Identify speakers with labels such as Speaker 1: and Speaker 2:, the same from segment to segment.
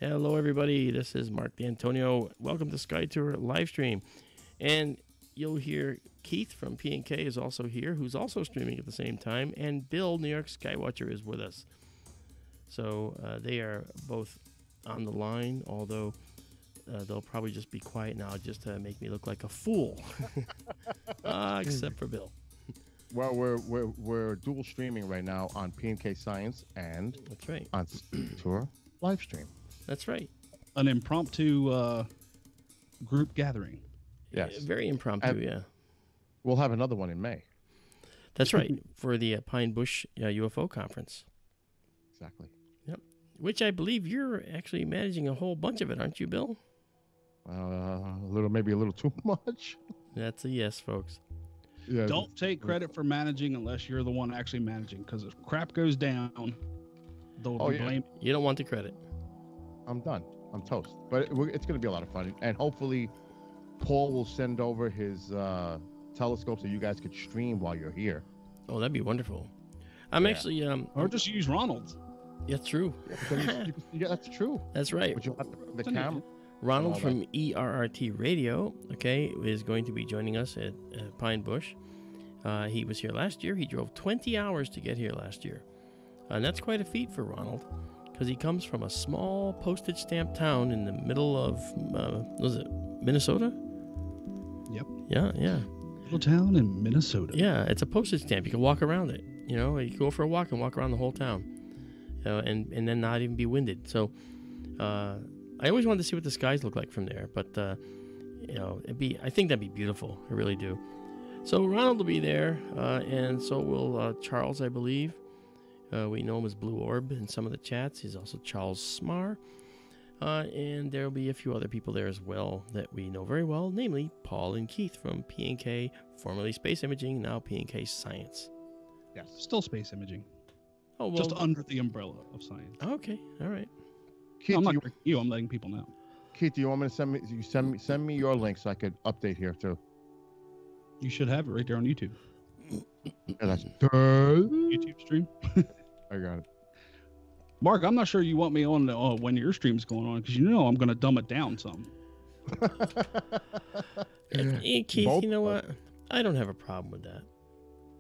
Speaker 1: Hello, everybody. This is Mark D'Antonio. Welcome to SkyTour LiveStream. And you'll hear Keith from P&K is also here, who's also streaming at the same time. And Bill, New York Skywatcher, is with us. So they are both on the line, although they'll probably just be quiet now just to make me look like a fool. Except for Bill.
Speaker 2: Well, we're dual streaming right now on P&K Science and
Speaker 1: That's right.
Speaker 2: on SkyTour LiveStream.
Speaker 1: That's right.
Speaker 3: An impromptu group gathering.
Speaker 2: Yes.
Speaker 1: Very impromptu, yeah.
Speaker 2: We'll have another one in May.
Speaker 1: That's right, for the Pine Bush UFO conference.
Speaker 2: Exactly.
Speaker 1: Yep. Which I believe you're actually managing a whole bunch of it, aren't you, Bill?
Speaker 2: Maybe a little too much.
Speaker 1: That's a yes, folks.
Speaker 2: Yeah.
Speaker 3: Don't take credit for managing unless you're the one actually managing, because if crap goes down, they'll be blamed.
Speaker 1: You don't want the credit.
Speaker 2: I'm done. I'm toast. But it's going to be a lot of fun. And hopefully Paul will send over his telescope so you guys could stream while you're here.
Speaker 1: Oh, that'd be wonderful. I'm actually...
Speaker 3: or just use Ronald's.
Speaker 1: Yeah, true.
Speaker 2: Yeah, that's true.
Speaker 1: That's right.
Speaker 2: But you'll have the camera.
Speaker 1: Ronald from ERRT Radio, is going to be joining us at Pine Bush. He was here last year. He drove 20 hours to get here last year. And that's quite a feat for Ronald, because he comes from a small postage stamp town in the middle of, was it Minnesota?
Speaker 3: Yep.
Speaker 1: Yeah.
Speaker 3: Little town in Minnesota.
Speaker 1: Yeah, it's a postage stamp. You can walk around it. You know, you can go for a walk and walk around the whole town, and then not even be winded. So, I always wanted to see what the skies look like from there, but I think that'd be beautiful. I really do. So Ronald will be there, and so will Charles, I believe. We know him as Blue Orb in some of the chats. He's also Charles Smar. And there'll be a few other people there as well that we know very well, namely Paul and Keith from P&K, formerly Space Imaging, now P&K Science.
Speaker 3: Yes. Still space imaging.
Speaker 1: Oh, well.
Speaker 3: Just under the umbrella of science.
Speaker 1: Okay, all right.
Speaker 2: Keith,
Speaker 3: I'm not I'm letting people know.
Speaker 2: Keith, do you want me to send me your link so I could update here too?
Speaker 3: You should have it right there on YouTube.
Speaker 2: Yeah, that's
Speaker 3: YouTube stream.
Speaker 2: I got it.
Speaker 3: Mark, I'm not sure you want me on when your stream's going on, because I'm going to dumb it down some.
Speaker 1: Hey, Keith, you know what? I don't have a problem with that.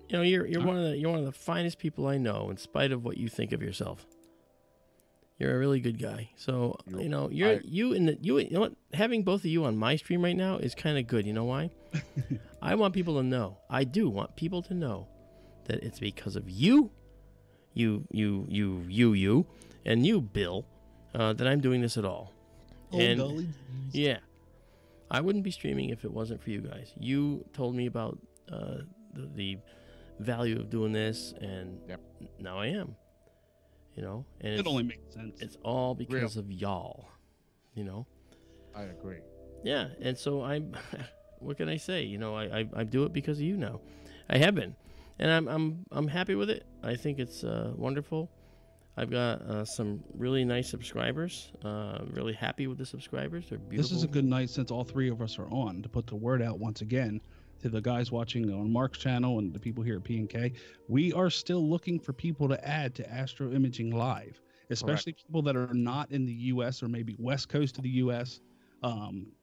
Speaker 1: You know, you're one of the finest people I know, in spite of what you think of yourself. You're a really good guy. So you know what? Having both of you on my stream right now is kind of good. You know why? I want people to know. I do want people to know that it's because of you, and you, Bill, that I'm doing this at all. And yeah, I wouldn't be streaming if it wasn't for you guys. You told me about the value of doing this, and now I am. You know, and
Speaker 3: it only makes sense.
Speaker 1: It's all because of y'all. You know,
Speaker 2: I agree.
Speaker 1: Yeah, and so I'm. What can I say? You know, I do it because of you now. I have been, and I'm happy with it. I think it's wonderful. I've got some really nice subscribers. Really happy with the subscribers. They're beautiful.
Speaker 3: This is a good night, since all three of us are on, to put the word out once again to the guys watching on Mark's channel and the people here at P&K. We are still looking for people to add to Astro Imaging Live, especially people that are not in the U.S. or maybe west coast of the U.S.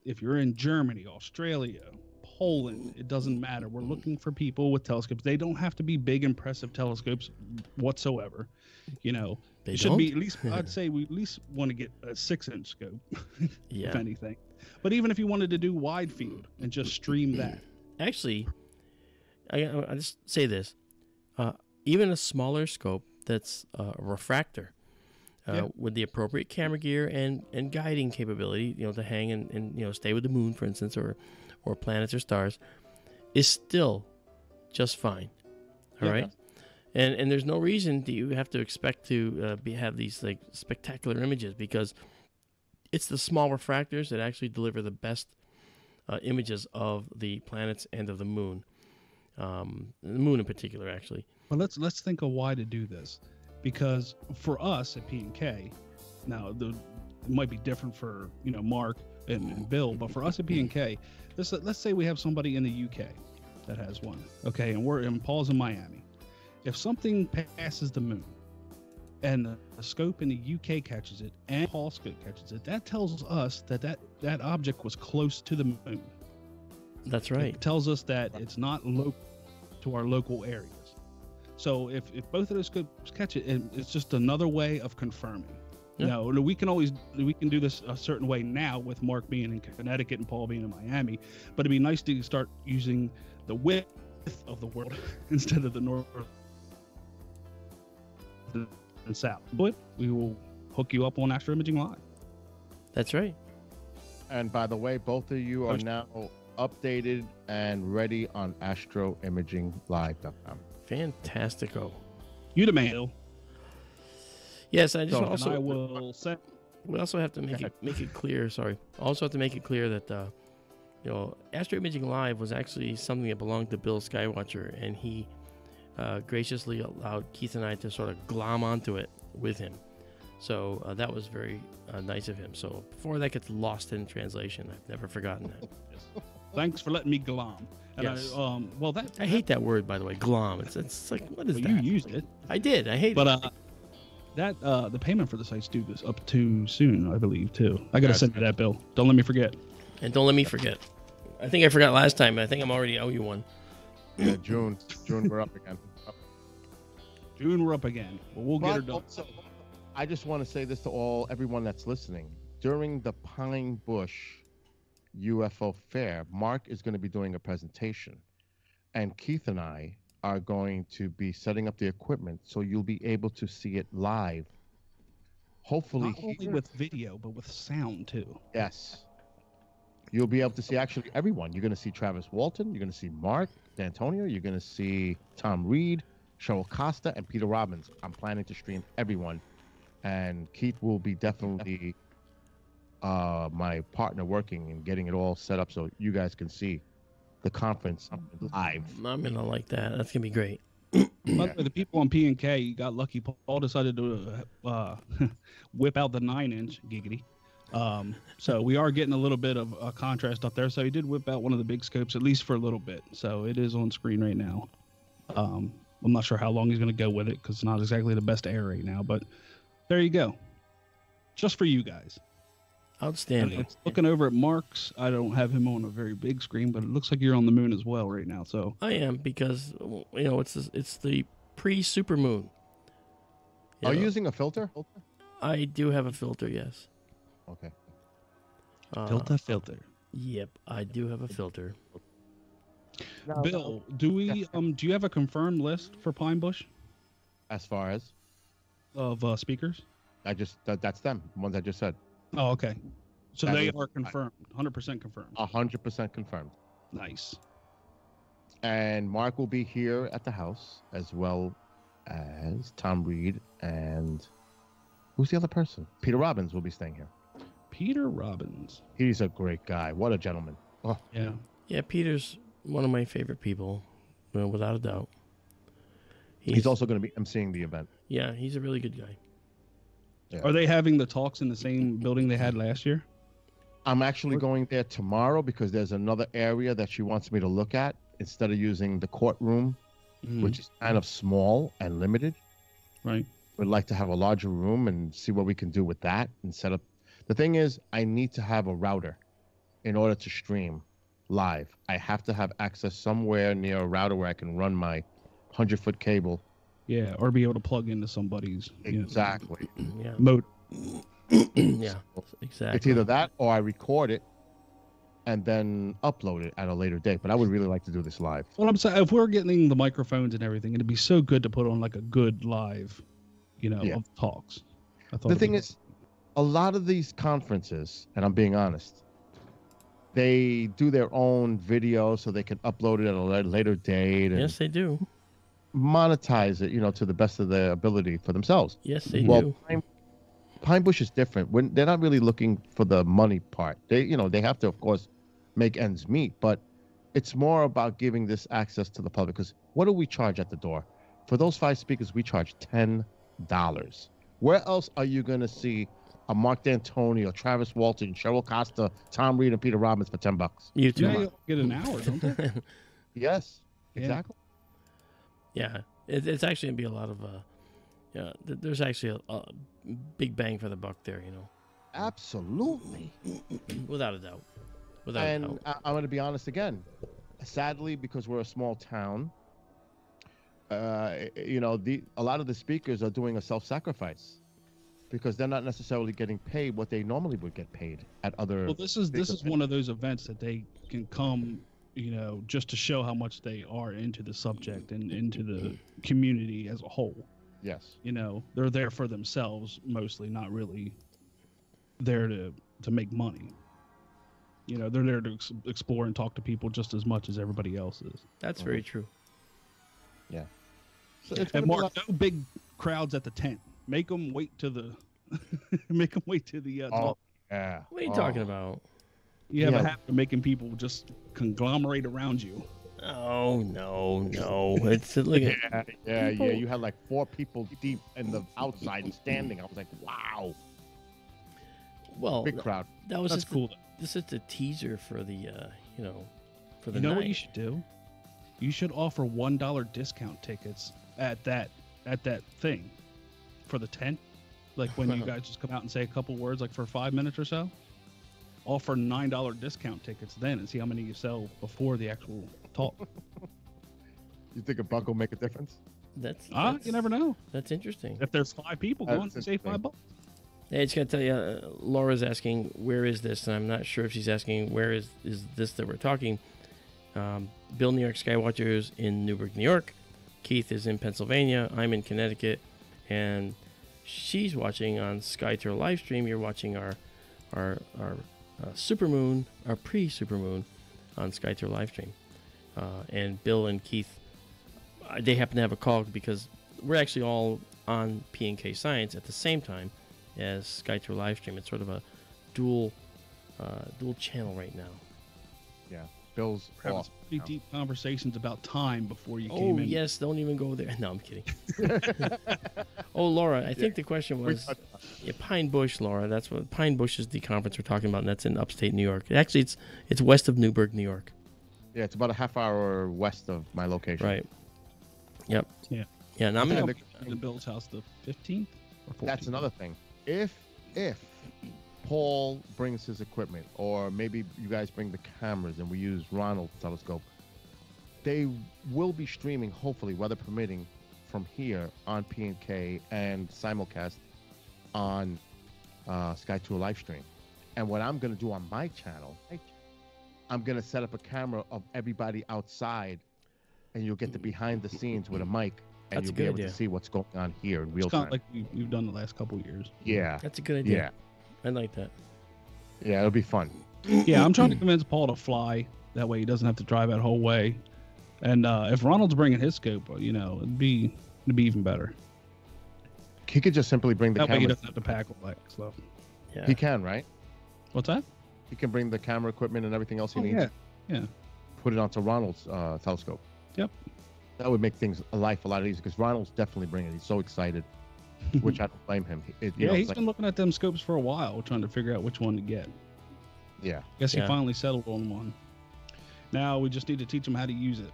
Speaker 3: If you're in Germany, Australia, Poland, it doesn't matter. We're looking for people with telescopes. They don't have to be big, impressive telescopes whatsoever. You know,
Speaker 1: they
Speaker 3: should be at least, I'd say we at least want to get a 6-inch scope, if anything. But even if you wanted to do wide field and just stream that.
Speaker 1: Actually, I just say this. Even a smaller scope that's a refractor with the appropriate camera gear and guiding capability, you know, to hang and you know, stay with the moon, for instance, or planets or stars, is still just fine. All right? And there's no reason that you have to expect to have these like spectacular images, because it's the small refractors that actually deliver the best images of the planets and of the moon. The moon in particular, actually.
Speaker 3: Well, let's think of why to do this, because for us at P&K, now it might be different for Mark and Bill, but for us at P&K, let's say we have somebody in the UK that has one, okay, and Paul's in Miami. If something passes the moon, and the scope in the UK catches it, and Paul scope catches it, that tells us that object was close to the moon.
Speaker 1: That's right.
Speaker 3: It tells us that it's not local to our local areas. So if both of those scopes catch it, it's just another way of confirming.
Speaker 1: Yeah.
Speaker 3: Now, we can do this a certain way now with Mark being in Connecticut and Paul being in Miami, but it'd be nice to start using the width of the world instead of the north and south. But we will hook you up on Astro Imaging Live.
Speaker 1: That's right.
Speaker 2: And by the way, both of you are now updated and ready on astroimaginglive.com.
Speaker 1: Fantastico.
Speaker 3: You the man.
Speaker 1: Yes, I just
Speaker 3: So,
Speaker 1: also
Speaker 3: and I will send.
Speaker 1: we also have to make it clear. Sorry, also have to make it clear that Astro Imaging Live was actually something that belonged to Bill Skywatcher, and he graciously allowed Keith and I to sort of glom onto it with him. So that was very nice of him. So before that gets lost in translation, I've never forgotten that.
Speaker 3: Thanks for letting me glom. And
Speaker 1: Yes.
Speaker 3: I
Speaker 1: hate that word, by the way, glom. It's like, what is
Speaker 3: well,
Speaker 1: that?
Speaker 3: you used it,
Speaker 1: I did. I hate it.
Speaker 3: but the payment for the site's due this up too soon, I believe, too. I gotta send you that bill. Don't let me forget.
Speaker 1: And don't let me forget. I think I forgot last time. I think I'm already owe you one.
Speaker 2: Yeah, June, we're up again.
Speaker 3: June, we're up again. But we'll get her done.
Speaker 2: Also, I just want to say this to everyone that's listening. During the Pine Bush UFO Fair, Mark is going to be doing a presentation, and Keith and I are going to be setting up the equipment so you'll be able to see it live. Hopefully,
Speaker 3: Not only with video, but with sound too.
Speaker 2: Yes. You'll be able to see actually everyone. You're going to see Travis Walton. You're going to see Mark D'Antonio. You're going to see Tom Reed, Cheryl Costa, and Peter Robbins. I'm planning to stream everyone. And Keith will be definitely my partner working and getting it all set up so you guys can see the conference live.
Speaker 1: I'm going to like that. That's going to be great.
Speaker 3: By the way, the people on P&K got lucky. Paul decided to whip out the 9-inch giggity. So we are getting a little bit of contrast up there. So he did whip out one of the big scopes, at least for a little bit. So it is on screen right now. I'm not sure how long he's going to go with it because it's not exactly the best air right now. But there you go. Just for you guys.
Speaker 1: Outstanding.
Speaker 3: It's looking over at Mark's. I don't have him on a very big screen, but it looks like you're on the moon as well right now. So
Speaker 1: I am, because it's the pre-supermoon.
Speaker 2: Are you using a filter?
Speaker 1: I do have a filter, yes.
Speaker 2: Okay.
Speaker 3: filter.
Speaker 1: Yep, I do have a filter.
Speaker 3: Bill, do you have a confirmed list for Pine Bush
Speaker 2: As far as
Speaker 3: of speakers?
Speaker 2: that's them, the ones I just said.
Speaker 3: Oh, okay. So
Speaker 2: That
Speaker 3: they
Speaker 2: is-
Speaker 3: are confirmed, 100% confirmed.
Speaker 2: 100% confirmed.
Speaker 3: Nice.
Speaker 2: And Mark will be here at the house, as well as Tom Reed and who's the other person? Peter Robbins will be staying here.
Speaker 3: Peter Robbins.
Speaker 2: He's a great guy. What a gentleman. Oh,
Speaker 3: Yeah.
Speaker 1: Yeah, Peter's one of my favorite people, without a doubt.
Speaker 2: he's also going to be emceeing the event.
Speaker 1: Yeah, he's a really good guy.
Speaker 2: Yeah.
Speaker 3: Are they having the talks in the same building they had last year?
Speaker 2: I'm actually going there tomorrow because there's another area that she wants me to look at instead of using the courtroom, which is kind of small and limited.
Speaker 3: Right.
Speaker 2: Would like to have a larger room and see what we can do with that and set up. The thing is, I need to have a router in order to stream live. I have to have access somewhere near a router where I can run my 100-foot cable.
Speaker 3: Yeah, or be able to plug into somebody's
Speaker 2: Exactly.
Speaker 1: Yeah.
Speaker 3: mode.
Speaker 1: Yeah,
Speaker 2: It's
Speaker 1: exactly.
Speaker 2: either that or I record it and then upload it at a later date. But I would really like to do this live.
Speaker 3: Well, I'm saying, if we're getting the microphones and everything, it'd be so good to put on like a good live, of talks. I thought
Speaker 2: The thing is, a lot of these conferences, and I'm being honest, they do their own video so they can upload it at a later date and
Speaker 1: Yes, they do.
Speaker 2: monetize it, to the best of their ability for themselves.
Speaker 1: Yes, they
Speaker 2: Well,
Speaker 1: do.
Speaker 2: Pine Bush is different. When they're not really looking for the money part. They have to, of course, make ends meet, but it's more about giving this access to the public. Because what do we charge at the door? For those 5 speakers, we charge $10. Where else are you going to see a Mark D'Antonio, Travis Walton, Cheryl Costa, Tom Reed, and Peter Robbins for $10?
Speaker 1: You too.
Speaker 3: yeah, you'll get an hour, don't they?
Speaker 2: Yes,
Speaker 3: Yeah.
Speaker 2: exactly.
Speaker 1: Yeah, it's actually gonna be a lot of Yeah, there's actually a big bang for the buck there, you know.
Speaker 2: Absolutely.
Speaker 1: Without a doubt. Without a
Speaker 2: And
Speaker 1: doubt.
Speaker 2: I'm going to be honest again. Sadly, because we're a small town, you know, a lot of the speakers are doing a self-sacrifice because they're not necessarily getting paid what they normally would get paid at other.
Speaker 3: Well, this is one of those events that they can come, you know, just to show how much they are into the subject and into the community as a whole.
Speaker 2: Yes.
Speaker 3: You know, they're there for themselves mostly, not really there to make money. You know, they're there to explore and talk to people just as much as everybody else is.
Speaker 1: That's very true.
Speaker 2: Yeah. So
Speaker 3: And Mark, no big crowds at the tent. Make them wait to the make them wait to the
Speaker 2: Oh, yeah.
Speaker 1: What are you talking about?
Speaker 3: you have
Speaker 2: Yeah.
Speaker 3: a habit of making people just conglomerate around you.
Speaker 1: Oh, no. It's look at
Speaker 2: Yeah. You had like 4 people deep in the outside standing. I was like, wow.
Speaker 1: well,
Speaker 2: Big crowd.
Speaker 1: that was
Speaker 3: That's
Speaker 1: just
Speaker 3: cool.
Speaker 1: this is the teaser for the you know, for the
Speaker 3: You know
Speaker 1: night.
Speaker 3: what you should do? You should offer $1 discount tickets at that thing for the tent. Like when you guys just come out and say a couple words, like for 5 minutes or so. Offer $9 discount tickets then and see how many you sell before the actual talk.
Speaker 2: You think a buck will make a difference?
Speaker 1: That's
Speaker 3: You never know.
Speaker 1: That's interesting.
Speaker 3: If there's 5 people going,
Speaker 2: That's
Speaker 3: say
Speaker 2: interesting.
Speaker 3: $5.
Speaker 1: Hey, I just gotta tell you, Laura's asking where is this, and I'm not sure if she's asking where is this that we're talking. Bill, New York Skywatchers in Newburgh, New York. Keith is in Pennsylvania. I'm in Connecticut, and she's watching on SkyTour LiveStream. You're watching our supermoon, our pre-supermoon, on SkyTour LiveStream. And Bill and Keith, they happen to have a call because we're actually all on P&K Science at the same time as SkyTour LiveStream. It's sort of a dual channel right now.
Speaker 2: Yeah. Bill's
Speaker 3: We're having
Speaker 2: off.
Speaker 3: some pretty deep conversations about time before you
Speaker 1: Oh,
Speaker 3: came in.
Speaker 1: yes, don't even go there. No, I'm kidding. Oh, Laura, I think the question was Pine Bush, Laura. That's what Pine Bush is, the conference we're talking about, and that's in upstate New York. Actually, it's west of Newburgh, New York.
Speaker 2: Yeah, it's about a half hour west of my location.
Speaker 1: Right. Yep.
Speaker 3: Yeah.
Speaker 1: Yeah, and I'm
Speaker 2: And
Speaker 1: gonna.
Speaker 3: The Bill's house the 15th or 14th?
Speaker 2: That's another thing. If Paul brings his equipment, or maybe you guys bring the cameras and we use Ronald's telescope, they will be streaming, hopefully, weather permitting, from here on P&K and simulcast on SkyTour LiveStream. And what I'm going to do on my channel, I'm going to set up a camera of everybody outside, and you'll get the behind the scenes with a mic, and
Speaker 1: That's a
Speaker 2: you'll be
Speaker 1: good
Speaker 2: able
Speaker 1: idea.
Speaker 2: to see what's going on here in real
Speaker 3: It's kind
Speaker 2: time.
Speaker 3: of like you've done the last couple of years.
Speaker 2: Yeah.
Speaker 1: That's a good idea.
Speaker 2: Yeah.
Speaker 1: I like that.
Speaker 2: Yeah, it'll be fun.
Speaker 3: Yeah, I'm trying to convince Paul to fly. That way he doesn't have to drive that whole way. And if Ronald's bringing his scope, you know, it'd be even better.
Speaker 2: He could just simply bring the
Speaker 3: That way he
Speaker 2: camera.
Speaker 3: doesn't have to pack all that stuff.
Speaker 1: Yeah.
Speaker 2: He can, right?
Speaker 3: What's that?
Speaker 2: He can bring the camera equipment and everything else he
Speaker 3: Oh,
Speaker 2: needs.
Speaker 3: yeah.
Speaker 2: Put it onto Ronald's telescope.
Speaker 3: Yep.
Speaker 2: That would make things a lot easier because Ronald's definitely bringing it. He's so excited, which I don't blame him. You
Speaker 3: Yeah,
Speaker 2: know,
Speaker 3: he's
Speaker 2: it's like-
Speaker 3: been looking at them scopes for a while, trying to figure out which one to get.
Speaker 2: yeah.
Speaker 3: Guess he
Speaker 1: Yeah.
Speaker 3: finally settled on one. Now we just need to teach him how to use it.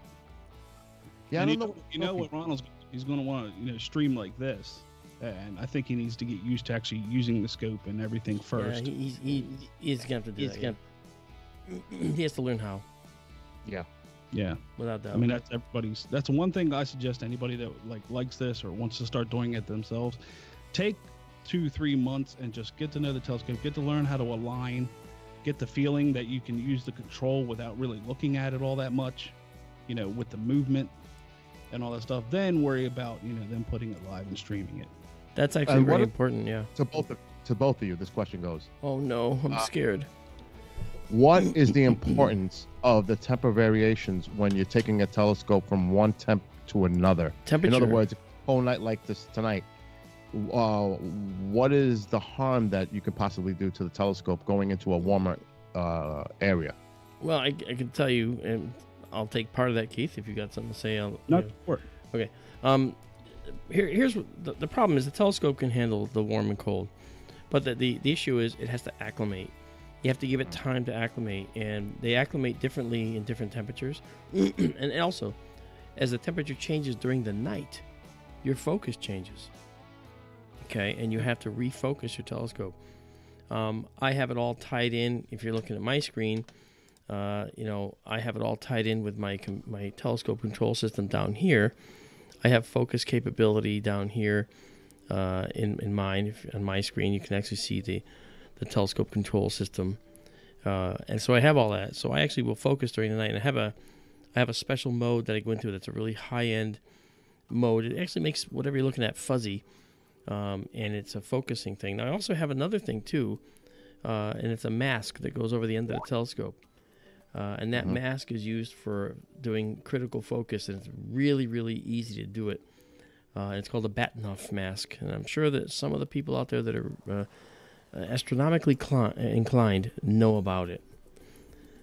Speaker 2: Yeah,
Speaker 3: And
Speaker 2: I don't know.
Speaker 3: You know what Ronald's he's going to want to stream like this, and I think he needs to get used to actually using the scope and everything first.
Speaker 1: Yeah, he's gonna have to do that. He has to learn how,
Speaker 2: Yeah.
Speaker 3: Yeah,
Speaker 1: without doubt.
Speaker 3: I mean that's one thing I suggest anybody that likes this or wants to start doing it themselves. Take 2-3 months and just get to know the telescope, get to learn how to align, get the feeling that you can use the control without really looking at it all that much, you know, with the movement and all that stuff. Then worry about, you know, them putting it live and streaming it.
Speaker 1: That's actually
Speaker 2: And what
Speaker 1: very
Speaker 2: if-
Speaker 1: important. Yeah.
Speaker 2: To both of you, this question goes:
Speaker 1: Oh no, I'm scared.
Speaker 2: what is the importance of the temper variations when you're taking a telescope from one temp to another?
Speaker 1: Temperature.
Speaker 2: In other words, whole night like this tonight, what is the harm that you could possibly do to the telescope going into a warmer area?
Speaker 1: Well, I can tell you, and I'll take part of that, Keith. If you got something to say,
Speaker 3: Not
Speaker 1: yeah.
Speaker 3: work.
Speaker 1: Okay. Here's what the problem is: the telescope can handle the warm and cold, but the issue is it has to acclimate. You have to give it time to acclimate, and they acclimate differently in different temperatures. And also, as the temperature changes during the night, your focus changes. Okay, and you have to refocus your telescope. I have it all tied in. If you're looking at my screen, I have it all tied in with my telescope control system down here. I have focus capability down here in mine. On my screen, you can actually see the telescope control system, and so I have all that. So I actually will focus during the night, and I have a special mode that I go into that's a really high-end mode. It actually makes whatever you're looking at fuzzy, and it's a focusing thing. Now I also have another thing too, and it's a mask that goes over the end of the telescope. And that mask is used for doing critical focus, and it's really, really easy to do it. It's called a Batnoff mask, and I'm sure that some of the people out there that are astronomically inclined know about it.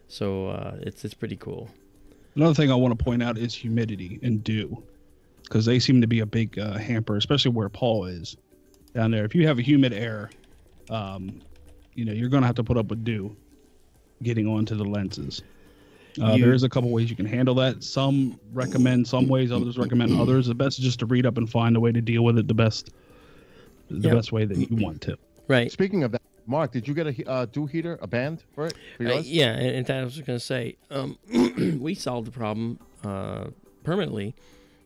Speaker 1: So it's pretty cool.
Speaker 3: Another thing I want to point out is humidity and dew, because they seem to be a big hamper, especially where Paul is down there. If you have a humid air, you're going to have to put up with dew getting onto the lenses. There's a couple ways you can handle that. Some recommend some ways, others recommend others. The best is just to read up and find a way to deal with it the best way that you want to.
Speaker 1: Right.
Speaker 2: Speaking of that, Mark, did you get a dew heater, a band for it? For yours?
Speaker 1: Yeah, and that I was going to say, we solved the problem permanently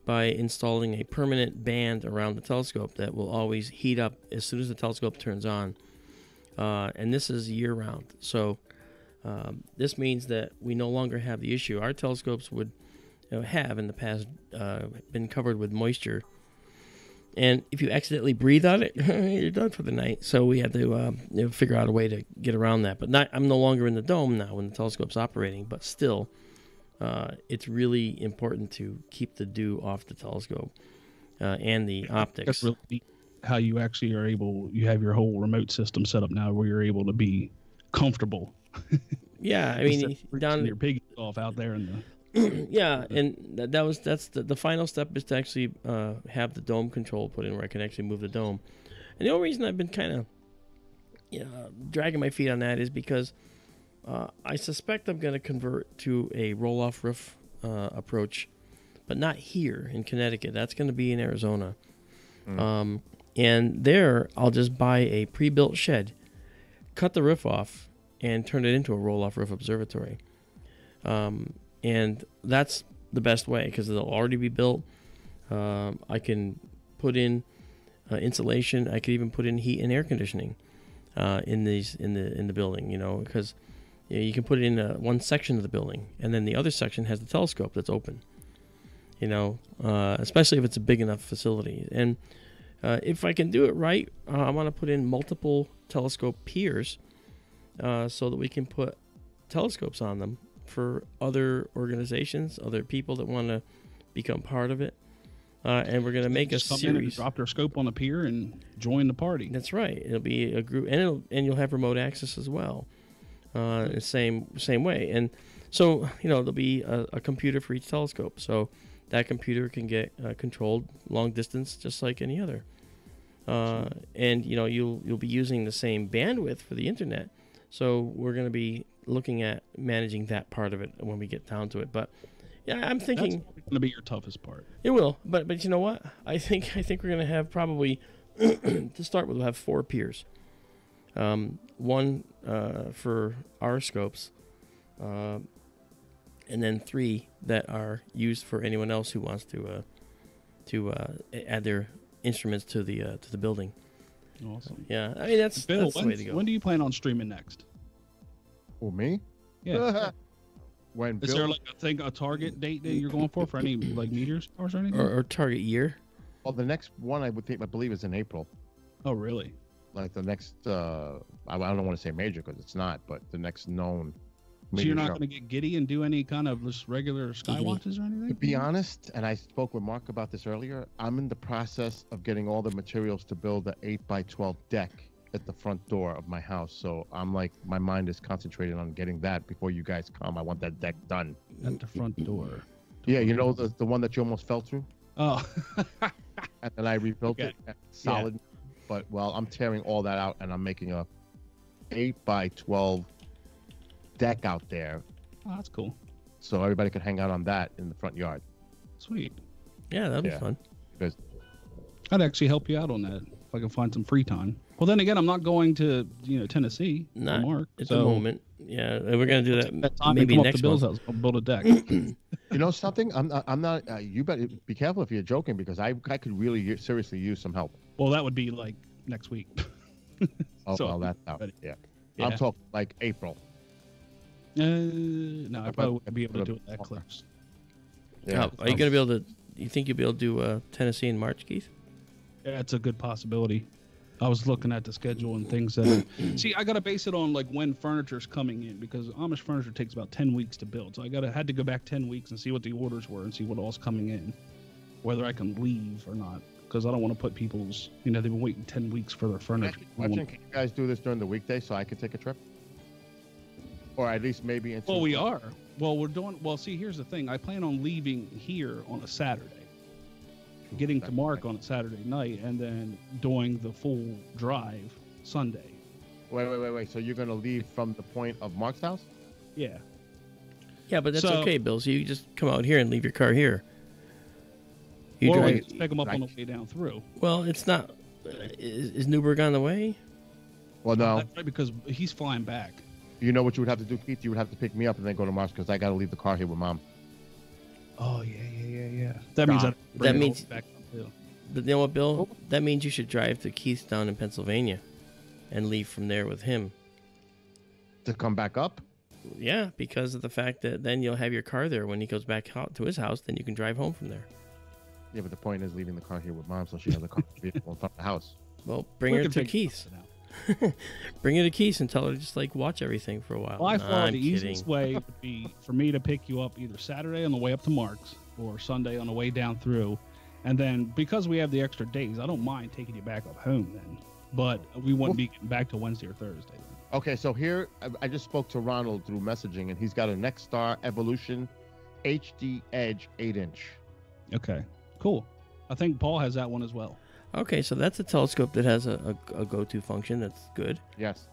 Speaker 1: by installing a permanent band around the telescope that will always heat up as soon as the telescope turns on. And this is year-round. So this means that we no longer have the issue. Our telescopes would have in the past been covered with moisture, and if you accidentally breathe on it, you're done for the night. So we had to figure out a way to get around that. But I'm no longer in the dome now when the telescope's operating, but still it's really important to keep the dew off the telescope and the optics.
Speaker 3: That's really how you actually are able, you have your whole remote system set up now where you're able to be comfortable.
Speaker 1: Yeah, I mean, down
Speaker 3: your piggy off out there in the
Speaker 1: yeah, and that's the final step is to actually have the dome control put in where I can actually move the dome. And the only reason I've been kind of dragging my feet on that is because I suspect I'm going to convert to a roll-off roof approach, but not here in Connecticut. That's going to be in Arizona. And there, I'll just buy a pre-built shed, cut the roof off, and turn it into a roll-off roof observatory. And that's the best way because it'll already be built. I can put in insulation. I could even put in heat and air conditioning in the building. Because you can put it in one section of the building, and then the other section has the telescope that's open. Especially if it's a big enough facility. And if I can do it right, I want to put in multiple telescope piers so that we can put telescopes on them for other organizations, other people that want to become part of it. And we're going to make a series.
Speaker 3: Drop their scope on a pier and join the party.
Speaker 1: That's right. It'll be a group, and you'll have remote access as well. The same way. And so, there'll be a computer for each telescope. So that computer can get controlled long distance just like any other. And, you'll be using the same bandwidth for the internet. So we're going to be looking at managing that part of it when we get down to it. But yeah, I'm thinking
Speaker 3: that's going to be your toughest part.
Speaker 1: It will, but you know what? I think we're going to have probably to start with. We'll have 4 piers. One for our scopes, and then 3 that are used for anyone else who wants to add their instruments to the building.
Speaker 3: Awesome.
Speaker 1: Yeah, I mean that's the way to go.
Speaker 3: When do you plan on streaming next?
Speaker 2: Oh, me?
Speaker 3: Yeah.
Speaker 2: When
Speaker 3: is there a target date that you're going for any like meteor stars or anything?
Speaker 1: Or target year?
Speaker 2: Well, the next one I believe is in April.
Speaker 3: Oh, really?
Speaker 2: Like the next, I don't want to say major because it's not, but the next known.
Speaker 3: So you're not going to get giddy and do any kind of just regular sky watches or anything?
Speaker 2: To be honest, and I spoke with Mark about this earlier, I'm in the process of getting all the materials to build an 8x12 deck at the front door of my house. So I'm like, my mind is concentrated on getting that before you guys come. I want that deck done.
Speaker 3: At the front door?
Speaker 2: Yeah, the one that you almost fell through?
Speaker 3: Oh.
Speaker 2: And then I rebuilt it solid. Yeah. But, I'm tearing all that out and I'm making a 8x12 deck out there.
Speaker 3: Oh, that's cool.
Speaker 2: So everybody could hang out on that in the front yard.
Speaker 3: Sweet.
Speaker 1: Yeah, that'd be fun.
Speaker 2: Because
Speaker 3: I'd actually help you out on that. if I can find some free time. Well, then again, I'm not going to Tennessee.
Speaker 1: Not
Speaker 3: Mark,
Speaker 1: at the moment. Yeah, and we're gonna do that
Speaker 3: time
Speaker 1: maybe
Speaker 3: come up
Speaker 1: next
Speaker 3: to Bill's
Speaker 1: month.
Speaker 3: house. I'll build a deck.
Speaker 2: You know something? I'm not. You better be careful if you're joking, because I could really seriously use some help.
Speaker 3: Well, that would be like next week.
Speaker 2: Oh,
Speaker 3: So,
Speaker 2: well, that's out.
Speaker 3: ready.
Speaker 2: Yeah.
Speaker 3: Yeah.
Speaker 2: I'm talking like April.
Speaker 3: No, I probably wouldn't be able to do it that close.
Speaker 2: Yeah.
Speaker 1: Are you gonna be able to? You think you'll be able to do Tennessee in March, Keith?
Speaker 3: Yeah, it's a good possibility. I was looking at the schedule and things that. See, I gotta base it on like when furniture's coming in, because Amish furniture takes about 10 weeks to build. So I had to go back 10 weeks and see what the orders were and see what all's coming in, whether I can leave or not. Because I don't want to put people's. They've been waiting 10 weeks for their furniture.
Speaker 2: Can you guys do this during the weekday so I could take a trip? Or at least maybe into.
Speaker 3: Well, we are. Well, we're doing. Well, see, here's the thing. I plan on leaving here on a Saturday, getting to Mark on a Saturday night, and then doing the full drive Sunday.
Speaker 2: Wait. So you're gonna leave from the point of Mark's house?
Speaker 3: Yeah.
Speaker 1: Yeah, but that's
Speaker 3: So-
Speaker 1: okay, Bill. So you just come out here and leave your car here. You
Speaker 3: Or we
Speaker 1: drive.
Speaker 3: can pick them up on the way down through.
Speaker 1: Well, it's not. Is Newburgh on the way?
Speaker 2: Well, no.
Speaker 3: That's right, because he's flying back.
Speaker 2: You know what you would have to do, Keith? You would have to pick me up and then go to Mark's, because I got to leave the car here with Mom.
Speaker 3: Oh yeah. That means
Speaker 2: God.
Speaker 3: I
Speaker 1: That means-
Speaker 3: back up too.
Speaker 1: But you know what, Bill? That means you should drive to Keith's down in Pennsylvania, and leave from there with him.
Speaker 2: To come back up?
Speaker 1: Yeah, because of the fact that then you'll have your car there when he goes back out to his house. Then you can drive home from there.
Speaker 2: Yeah, but the point is leaving the car here with Mom, so she has a car vehicle in front of the house.
Speaker 1: Well, bring
Speaker 3: We
Speaker 1: her
Speaker 3: can
Speaker 1: to
Speaker 3: figure
Speaker 1: Keith's.
Speaker 3: it out.
Speaker 1: Bring her to Keith's and tell her to just like watch everything for a while.
Speaker 3: By
Speaker 1: Nah,
Speaker 3: far,
Speaker 1: I'm
Speaker 3: the
Speaker 1: kidding.
Speaker 3: easiest way would be for me to pick you up either Saturday on the way up to Mark's or Sunday on the way down through. And then because we have the extra days, I don't mind taking you back up home then. But we wouldn't be getting back to Wednesday or Thursday. Then.
Speaker 2: Okay, so here, I just spoke to Ronald through messaging, and he's got a Nexstar Evolution HD Edge 8-inch.
Speaker 3: Okay, cool. I think Paul has that one as well.
Speaker 1: Okay, so that's a telescope that has a go-to function. That's good.
Speaker 2: Yes.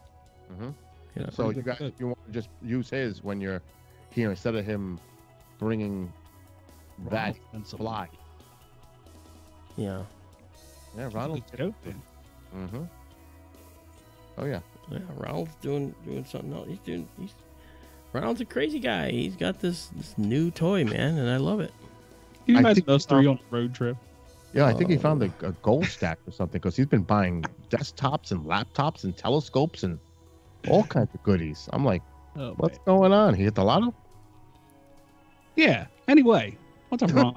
Speaker 2: Mm-hmm.
Speaker 1: You know,
Speaker 2: So
Speaker 3: Pretty
Speaker 2: you
Speaker 3: good,
Speaker 2: guys,
Speaker 3: good.
Speaker 2: you want to just use his when you're here instead of him bringing that
Speaker 3: and so
Speaker 2: fly.
Speaker 1: yeah.
Speaker 2: Yeah, Ronald.
Speaker 3: Go, man.
Speaker 2: Mm-hmm. Oh yeah.
Speaker 1: Yeah, Ronald's doing something else. Ronald's a crazy guy. He's got this new toy, man, and I love it.
Speaker 3: Can you
Speaker 2: I
Speaker 3: imagine
Speaker 2: think
Speaker 3: those three on a road trip?
Speaker 2: Yeah, I think he found a gold stack or something, because he's been buying desktops and laptops and telescopes and all kinds of goodies. I'm like,
Speaker 3: Oh,
Speaker 2: what's
Speaker 3: man.
Speaker 2: going on? He hit the lotto?
Speaker 3: Yeah. Anyway, what's up, Ron?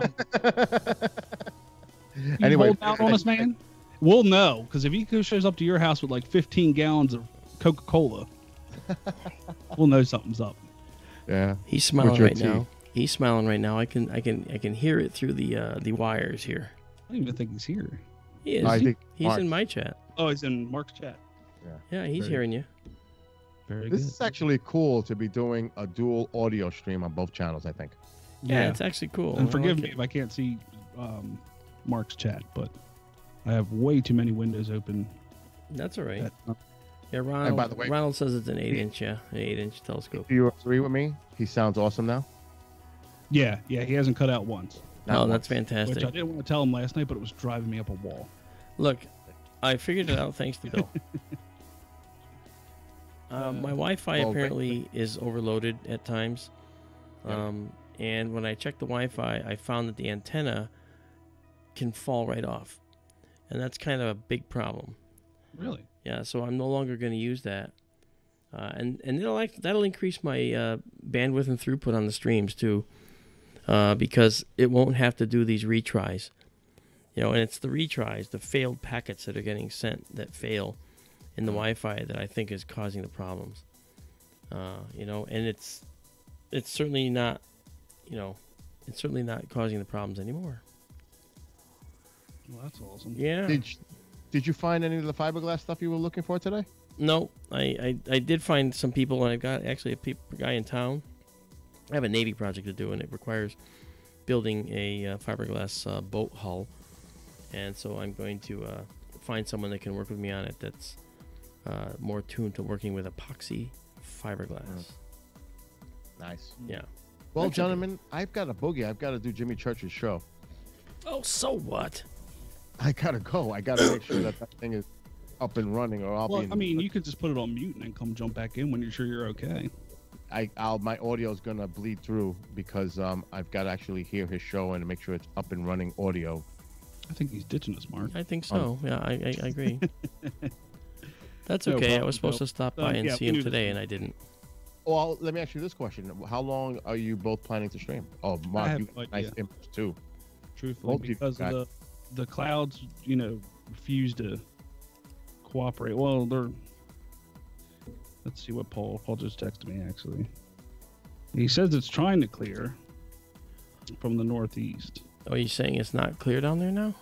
Speaker 3: You
Speaker 2: Anyway,
Speaker 3: hold out on us, man? We'll know, because if he shows up to your house with like 15 gallons of Coca-Cola, we'll know something's up.
Speaker 2: Yeah.
Speaker 1: He's smiling
Speaker 2: your
Speaker 1: right now. He's smiling right now. I can hear it through the wires here.
Speaker 3: I don't even think he's here.
Speaker 1: He is.
Speaker 2: I think
Speaker 1: He's
Speaker 2: Mark.
Speaker 1: in my chat.
Speaker 3: Oh, he's in Mark's chat.
Speaker 1: Yeah, he's
Speaker 3: Very-
Speaker 1: hearing you.
Speaker 3: Very
Speaker 2: This
Speaker 3: good.
Speaker 2: is actually cool to be doing a dual audio stream on both channels, I think.
Speaker 1: Yeah, it's actually cool.
Speaker 3: And
Speaker 1: I
Speaker 3: forgive
Speaker 1: like
Speaker 3: me
Speaker 1: it.
Speaker 3: if I can't see Mark's chat, but I have way too many windows open.
Speaker 1: That's all right.
Speaker 3: That-
Speaker 1: Yeah, Ronald.
Speaker 2: by the way-
Speaker 1: Ronald says it's an 8-inch. Yeah, an 8-inch telescope.
Speaker 2: Do you agree with me? He sounds awesome now.
Speaker 3: yeah, he hasn't cut out once,
Speaker 1: Oh,
Speaker 2: Not
Speaker 1: that's
Speaker 2: once.
Speaker 3: which
Speaker 1: fantastic.
Speaker 3: I didn't want to tell him last night, but it was driving me up a wall.
Speaker 1: Look, I figured it out thanks to Bill. My Wi-Fi
Speaker 2: well,
Speaker 1: apparently is overloaded at times.
Speaker 2: Yeah.
Speaker 1: And when I checked the Wi-Fi, I found that the antenna can fall right off. And that's kind of a big problem.
Speaker 3: Really?
Speaker 1: Yeah, so I'm no longer going to use that. And that'll increase my bandwidth and throughput on the streams too, because it won't have to do these retries. And it's the retries, the failed packets that are getting sent that fail in the Wi-Fi that I think is causing the problems. And it's certainly not, it's certainly not causing the problems anymore.
Speaker 3: Well, that's awesome.
Speaker 1: Yeah.
Speaker 2: Did you find any of the fiberglass stuff you were looking for today?
Speaker 1: No, I did find some people, and I've got actually a guy in town. I have a Navy project to do, and it requires building a fiberglass boat hull. And so I'm going to find someone that can work with me on it that's more tuned to working with epoxy fiberglass.
Speaker 2: Nice.
Speaker 1: Yeah.
Speaker 2: Well,
Speaker 1: That's
Speaker 2: gentlemen, I've got a boogie. I've got to do Jimmy Church's show.
Speaker 1: Oh, so what?
Speaker 2: I gotta go. I gotta make sure that thing is up and running, or I'll
Speaker 3: Well,
Speaker 2: be.
Speaker 3: I mean, you could just put it on mute and then come jump back in when you're sure you're okay.
Speaker 2: My audio is gonna bleed through because I've got to actually hear his show and make sure it's up and running audio.
Speaker 3: I think he's ditching us, Mark.
Speaker 1: I think so. Yeah, I agree. That's
Speaker 3: No
Speaker 1: okay. I
Speaker 3: problem,
Speaker 1: was supposed
Speaker 3: no.
Speaker 1: to stop by and
Speaker 3: Yeah,
Speaker 1: see
Speaker 3: we
Speaker 1: him
Speaker 3: knew
Speaker 1: today,
Speaker 3: this.
Speaker 1: and I didn't.
Speaker 2: Well, let me ask you this question: how long are you both planning to stream? Oh, Mark,
Speaker 3: have
Speaker 2: you
Speaker 3: no
Speaker 2: got nice
Speaker 3: idea.
Speaker 2: image too.
Speaker 3: Truthfully,
Speaker 2: Both of you
Speaker 3: because
Speaker 2: got-
Speaker 3: of the clouds, refuse to cooperate. Well, they're. Let's see what Paul just texted me actually. He says it's trying to clear from the northeast.
Speaker 1: Oh, you saying it's not clear down there now?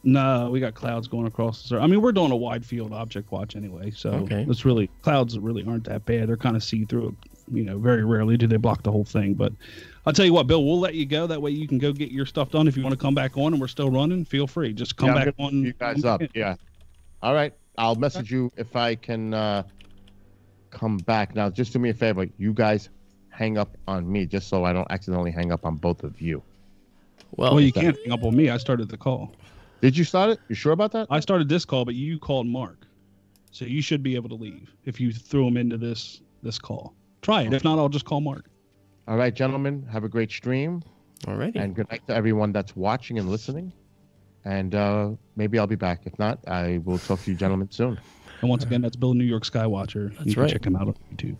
Speaker 3: No, we got clouds going across the surface. I mean, we're doing a wide field object watch anyway, so
Speaker 1: Okay.
Speaker 3: it's really clouds that really aren't that bad. They're kind of see through. Very rarely do they block the whole thing. But I'll tell you what, Bill, we'll let you go. That way you can go get your stuff done. If you want to come back on and we're still running, feel free. Just come
Speaker 2: Yeah, I'm
Speaker 3: back
Speaker 2: gonna
Speaker 3: on.
Speaker 2: You guys
Speaker 3: come
Speaker 2: up?
Speaker 3: back in.
Speaker 2: Yeah. All right. I'll message you if I can come back. Now, just do me a favor. You guys hang up on me, just so I don't accidentally hang up on both of you.
Speaker 3: Well, you can't hang up on me. I started the call.
Speaker 2: Did you start it? You sure about that?
Speaker 3: I started this call, but you called Mark, so you should be able to leave if you threw him into this call. Try it. If not, I'll just call Mark.
Speaker 2: All right, gentlemen. Have a great stream.
Speaker 1: Alrighty.
Speaker 2: And good night to everyone that's watching and listening. And maybe I'll be back. If not, I will talk to you gentlemen soon.
Speaker 3: And once again, that's Bill, New York Skywatcher.
Speaker 1: That's
Speaker 3: you can
Speaker 1: right.
Speaker 3: check him out on YouTube.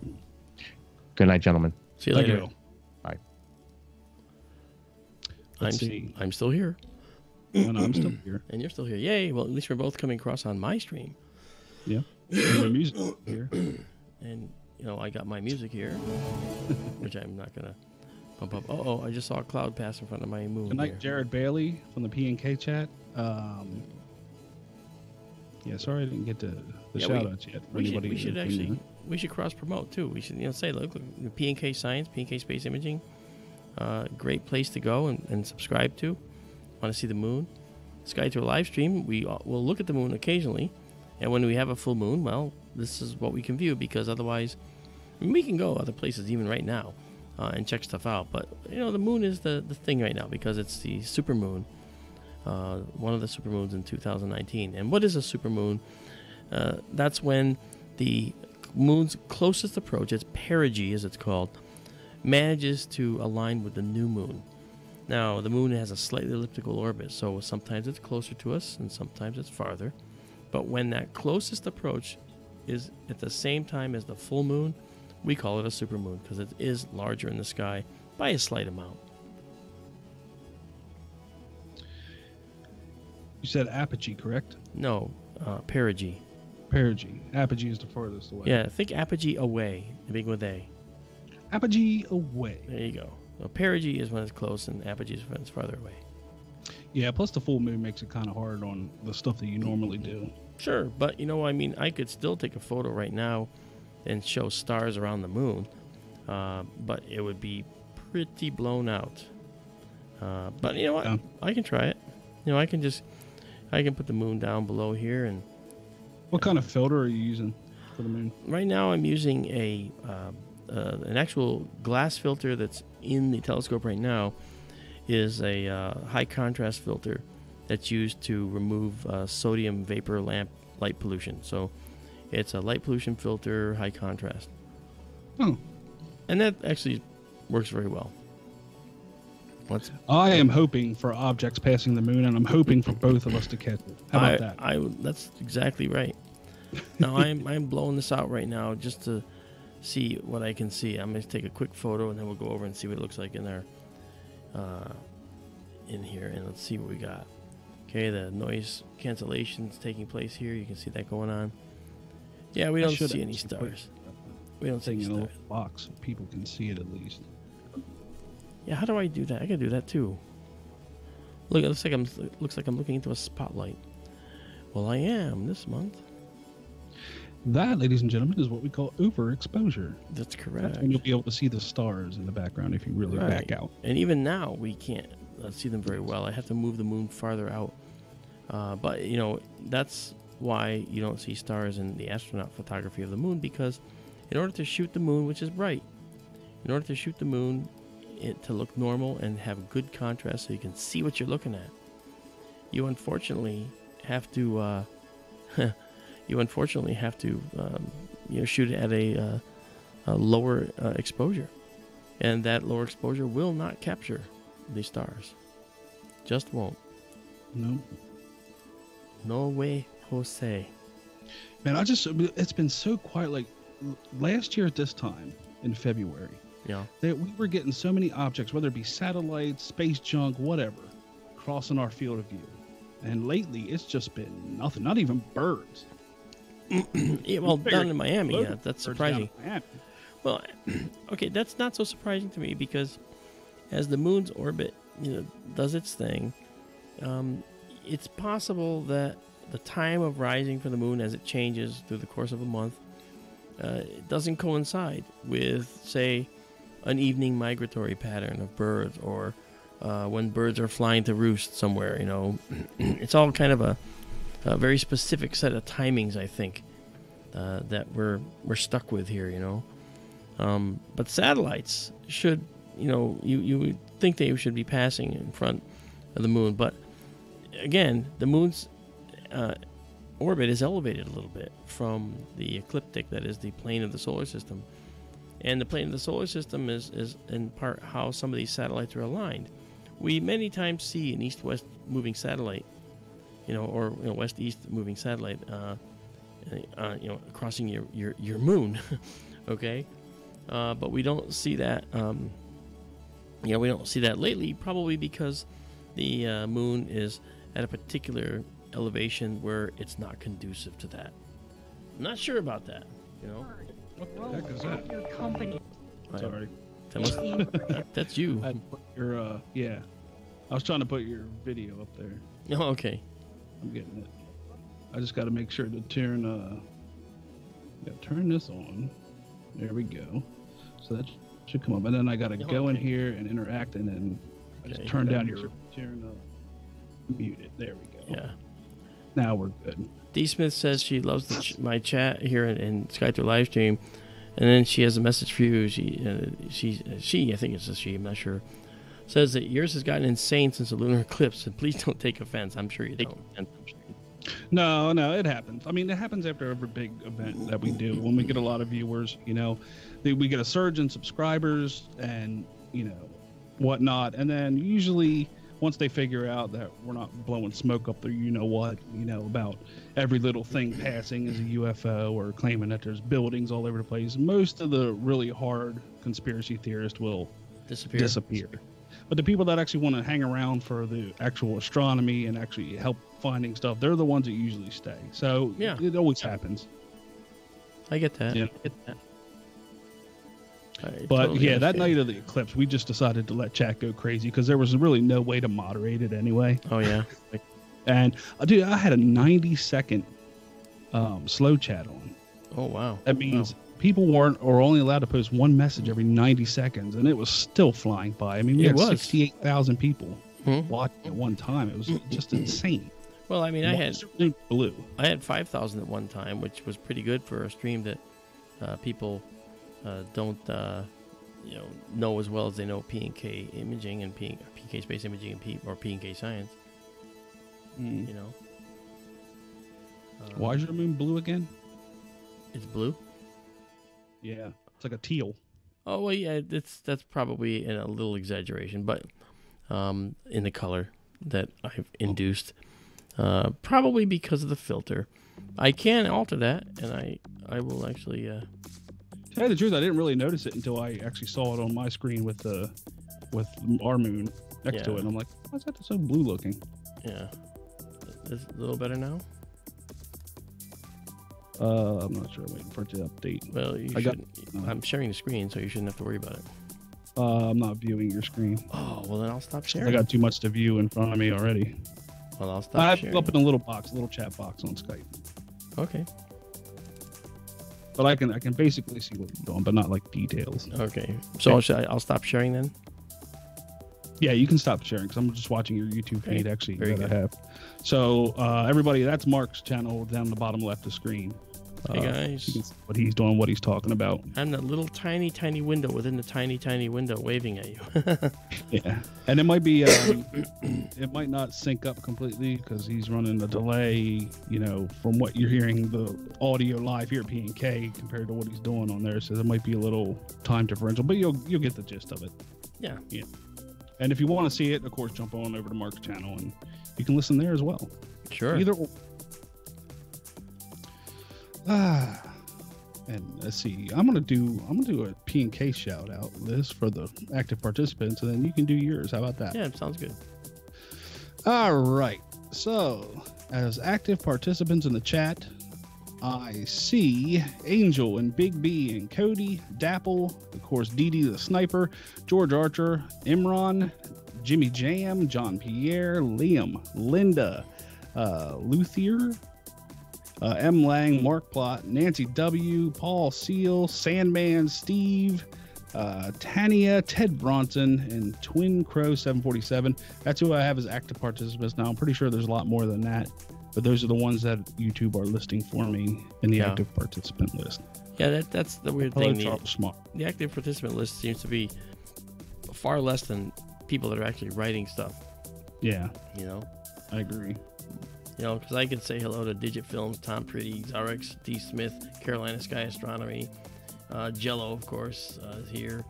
Speaker 2: Good night, gentlemen.
Speaker 1: See you
Speaker 3: Thank
Speaker 1: later.
Speaker 3: you.
Speaker 2: Bye.
Speaker 3: Let's see.
Speaker 1: I'm still here,
Speaker 3: And I'm still here.
Speaker 1: and you're still here. Yay! Well, at least we're both coming across on my stream,
Speaker 3: Yeah. And my music here.
Speaker 1: and I got my music here, which I'm not gonna pump up. Oh, I just saw a cloud pass in front of my moon.
Speaker 3: Good night,
Speaker 1: here.
Speaker 3: Jared Bailey from the P&K chat. Yeah, sorry I didn't get the
Speaker 1: Yeah,
Speaker 3: shout outs yet.
Speaker 1: We should cross promote too. We should say, look, the P&K Science, P&K Space Imaging, great place to go and subscribe to. Want to see the moon? SkyTour LiveStream. We'll look at the moon occasionally, and when we have a full moon, well, this is what we can view, because otherwise, we can go other places even right now and check stuff out. But the moon is the thing right now, because it's the supermoon, one of the supermoons in 2019. And what is a supermoon? That's when the moon's closest approach, its perigee as it's called, manages to align with the new moon. Now, the moon has a slightly elliptical orbit, so sometimes it's closer to us and sometimes it's farther. But when that closest approach is at the same time as the full moon, we call it a supermoon, because it is larger in the sky by a slight amount.
Speaker 3: You said apogee, correct?
Speaker 1: No, perigee.
Speaker 3: Perigee. Apogee is the farthest away.
Speaker 1: Yeah, think apogee away, big with A.
Speaker 3: Apogee away.
Speaker 1: There you go. So perigee is when it's close, and apogee is when it's farther away.
Speaker 3: Yeah, plus the full moon makes it kind of hard on the stuff that you normally do.
Speaker 1: Sure, but I could still take a photo right now and show stars around the moon, but it would be pretty blown out. But you know what?
Speaker 3: Yeah.
Speaker 1: I can try it. I can put the moon down below here, and
Speaker 3: What kind of filter are you using for the moon?
Speaker 1: right now I'm using an actual glass filter that's in the telescope right now. Is a high contrast filter that's used to remove sodium vapor lamp light pollution. So it's a light pollution filter, high contrast.
Speaker 3: Oh.
Speaker 1: And that actually works very well.
Speaker 3: I am hoping for objects passing the moon, and I'm hoping for both of us to catch it. How about that?
Speaker 1: That's exactly right. Now I'm blowing this out right now just to see what I can see. I'm going to take a quick photo, and then we'll go over and see what it looks like in there. In here, and let's see what we got. Okay, the noise cancellation is taking place here. You can see that going on. Yeah, we don't see any stars. We don't see any
Speaker 3: in a
Speaker 1: stars.
Speaker 3: little box so people can see it at least.
Speaker 1: Yeah, how do I do that? I can do that too. Look, it looks like I'm looking into a spotlight. Well, I am this month.
Speaker 3: That, ladies and gentlemen, is what we call overexposure.
Speaker 1: That's correct.
Speaker 3: And you'll be able to see the stars in the background if you really back out.
Speaker 1: And even now, we can't see them very well. I have to move the moon farther out. But, that's why you don't see stars in the astronaut photography of the moon, because in order to shoot the moon, which is bright, in order to shoot the moon to look normal and have good contrast so you can see what you're looking at, you unfortunately have to shoot it at a lower exposure, and that lower exposure will not capture the stars. Just won't. No way, Jose.
Speaker 3: Man, it's been so quiet. Like last year at this time in February, that we were getting so many objects, whether it be satellites, space junk, whatever, crossing our field of view. And lately, it's just been nothing. Not even birds.
Speaker 1: Yeah, well, down in Miami, that's surprising.
Speaker 3: Miami.
Speaker 1: Well, okay, that's not so surprising to me because as the moon's orbit, does its thing, it's possible that the time of rising for the moon as it changes through the course of a month, it doesn't coincide with, say, an evening migratory pattern of birds or when birds are flying to roost somewhere. It's all kind of a very specific set of timings, I think, that we're stuck with here. But satellites should, you would think they should be passing in front of the moon, but again, the moon's orbit is elevated a little bit from the ecliptic, that is the plane of the solar system. And the plane of the solar system is in part how some of these satellites are aligned. We many times see an east-west moving satellite, or west-east moving satellite, crossing your moon, okay? But we don't see that. We don't see that lately, probably because the moon is at a particular elevation where it's not conducive to that. I'm not sure about that.
Speaker 3: What the heck is that?
Speaker 4: Your company.
Speaker 3: Sorry.
Speaker 1: That's you.
Speaker 3: I had to put your I was trying to put your video up there.
Speaker 1: Oh, okay.
Speaker 3: I'm getting it. I just got to make sure to turn this on. There we go. So that should come up, and then I got to go in here and interact, and then I just turn down your mute it. There we go.
Speaker 1: Yeah.
Speaker 3: Now we're good.
Speaker 1: D. Smith says she loves my chat here in SkyTour LiveStream, and then she has a message for you. She I think it's a she, I'm not sure, says that yours has gotten insane since the lunar eclipse, and please don't take offense. I'm sure you don't.
Speaker 3: No, it happens. I mean, it happens after every big event that we do. When we get a lot of viewers, we get a surge in subscribers and, whatnot. And then usually once they figure out that we're not blowing smoke up there, about every little thing passing as a UFO or claiming that there's buildings all over the place, most of the really hard conspiracy theorists will disappear. But the people that actually want to hang around for the actual astronomy and actually help finding stuff, they're the ones that usually stay. So it always happens.
Speaker 1: I get that.
Speaker 3: Yeah. But
Speaker 1: totally
Speaker 3: that night of the eclipse, we just decided to let chat go crazy because there was really no way to moderate it anyway.
Speaker 1: Oh, yeah.
Speaker 3: And dude, I had a 90-second slow chat on.
Speaker 1: Oh, wow.
Speaker 3: That means people weren't or only allowed to post one message every 90 seconds, and it was still flying by. I mean, we had 68,000 people watching at one time. It was just insane.
Speaker 1: Well, I mean, I had 5,000 at one time, which was pretty good for a stream that people don't know as well as they know P&K imaging and PK space imaging and P&K science.
Speaker 3: Why is your moon blue again?
Speaker 1: It's blue.
Speaker 3: Yeah, it's like a teal.
Speaker 1: Oh well, yeah, that's probably a little exaggeration, but in the color that I've induced, probably because of the filter. I can alter that, and I will actually. To
Speaker 3: tell you the truth, I didn't really notice it until I actually saw it on my screen with our moon next to it, and I'm like, why's that so blue looking?
Speaker 1: Yeah, is it a little better now?
Speaker 3: I'm not sure. I'm waiting for it to update.
Speaker 1: Well, I'm sharing the screen, so you shouldn't have to worry about it.
Speaker 3: I'm not viewing your screen.
Speaker 1: Oh, well then I'll stop sharing.
Speaker 3: I got too much to view in front of me already.
Speaker 1: Well, I'll stop sharing.
Speaker 3: I have up in a little chat box on Skype.
Speaker 1: Okay.
Speaker 3: But I can basically see what you're doing, but not like details.
Speaker 1: Okay. So I'll stop sharing then?
Speaker 3: Yeah, you can stop sharing because I'm just watching your YouTube feed actually
Speaker 1: Very
Speaker 3: that
Speaker 1: good.
Speaker 3: I have. So everybody, that's Mark's channel down the bottom left of the screen.
Speaker 1: Hey guys.
Speaker 3: You can see what he's doing, what he's talking about.
Speaker 1: I'm that little tiny window within the tiny window waving at you.
Speaker 3: Yeah, and it might be it might not sync up completely because he's running a delay, from what you're hearing the audio live here at P&K compared to what he's doing on there. So there might be a little time differential, but you'll get the gist of it.
Speaker 1: Yeah.
Speaker 3: And if you want to see it, of course, jump on over to Mark's channel and you can listen there as well.
Speaker 1: Sure.
Speaker 3: Either or. And let's see. I'm gonna do a P&K shout out list for the active participants, and then you can do yours. How about that?
Speaker 1: Yeah, it sounds good.
Speaker 3: All right. So, as active participants in the chat, I see Angel and Big B and Cody, Dapple, of course, Dee Dee the Sniper, George Archer, Imran, Jimmy Jam, John Pierre, Liam, Linda, Luthier, M. Lang, Mark Plott, Nancy W., Paul Seal, Sandman, Steve, Tania, Ted Bronson, and Twin Crow 747. That's who I have as active participants now. I'm pretty sure there's a lot more than that, but those are the ones that YouTube are listing for me in the active participant list.
Speaker 1: Yeah, that's the weird thing.
Speaker 3: The
Speaker 1: active participant list seems to be far less than people that are actually writing stuff.
Speaker 3: Yeah. I agree.
Speaker 1: Because I could say hello to Digit Films, Tom Pretty, Zarex, D. Smith, Carolina Sky Astronomy, Jello, of course, is here.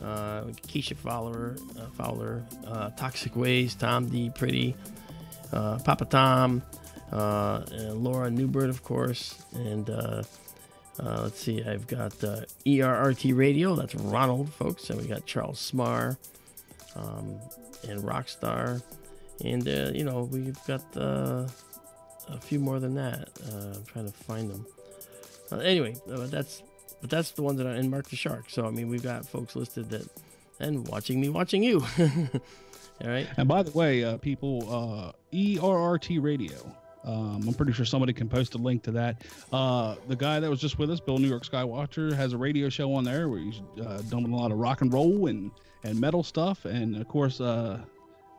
Speaker 1: Keisha Fowler, Toxic Ways, Tom D. Pretty, Papa Tom, and Laura Newbird, of course. And let's see, I've got ERRT Radio, that's Ronald, folks. And we got Charles Smar and Rockstar. And, we've got a few more than that. I'm trying to find them. Anyway, that's the ones that are in Mark the Shark. So, I mean, we've got folks listed that, and watching me, watching you. All right.
Speaker 3: And by the way, people, ERRT Radio. I'm pretty sure somebody can post a link to that. The guy that was just with us, Bill New York Skywatcher, has a radio show on there where he's dumping a lot of rock and roll and metal stuff. And, of course,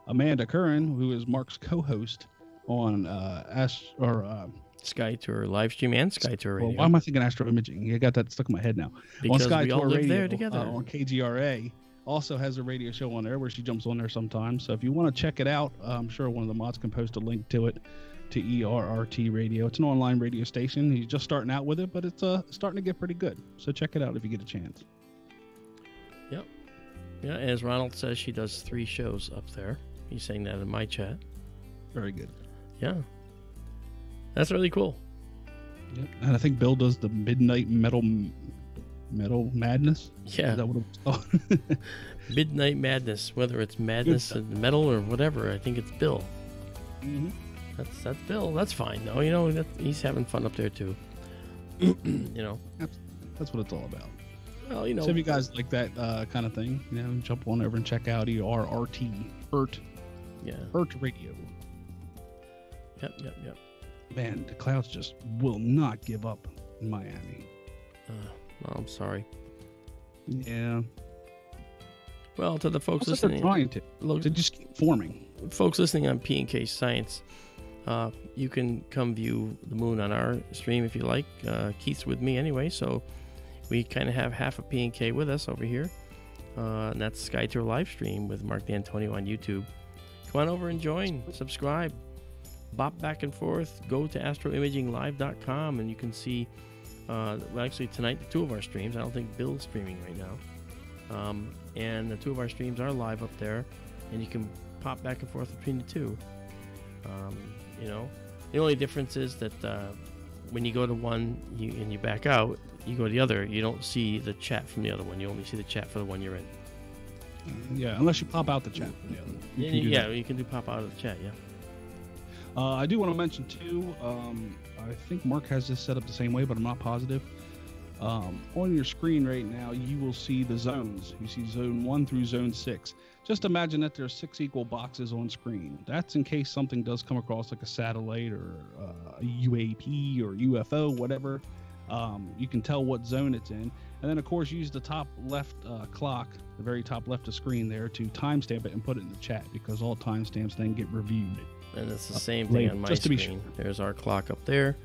Speaker 3: Amanda Curran, who is Mark's co-host on
Speaker 1: SkyTour LiveStream and SkyTour Radio.
Speaker 3: Well, why am I thinking Astro Imaging? I got that stuck in my head now.
Speaker 1: Because
Speaker 3: on SkyTour
Speaker 1: we all live
Speaker 3: Radio,
Speaker 1: there together.
Speaker 3: On KGRA, also has a radio show on there where she jumps on there sometimes. So if you want to check it out, I'm sure one of the mods can post a link to it, to ERRT Radio. It's an online radio station. He's just starting out with it, but it's starting to get pretty good. So check it out if you get a chance.
Speaker 1: Yep. Yeah, as Ronald says, she does 3 shows up there. He's saying that in my chat.
Speaker 3: Very good.
Speaker 1: Yeah. That's really cool.
Speaker 3: Yep. And I think Bill does the Midnight Metal Madness.
Speaker 1: Yeah.
Speaker 3: Is that what it's called?
Speaker 1: Midnight Madness, whether it's madness and metal or whatever, I think it's Bill.
Speaker 3: Mm-hmm.
Speaker 1: That's Bill. That's fine, though. He's having fun up there, too.
Speaker 3: That's what it's all about.
Speaker 1: Well,
Speaker 3: So if you guys like that kind of thing, jump on over and check out ERRT, ERT Radio.
Speaker 1: Yep.
Speaker 3: Man, the clouds just will not give up in Miami.
Speaker 1: Well, I'm sorry.
Speaker 3: Yeah.
Speaker 1: Well, to the folks
Speaker 3: They're
Speaker 1: listening,
Speaker 3: trying to. They just keep forming.
Speaker 1: Folks listening on P&K Science, you can come view the moon on our stream if you like. Keith's with me anyway, so we kind of have half of P&K with us over here. And that's SkyTour LiveStream with Mark D'Antonio on YouTube. Come on over and join. Subscribe. Bop back and forth. Go to astroimaginglive.com and you can see, actually tonight, 2 of our streams. I don't think Bill's streaming right now. And the 2 of our streams are live up there, and you can pop back and forth between the 2. The only difference is that when you go to one and you back out, you go to the other, you don't see the chat from the other one. You only see the chat for the one you're in.
Speaker 3: Yeah, unless you pop out the chat from the other.
Speaker 1: You can do pop out of the chat, yeah.
Speaker 3: I do want to mention, too, I think Mark has this set up the same way, but I'm not positive. On your screen right now, you will see the zones. You see zone 1 through zone 6. Just imagine that there's 6 equal boxes on screen. That's in case something does come across like a satellite or a UAP or UFO, whatever. You can tell what zone it's in. And then, of course, use the top left clock, the very top left of screen there, to timestamp it and put it in the chat, because all timestamps then get reviewed.
Speaker 1: And it's the same thing on my screen. There's our clock up there.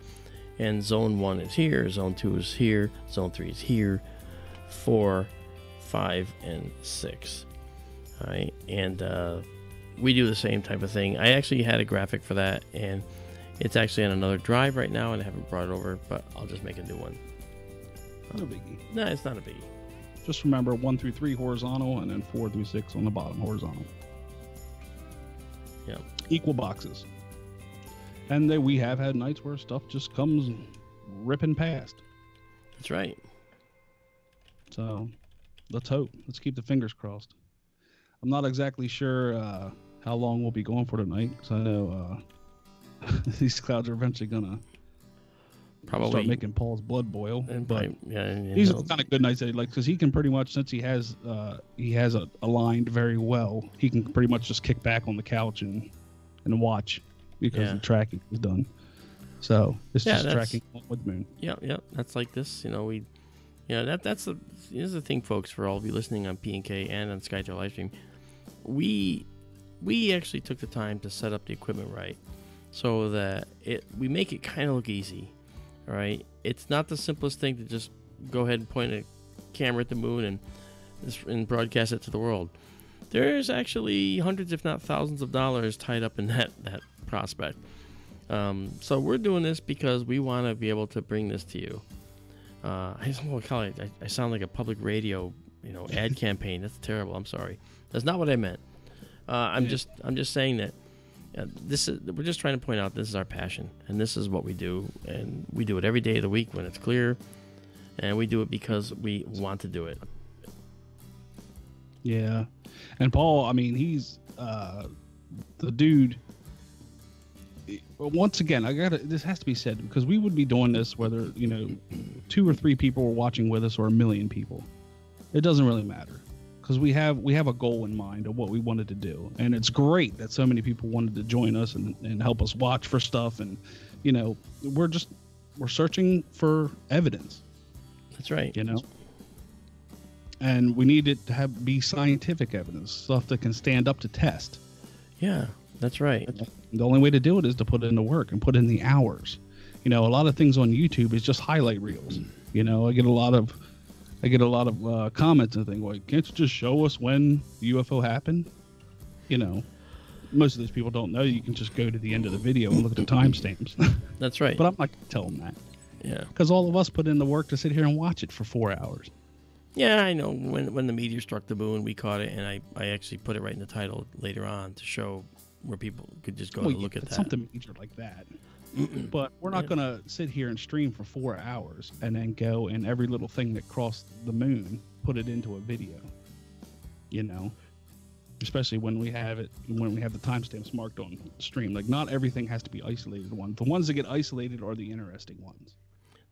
Speaker 1: And zone 1 is here, zone 2 is here, zone 3 is here, 4, 5, and 6. All right, and we do the same type of thing. I actually had a graphic for that, and it's actually on another drive right now, and I haven't brought it over, but I'll just make a new one.
Speaker 3: No biggie.
Speaker 1: No, it's not a biggie.
Speaker 3: Just remember 1 through 3 horizontal, and then 4 through 6 on the bottom horizontal.
Speaker 1: Yeah.
Speaker 3: Equal boxes. And we have had nights where stuff just comes ripping past.
Speaker 1: That's right.
Speaker 3: So let's hope. Let's keep the fingers crossed. I'm not exactly sure how long we'll be going for tonight, because I know these clouds are eventually going to
Speaker 1: Probably
Speaker 3: start making Paul's blood boil. But
Speaker 1: these
Speaker 3: are the kind of good nights that he likes, because he can pretty much, since he has aligned very well, he can pretty much just kick back on the couch and watch, because the tracking is done. So it's just tracking with Moon.
Speaker 1: Yeah. That's like this. Here's the thing, folks, for all of you listening on P&K and on SkyTour LiveStream. We actually took the time to set up the equipment right, so that we make it kind of look easy. All right, it's not the simplest thing to just go ahead and point a camera at the moon and broadcast it to the world. There's actually hundreds, if not thousands, of dollars tied up in that prospect. So we're doing this because we want to be able to bring this to you. I sound like a public radio, ad campaign. That's terrible. I'm sorry. That's not what I meant. I'm just saying that we're just trying to point out this is our passion, and this is what we do, and we do it every day of the week when it's clear, and we do it because we want to do it.
Speaker 3: Yeah, and Paul, I mean, he's the dude. Once again, this has to be said, because we would be doing this whether 2 or 3 people were watching with us or 1 million people. It doesn't really matter, because we have a goal in mind of what we wanted to do, and it's great that so many people wanted to join us and help us watch for stuff, and we're searching for evidence.
Speaker 1: That's right.
Speaker 3: And we need it to be scientific evidence, stuff that can stand up to test.
Speaker 1: Yeah, that's right.
Speaker 3: The only way to do it is to put in the work and put in the hours. A lot of things on YouTube is just highlight reels. I get a lot of comments and things like, "Can't you just show us when the UFO happened?" Most of those people don't know. You can just go to the end of the video and look at the timestamps.
Speaker 1: That's right.
Speaker 3: But I'm not going to tell them that.
Speaker 1: Yeah.
Speaker 3: Because all of us put in the work to sit here and watch it for 4 hours.
Speaker 1: Yeah, I know. When the meteor struck the moon, we caught it, and I actually put it right in the title later on to show where people could just go and look at that.
Speaker 3: Something major like that. But we're not going to sit here and stream for 4 hours and then go and every little thing that crossed the moon, put it into a video. Especially when we have the timestamps marked on the stream. Like, not everything has to be isolated ones. The ones that get isolated are the interesting ones.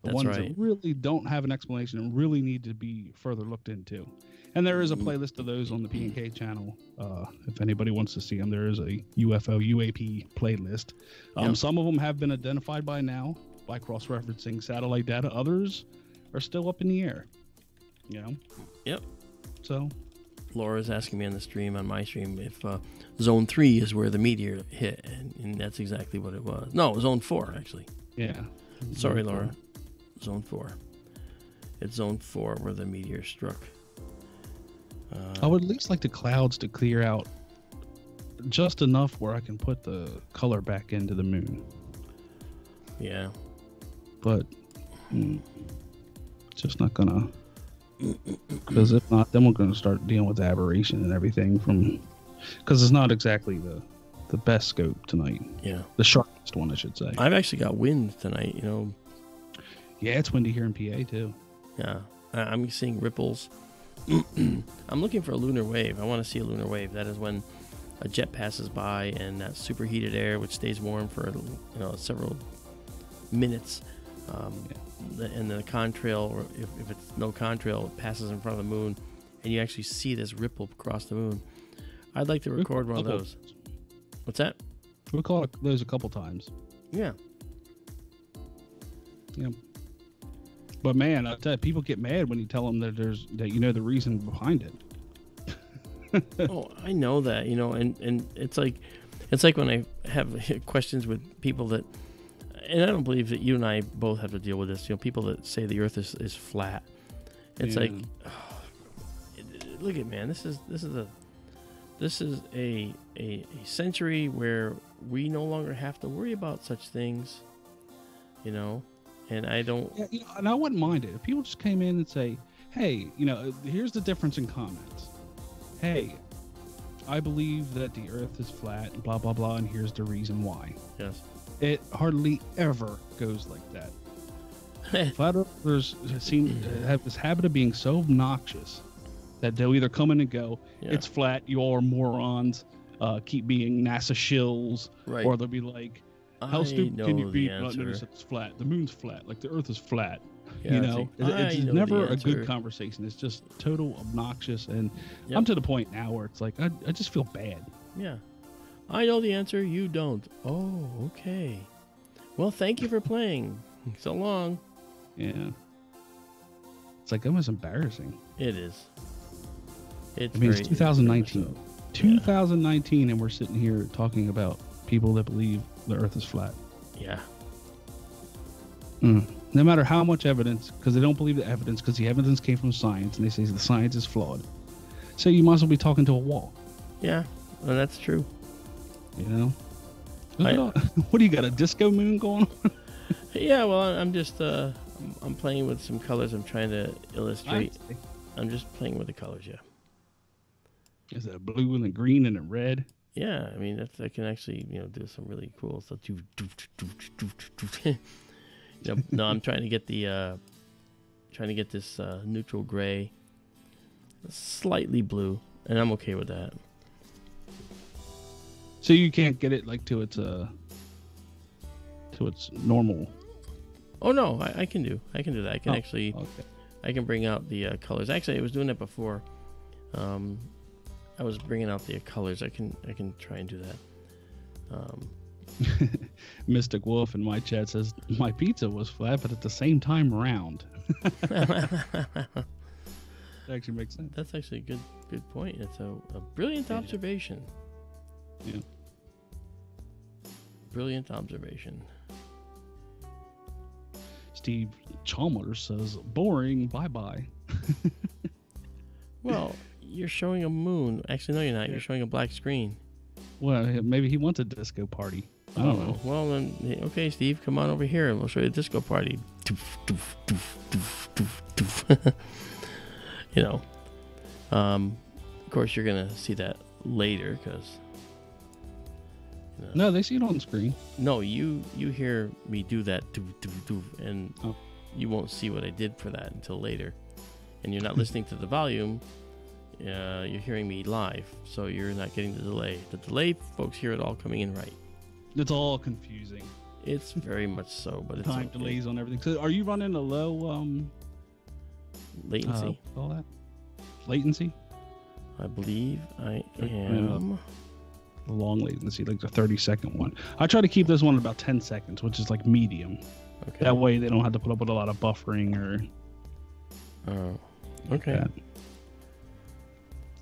Speaker 3: The ones that really don't have an explanation and really need to be further looked into. And there is a playlist of those on the P&K channel. If anybody wants to see them, there is a UAP playlist. Some of them have been identified by now by cross-referencing satellite data. Others are still up in the air.
Speaker 1: Yep.
Speaker 3: So
Speaker 1: Laura's asking me on the stream, on my stream, if Zone 3 is where the meteor hit, and that's exactly what it was. No, Zone 4, actually.
Speaker 3: Yeah.
Speaker 1: Sorry, Laura. Zone 4. It's Zone 4 where the meteor struck.
Speaker 3: I would at least like the clouds to clear out just enough where I can put the color back into the moon.
Speaker 1: Yeah.
Speaker 3: But just not gonna, because if not, then we're gonna start dealing with aberration and everything because it's not exactly the best scope tonight.
Speaker 1: Yeah.
Speaker 3: The sharpest one, I should say.
Speaker 1: I've actually got wind tonight,
Speaker 3: Yeah, it's windy here in PA too.
Speaker 1: Yeah. I'm seeing ripples. I'm looking for a lunar wave. I want to see a lunar wave. That is when a jet passes by and that superheated air, which stays warm for several minutes, and the contrail, or if it's no contrail, it passes in front of the moon, and you actually see this ripple across the moon. I'd like to record one of those. What's that?
Speaker 3: We'll call those a couple times.
Speaker 1: Yeah.
Speaker 3: Yeah. But man, I tell you, people get mad when you tell them that the reason behind it.
Speaker 1: Oh, I know that, and it's like when I have questions with people that, and I don't believe that you and I both have to deal with this. You know, people that say the Earth is flat. It's like, look at, man, this is a century where we no longer have to worry about such things, you know. And I don't.
Speaker 3: Yeah, you know, and I wouldn't mind it if people just came in and say, "Hey, you know, here's the difference in comments. Hey, I believe that the Earth is flat, and blah blah blah, and here's the reason why."
Speaker 1: Yes.
Speaker 3: It hardly ever goes like that. Flat earthers have this habit of being so obnoxious that they'll either come in and go, "It's flat, you all are morons, keep being NASA shills,"
Speaker 1: right.
Speaker 3: Or they'll be like, "How stupid can you be not notice it's flat? The moon's flat, like the Earth is flat."
Speaker 1: Yeah,
Speaker 3: you know, it's never a good
Speaker 1: answer.
Speaker 3: Conversation. It's just total obnoxious, and I'm to the point now where it's like I just feel bad.
Speaker 1: Yeah, I know the answer. You don't. Oh, okay. Well, thank you for playing. So long.
Speaker 3: Yeah. It's like almost embarrassing.
Speaker 1: It is. It's
Speaker 3: I mean, it's 2019. So. 2019, and we're sitting here talking about people that believe the Earth is flat.
Speaker 1: Yeah.
Speaker 3: No matter how much evidence, because they don't believe the evidence, because the evidence came from science, and they say the science is flawed. So you might as well be talking to a wall.
Speaker 1: Yeah, well, that's true.
Speaker 3: You know? What do you got, a disco moon going on?
Speaker 1: Yeah, well, I'm just I'm playing with some colors. I'm trying to illustrate. I'm just playing with the colors, yeah. Is it a blue and a green and a red? Yeah, I mean I can actually do some really cool stuff. No, I'm trying to get this neutral gray, slightly blue, and I'm okay with that. So you can't get it like to its normal. Oh no, I can do that. I can actually, okay. I can bring out the colors. Actually, I was doing that before. I was bringing out the colors. I can try and do that. Mystic Wolf in my chat says my pizza was flat, but at the same time round. That actually makes sense. That's actually a good point. It's a brilliant observation. Yeah. Brilliant observation. Steve Chalmers says boring. Bye bye. Well, you're showing a moon. Actually, no, you're not. You're showing a black screen. Well, maybe he wants a disco party. I don't know. Well, then, okay, Steve, come on over here and we'll show you a disco party. Of course, you're going to see that later because... No, they see it on the screen. No, you hear me do that, and you won't see what I did for that until later. And you're not listening to the volume. You're hearing me live, so you're not getting the delay. The delay, folks hear it all coming in right. It's all confusing. It's very much so, but it's time okay. Delays on everything. So, are you running a low latency? All that latency? I believe I am. A long latency, like the 30-second one. I try to keep this one at about 10 seconds, which is like medium. Okay. That way, they don't have to put up with a lot of buffering or. Oh. Okay. Like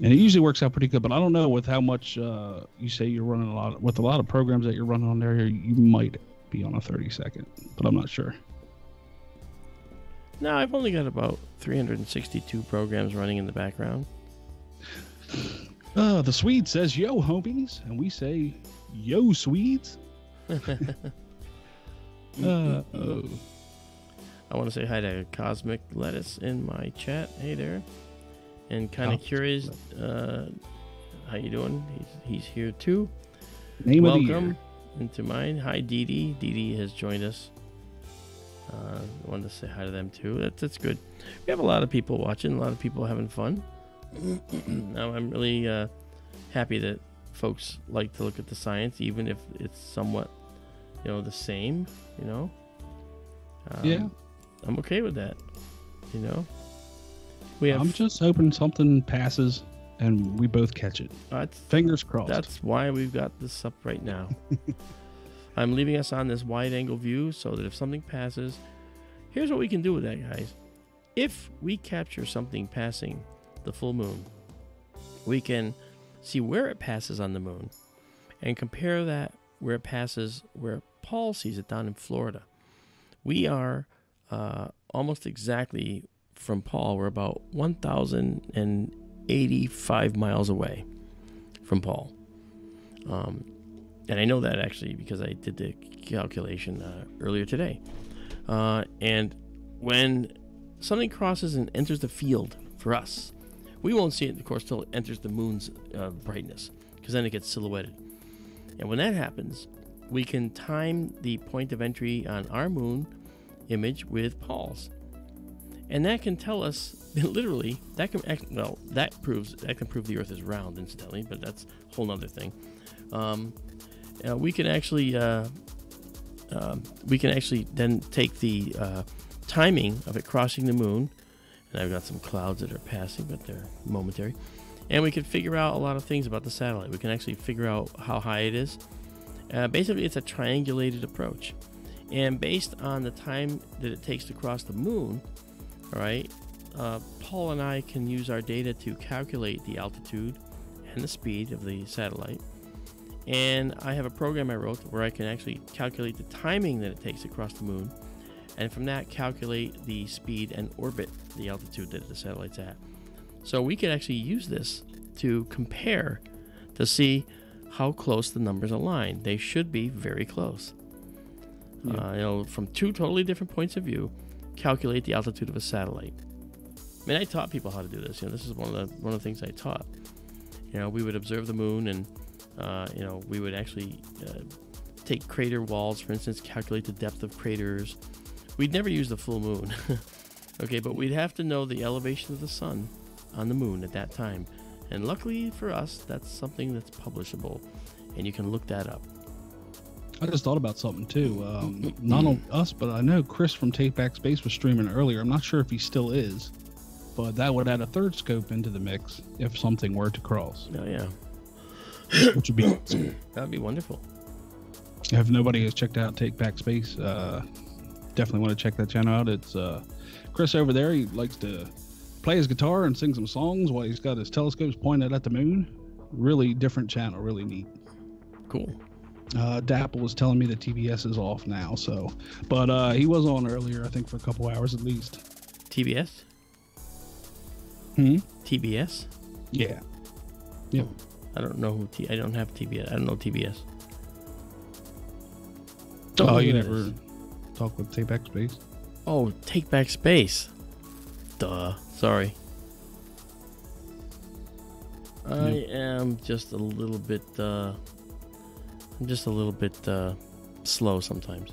Speaker 1: and it usually works out pretty good, but I don't know with how much you say you're running with a lot of programs that you're running on there. You might be on a 30-second, but I'm not sure. No, I've only got about 362 programs running in the background. The Swede says, "Yo, homies," and we say, "Yo, Swedes." I want to say hi to Cosmic Lettuce in my chat. Hey there. And kind of curious, how you doing? He's here too. Name Welcome of the year. Into mine. Hi, Dee Dee. Dee Dee has joined us. Wanted to say hi to them too. That's good. We have a lot of people watching. A lot of people having fun. Now I'm really happy that folks like to look at the science, even if it's somewhat, the same. Yeah. I'm okay with that. I'm just hoping something passes and we both catch it. Fingers crossed. That's why we've got this up right now. I'm leaving us on this wide angle view so that if something passes, here's what we can do with that, guys. If we capture something passing the full moon, we can see where it passes on the moon and compare that where it passes where Paul sees it down in Florida. We are almost exactly from Paul. We're about 1,085 miles away from Paul. And I know that actually because I did the calculation earlier today. And when something crosses and enters the field for us, we won't see it, of course, till it enters the moon's brightness, because then it gets silhouetted. And when that happens, we can time the point of entry on our moon image with Paul's. And that can tell us, literally, that can prove the Earth is round, incidentally, but that's a whole nother thing. We can actually then take the timing of it crossing the moon, and I've got some clouds that are passing, but they're momentary, and we can figure out a lot of things about the satellite. We can actually figure out how high it is. Basically, it's a triangulated approach, and based on the time that it takes to cross the moon, all right, Paul and I can use our data to calculate the altitude and the speed of the satellite. And I have a program I wrote where I can actually calculate the timing that it takes to cross the moon, and from that calculate the speed and orbit, the altitude that the satellite's at. So we could actually use this to compare to see how close the numbers align. They should be very close.
Speaker 3: Yeah.
Speaker 1: From two totally different points of view, calculate the altitude of a satellite. I mean, I taught people how to do this. This is one of the things I taught. We would observe the moon, and we would actually take crater walls, for instance, calculate the depth of craters. We'd never use the full moon, okay, but we'd have to know the elevation of the sun on the moon at that time. And luckily for us, that's something that's publishable, and you can look that up.
Speaker 3: I just thought about something too. Not on us, but I know Chris from Take Back Space was streaming earlier. I'm not sure if he still is, but that would add a third scope into the mix if something were to cross.
Speaker 1: Oh yeah.
Speaker 3: Which would be
Speaker 1: that'd be wonderful.
Speaker 3: If nobody has checked out Take Back Space, definitely want to check that channel out. It's Chris over there. He likes to play his guitar and sing some songs while he's got his telescopes pointed at the moon. Really different channel, really neat.
Speaker 1: Cool.
Speaker 3: Dapple was telling me that TBS is off now, but he was on earlier, I think, for a couple hours at least.
Speaker 1: TBS? TBS?
Speaker 3: Yeah. Yep.
Speaker 1: I don't know I don't have TBS. I don't know TBS.
Speaker 3: Oh, you never talk with Take Back Space?
Speaker 1: Oh, Take Back Space. Duh. Sorry. I am just a little bit slow sometimes.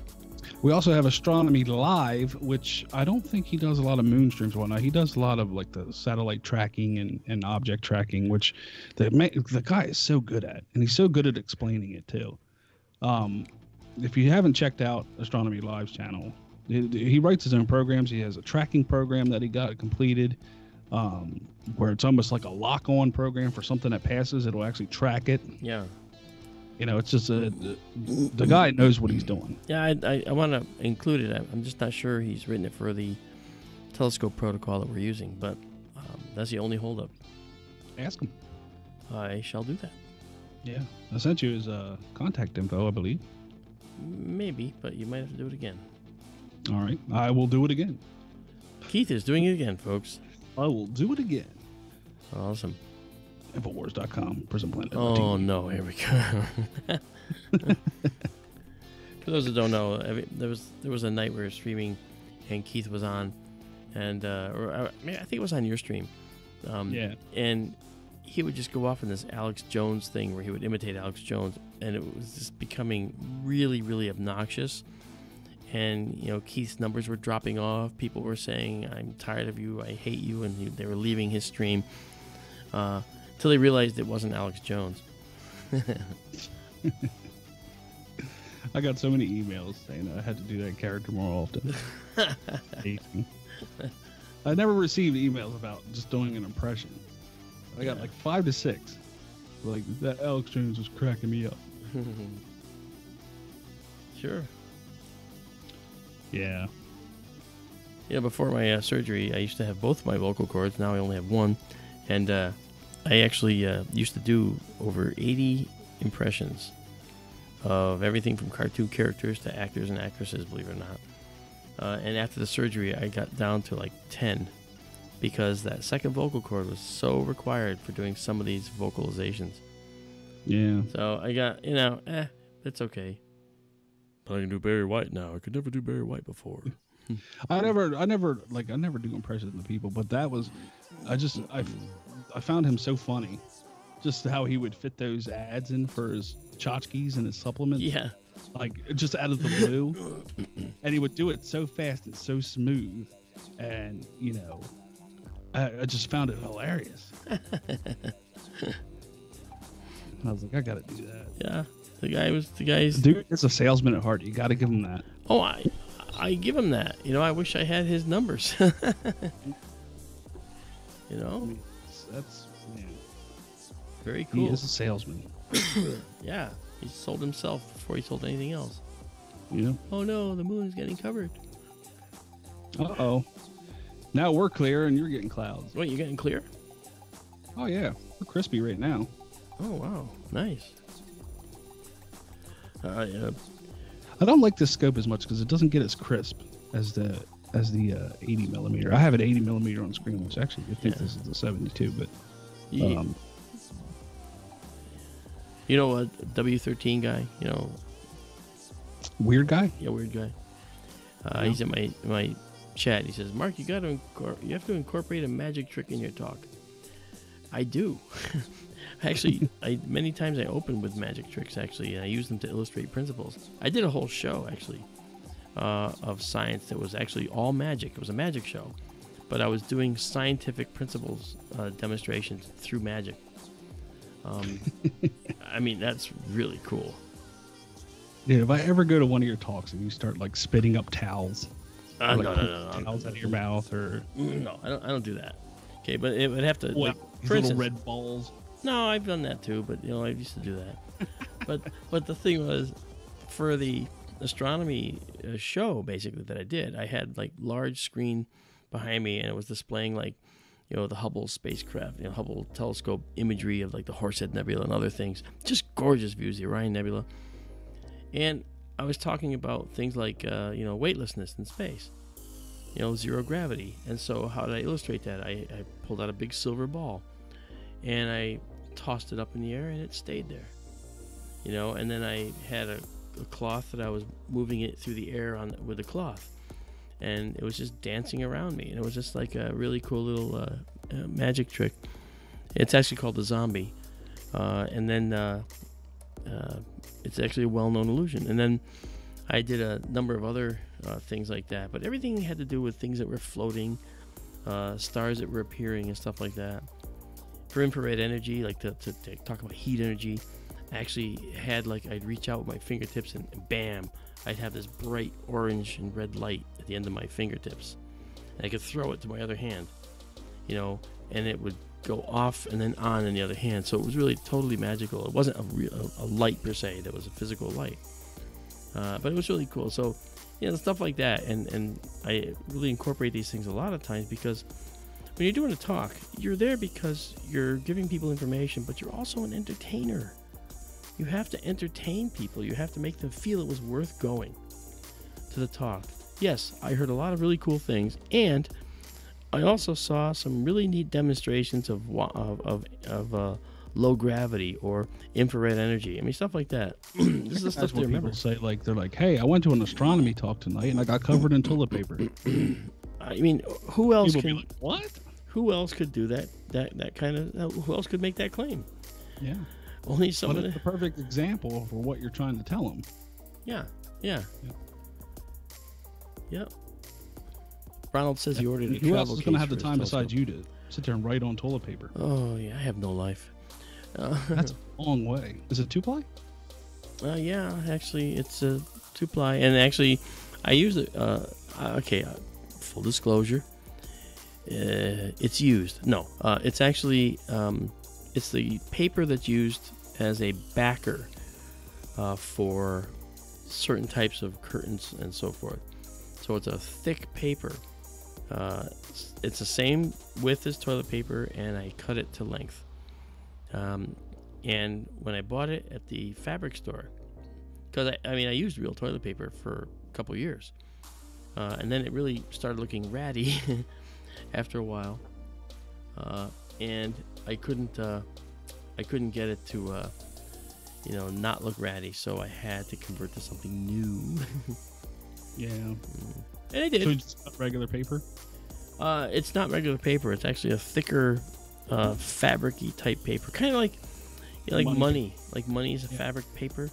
Speaker 3: We also have Astronomy Live, which I don't think he does a lot of moon streams and whatnot. He does a lot of like the satellite tracking and object tracking, which the guy is so good at, and he's so good at explaining it too. If you haven't checked out Astronomy Live's channel, he writes his own programs. He has a tracking program that he got completed, where it's almost like a lock-on program for something that passes. It'll actually track it.
Speaker 1: Yeah.
Speaker 3: It's just the guy knows what he's doing.
Speaker 1: Yeah, I want to include it. I'm just not sure he's written it for the telescope protocol that we're using, but that's the only holdup.
Speaker 3: Ask him.
Speaker 1: I shall do that.
Speaker 3: Yeah. I sent you his contact info, I believe.
Speaker 1: Maybe, but you might have to do it again.
Speaker 3: All right. I will do it again.
Speaker 1: Keith is doing it again, folks.
Speaker 3: I will do it again.
Speaker 1: Awesome.
Speaker 3: Infowars.com, Prison Planet.
Speaker 1: Oh, no. Here we go. For those that don't know, there was a night we were streaming, and Keith was on, and I think it was on your stream.
Speaker 3: Yeah.
Speaker 1: And he would just go off in this Alex Jones thing where he would imitate Alex Jones, and it was just becoming really, really obnoxious. And Keith's numbers were dropping off. People were saying, "I'm tired of you. I hate you," and they were leaving his stream till they realized it wasn't Alex Jones.
Speaker 3: I got so many emails saying I had to do that character more often. I never received emails about just doing an impression. I got like 5 to 6. Like, that Alex Jones was cracking me up.
Speaker 1: Sure.
Speaker 3: Yeah.
Speaker 1: Before my surgery, I used to have both my vocal cords. Now I only have one. And I actually used to do over 80 impressions of everything from cartoon characters to actors and actresses, believe it or not. And after the surgery, I got down to like 10 because that second vocal cord was so required for doing some of these vocalizations.
Speaker 3: Yeah.
Speaker 1: So I got, it's okay. But I can do Barry White now. I could never do Barry White before.
Speaker 3: I never do impressions of people, but that was, I found him so funny, just how he would fit those ads in for his tchotchkes and his supplements.
Speaker 1: Yeah.
Speaker 3: Like just out of the blue, and he would do it so fast and so smooth, and I just found it hilarious. And I was like, I gotta do that.
Speaker 1: Yeah, the guy's
Speaker 3: dude. It's a salesman at heart. You got to give him that.
Speaker 1: Oh, I give him that. I wish I had his numbers.
Speaker 3: That's
Speaker 1: very cool.
Speaker 3: He is a salesman.
Speaker 1: Yeah, he sold himself before he sold anything else.
Speaker 3: Yeah.
Speaker 1: Oh no, the moon is getting covered.
Speaker 3: Uh-oh. Now we're clear and you're getting clouds.
Speaker 1: Wait, you're getting clear?
Speaker 3: Oh yeah, we're crispy right now.
Speaker 1: Oh wow, nice. Yeah.
Speaker 3: I don't like this scope as much because it doesn't get as crisp as the 80 millimeter. I have an 80 millimeter on screen, which actually I think this is the 72, but
Speaker 1: you know what, W13 guy,
Speaker 3: weird guy.
Speaker 1: Yeah, weird guy. He's in my chat. He says, Mark, you have to incorporate a magic trick in your talk. I do. Actually, many times I open with magic tricks, actually, and I use them to illustrate principles. I did a whole show, actually, of science that was actually all magic. It was a magic show. But I was doing scientific principles demonstrations through magic. I mean, that's really cool.
Speaker 3: Dude, if I ever go to one of your talks and you start, like, spitting up towels.
Speaker 1: No.
Speaker 3: Towels out of your mouth, or...
Speaker 1: No, I don't do that. Okay, but it would have to...
Speaker 3: What,
Speaker 1: for
Speaker 3: little
Speaker 1: instance,
Speaker 3: red balls?
Speaker 1: No, I've done that too, but I used to do that. but the thing was, for the astronomy show, basically, that I did, I had like large screen behind me, and it was displaying like, the Hubble spacecraft, Hubble telescope imagery of like the Horsehead Nebula and other things, just gorgeous views, the Orion Nebula, and I was talking about things like weightlessness in space, zero gravity, and so how did I illustrate that? I pulled out a big silver ball, and I tossed it up in the air, and it stayed there, and then I had a cloth that I was moving it through the air with the cloth, and it was just dancing around me, and it was just like a really cool little magic trick. It's actually called the zombie, and then it's actually a well-known illusion. And then I did a number of other things like that, but everything had to do with things that were floating, stars that were appearing, and stuff like that. For infrared energy, like to talk about heat energy, I actually had I'd reach out with my fingertips and bam, I'd have this bright orange and red light at the end of my fingertips. And I could throw it to my other hand, and it would go off and then on in the other hand. So it was really totally magical. It wasn't a light per se, that was a physical light. But it was really cool. So, stuff like that. And I really incorporate these things a lot of times because when you're doing a talk, you're there because you're giving people information, but you're also an entertainer. You have to entertain people. You have to make them feel it was worth going to the talk. Yes, I heard a lot of really cool things, and I also saw some really neat demonstrations of low gravity or infrared energy. I mean, stuff like that. This is the stuff they remember.
Speaker 3: People say, they're like, "Hey, I went to an astronomy talk tonight, and I got covered in toilet paper."
Speaker 1: I mean, who else
Speaker 3: people
Speaker 1: can?
Speaker 3: Be like, what?
Speaker 1: Who else could do that kind of? Who else could make that claim?
Speaker 3: Yeah.
Speaker 1: Only someone.
Speaker 3: But it's the perfect example for what you're trying to tell them.
Speaker 1: Yeah. Yep. Ronald says he ordered a travel.
Speaker 3: Who else is going to have the time
Speaker 1: telescope
Speaker 3: besides you to sit there and write on toilet paper?
Speaker 1: Oh yeah, I have no life.
Speaker 3: That's a long way. Is it 2-ply?
Speaker 1: Yeah, actually, it's a 2-ply, and actually, I use it. Full disclosure, it's used. No, it's actually it's the paper that's used as a backer for certain types of curtains and so forth. So it's a thick paper. It's the same width as toilet paper, and I cut it to length. And when I bought it at the fabric store, because I mean I used real toilet paper for a couple years, and then it really started looking ratty after a while, and I couldn't get it to not look ratty, so I had to convert to something new.
Speaker 3: Yeah.
Speaker 1: And I did.
Speaker 3: So just regular paper?
Speaker 1: It's not regular paper. It's actually a thicker, fabric-y type paper, kind of like money. Like money is a fabric paper.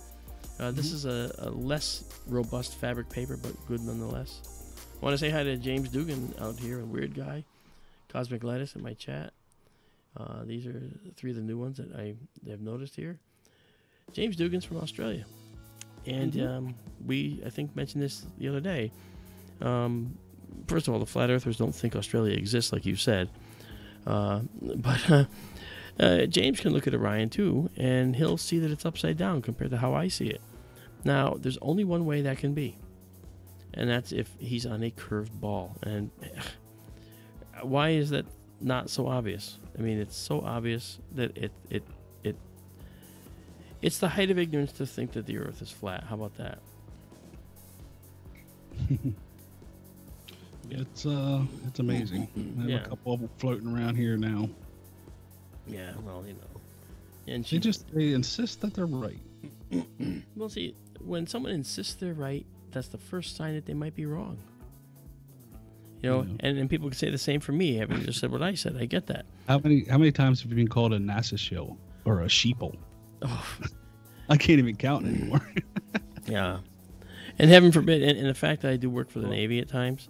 Speaker 1: This is a less robust fabric paper, but good nonetheless. I want to say hi to James Dugan out here, a weird guy, Cosmic Lettuce in my chat. These are 3 of the new ones that I have noticed here. James Dugan's from Australia, and I think mentioned this the other day. First of all, the flat earthers don't think Australia exists, like you said. But James can look at Orion too, and he'll see that it's upside down compared to how I see it. Now, there's only one way that can be, and that's if he's on a curved ball. And why is that not so obvious? I mean, it's so obvious that it's the height of ignorance to think that the Earth is flat. How about that?
Speaker 3: It's amazing. I have a couple of them floating around here now.
Speaker 1: Yeah, well, and
Speaker 3: they insist that they're right.
Speaker 1: Well, see, when someone insists they're right, that's the first sign that they might be wrong. And people can say the same for me, having just said what I said. I get that.
Speaker 3: How many times have you been called a NASA shill or a sheeple? Oh. I can't even count anymore.
Speaker 1: Yeah. And heaven forbid, and the fact that I do work for the Navy at times,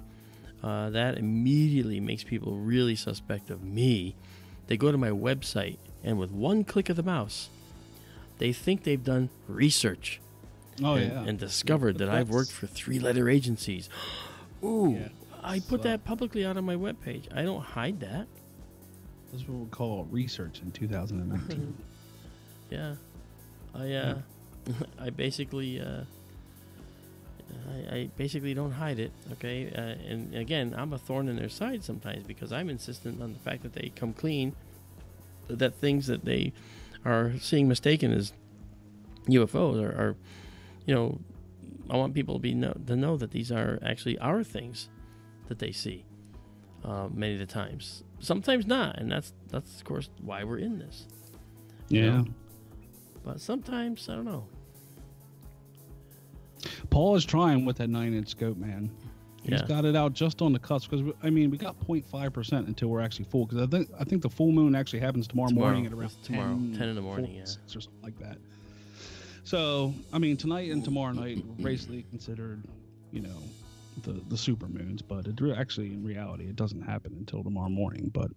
Speaker 1: that immediately makes people really suspect of me. They go to my website, and with one click of the mouse, they think they've done research. And discovered that I've worked for 3-letter agencies. Ooh, yeah. I put that publicly out on my webpage. I don't hide that.
Speaker 3: That's what we call research in 2019.
Speaker 1: Yeah. I basically I basically don't hide it, okay? And again, I'm a thorn in their side sometimes because I'm insistent on the fact that they come clean, that things that they are seeing mistaken as UFOs are I want people to know that these are actually our things that they see many of the times. Sometimes not, and that's of course why we're in this.
Speaker 3: Yeah.
Speaker 1: But sometimes, I don't know.
Speaker 3: Paul is trying with that 9-inch scope, man. He's got it out just on the cusp because we got 0.5% until we're actually full. Because I think the full moon actually happens tomorrow morning at around 10
Speaker 1: in the morning,
Speaker 3: or something like that. So tonight and tomorrow night are basically considered, the super moons. But actually, in reality, it doesn't happen until tomorrow morning. But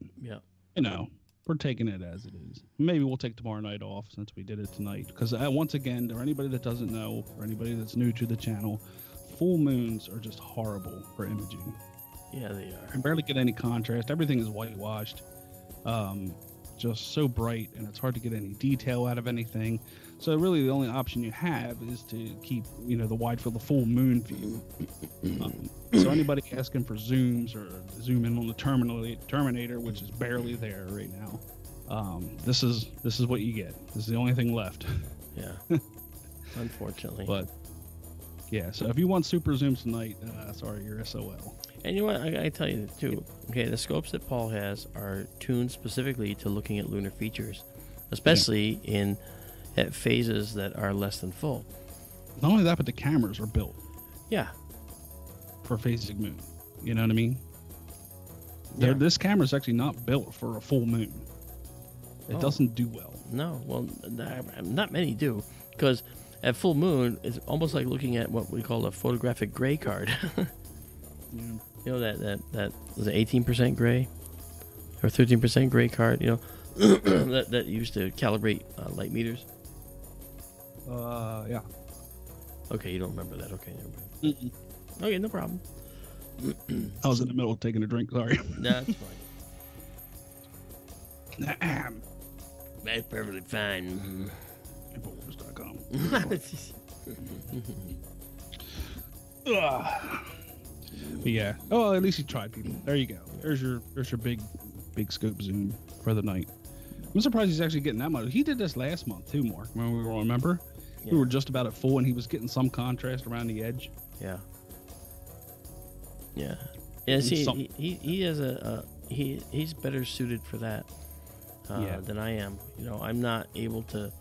Speaker 3: we're taking it as it is. Maybe we'll take tomorrow night off since we did it tonight. Because once again, for anybody that doesn't know, or anybody that's new to the channel, full moons are just horrible for imaging.
Speaker 1: Yeah, they are.
Speaker 3: You barely get any contrast. Everything is whitewashed. Just so bright, and it's hard to get any detail out of anything. So really, the only option you have is to keep, the wide field, the full moon view. So anybody asking for zooms or zoom in on the Terminator, which is barely there right now, this is what you get. This is the only thing left.
Speaker 1: Yeah, unfortunately.
Speaker 3: But yeah, so if you want super zooms tonight, sorry, you're SOL.
Speaker 1: And you know what? I gotta tell you too. Okay, the scopes that Paul has are tuned specifically to looking at lunar features, especially at phases that are less than full.
Speaker 3: Not only that, but the cameras are built.
Speaker 1: Yeah.
Speaker 3: For phasing moon. You know what I mean?
Speaker 1: Yeah.
Speaker 3: This camera is actually not built for a full moon. It doesn't do well.
Speaker 1: No, well, not many do, because at full moon, it's almost like looking at what we call a photographic gray card. Yeah. That was it 18% gray or 13% gray card, that used to calibrate light meters.
Speaker 3: Yeah.
Speaker 1: Okay, you don't remember that. Okay, never mind. Okay, no problem.
Speaker 3: I was in the middle of taking a drink. Sorry.
Speaker 1: That's fine. That's perfectly fine.
Speaker 3: Infowars.com. But yeah. Oh, at least you tried, people. There you go. There's your big scope zoom for the night. I'm surprised he's actually getting that much. He did this last month too, Mark. Remember? We were just about at full, and he was getting some contrast around the edge.
Speaker 1: Yeah. Yeah. Yeah. See, he has he's better suited for that than I am. You know, I'm not able to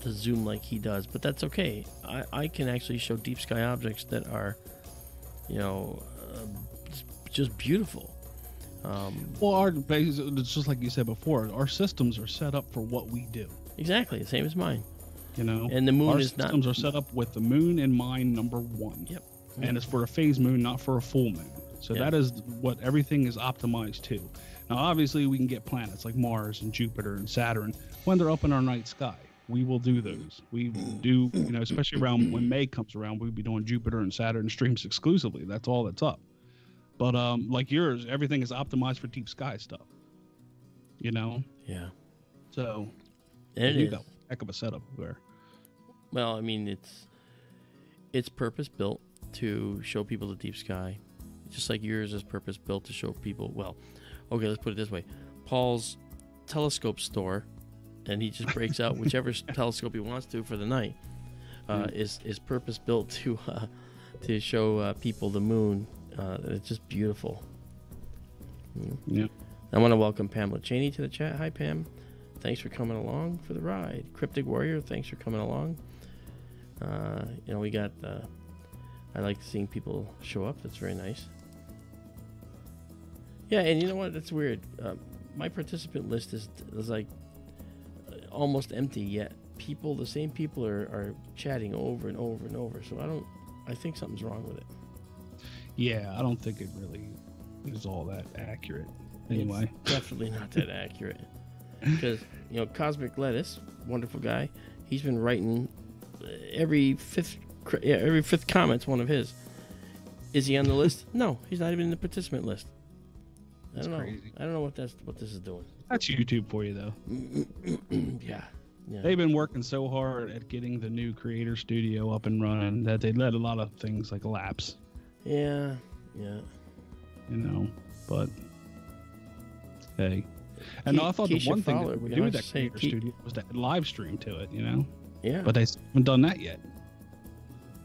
Speaker 1: zoom like he does, but that's okay. I can actually show deep sky objects that are, you know, just beautiful.
Speaker 3: Well, it's just like you said before. Our systems are set up for what we do.
Speaker 1: Exactly, the same as mine.
Speaker 3: You know,
Speaker 1: and the moon
Speaker 3: our
Speaker 1: is not.
Speaker 3: Our systems are set up with the moon in mind, number one.
Speaker 1: Yep.
Speaker 3: And it's for a phase moon, not for a full moon. So that is what everything is optimized to. Now, obviously, we can get planets like Mars and Jupiter and Saturn when they're up in our night sky. We will do those. We do, you know, especially around when May comes around, we'll be doing Jupiter and Saturn streams exclusively. That's all that's up. But like yours, everything is optimized for deep sky stuff. You know?
Speaker 1: Yeah.
Speaker 3: So
Speaker 1: you
Speaker 3: got a heck of a setup there.
Speaker 1: Well, I mean, it's purpose built to show people the deep sky, just like yours is purpose built to show people. Well, okay, let's put it this way: Paul's telescope store, and he just breaks out whichever telescope he wants to for the night. Is purpose built to show people the moon. It's just beautiful.
Speaker 3: Yeah.
Speaker 1: I want to welcome Pamela Cheney to the chat. Hi, Pam. Thanks for coming along for the ride. Cryptic Warrior, thanks for coming along. You know, we got. I like seeing people show up. That's very nice. Yeah, and you know what? That's weird. My participant list is like almost empty, yet the same people are chatting over and over and over. So I think something's wrong with it.
Speaker 3: Yeah, I don't think it really is all that accurate. Anyway,
Speaker 1: it's definitely not that accurate. Because, you know, Cosmic Lettuce, wonderful guy, he's been writing every fifth comment's one of his. Is he on the list? No, he's not even in the participant list. I don't know.
Speaker 3: Crazy.
Speaker 1: I don't know what this is doing.
Speaker 3: That's YouTube for you, though.
Speaker 1: Yeah.
Speaker 3: They've been working so hard at getting the new creator studio up and running that they let a lot of things like lapse.
Speaker 1: Yeah.
Speaker 3: You know, but hey. And I thought the one thing that we do with that creator studio was to live stream to it, you know?
Speaker 1: Yeah.
Speaker 3: But they haven't done that yet.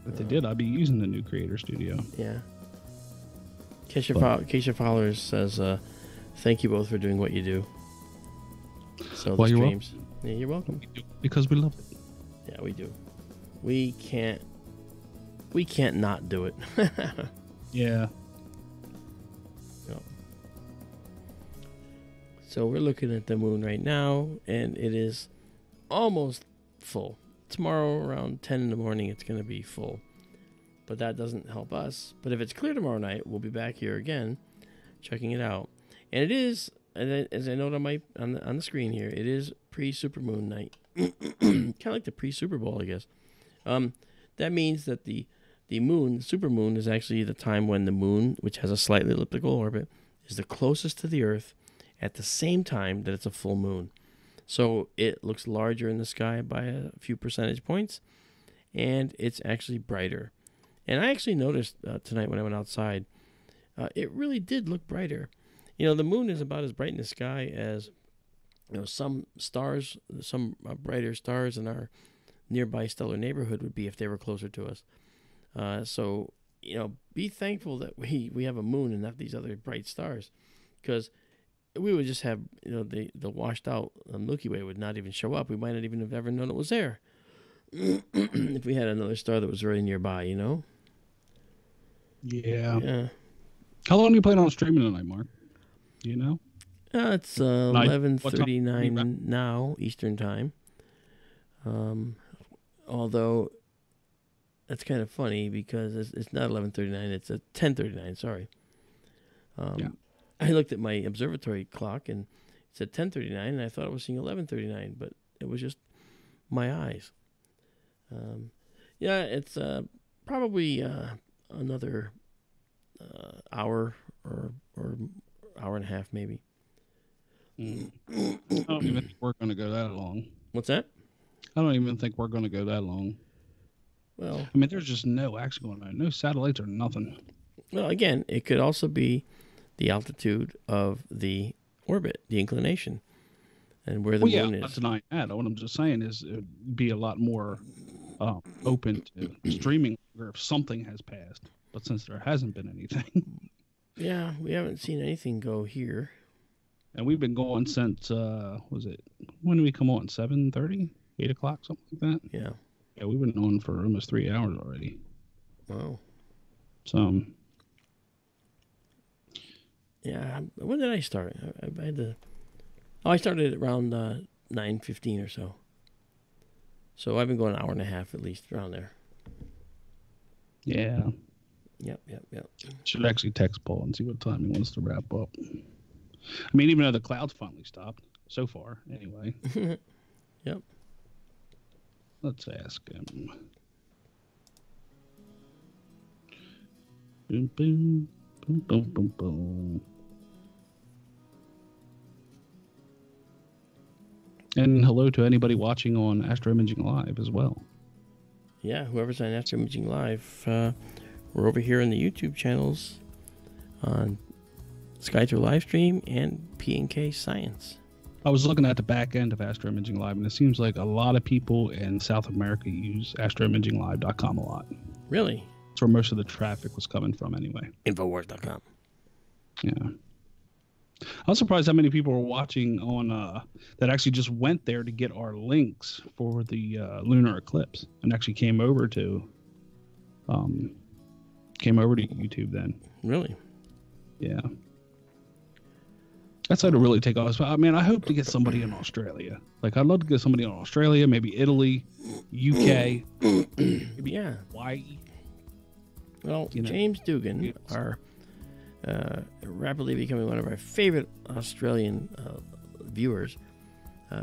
Speaker 3: If they did, I'd be using the new creator studio.
Speaker 1: Yeah. Keisha Fowlers says, thank you both for doing what you do. So the streams. Yeah, you're welcome.
Speaker 3: Because we love it.
Speaker 1: Yeah, we do. We can't not do it.
Speaker 3: Yeah.
Speaker 1: No. So we're looking at the moon right now, and it is almost full. Tomorrow around 10 in the morning, it's going to be full. But that doesn't help us. But if it's clear tomorrow night, we'll be back here again, checking it out. And it is, as I note on the screen here, it is pre-supermoon night. Kind of like the pre-Super Bowl, I guess. That means that the moon, the supermoon, is actually the time when the moon, which has a slightly elliptical orbit, is the closest to the Earth at the same time that it's a full moon. So it looks larger in the sky by a few percentage points, and it's actually brighter. And I actually noticed tonight when I went outside, it really did look brighter. You know, the moon is about as bright in the sky as, you know, some stars, some brighter stars in our nearby stellar neighborhood would be if they were closer to us. So, you know, be thankful that we have a moon and not these other bright stars, because we would just have, you know, the washed out Milky Way would not even show up. We might not even have ever known it was there if we had another star that was really nearby, you know?
Speaker 3: Yeah. How long do you plan on streaming tonight, Mark? Do you know?
Speaker 1: It's 11:39 now, Eastern time. Although that's kind of funny because it's not 11:39, it's 10:39, sorry. I looked at my observatory clock and it said 10:39, and I thought I was seeing 11:39, but it was just my eyes. It's probably another hour or hour and a half, maybe.
Speaker 3: I don't even think we're going to go that long.
Speaker 1: What's that?
Speaker 3: I don't even think we're going to go that long.
Speaker 1: Well,
Speaker 3: I mean, there's just no action going on. No satellites or nothing.
Speaker 1: Well, again, it could also be the altitude of the orbit, the inclination, and where the moon is.
Speaker 3: Not denying that. What I'm just saying is it would be a lot more open to streaming or if something has passed. But since there hasn't been anything.
Speaker 1: Yeah, we haven't seen anything go here.
Speaker 3: And we've been going since, when did we come on? 7:30? 8 o'clock, something like that?
Speaker 1: Yeah.
Speaker 3: Yeah, we've been on for almost 3 hours already.
Speaker 1: Wow.
Speaker 3: So.
Speaker 1: Yeah, when did I start? I had to. Oh, I started around 9:15 or so. So I've been going an hour and a half at least around there.
Speaker 3: Yeah.
Speaker 1: Yep.
Speaker 3: Should actually text Paul and see what time he wants to wrap up. I mean, even though the clouds finally stopped so far, anyway.
Speaker 1: Yep.
Speaker 3: Let's ask him. Boom, boom, boom, boom, boom, boom. And hello to anybody watching on Astro Imaging Live as well.
Speaker 1: Yeah, whoever's on Astro Imaging Live, we're over here in the YouTube channels on SkyTour LiveStream and P&K Science.
Speaker 3: I was looking at the back end of Astro Imaging Live, and it seems like a lot of people in South America use astroimaginglive.com a lot.
Speaker 1: Really?
Speaker 3: That's where most of the traffic was coming from anyway.
Speaker 1: Infowars.com.
Speaker 3: Yeah. I was surprised how many people were watching on that actually just went there to get our links for the lunar eclipse and actually came over to YouTube then.
Speaker 1: Really?
Speaker 3: Yeah. That's how to really take off. I mean, I hope to get somebody in Australia. Like, I'd love to get somebody in Australia, maybe Italy, UK, maybe Hawaii.
Speaker 1: Well, James Dugan, our rapidly becoming one of our favorite Australian viewers,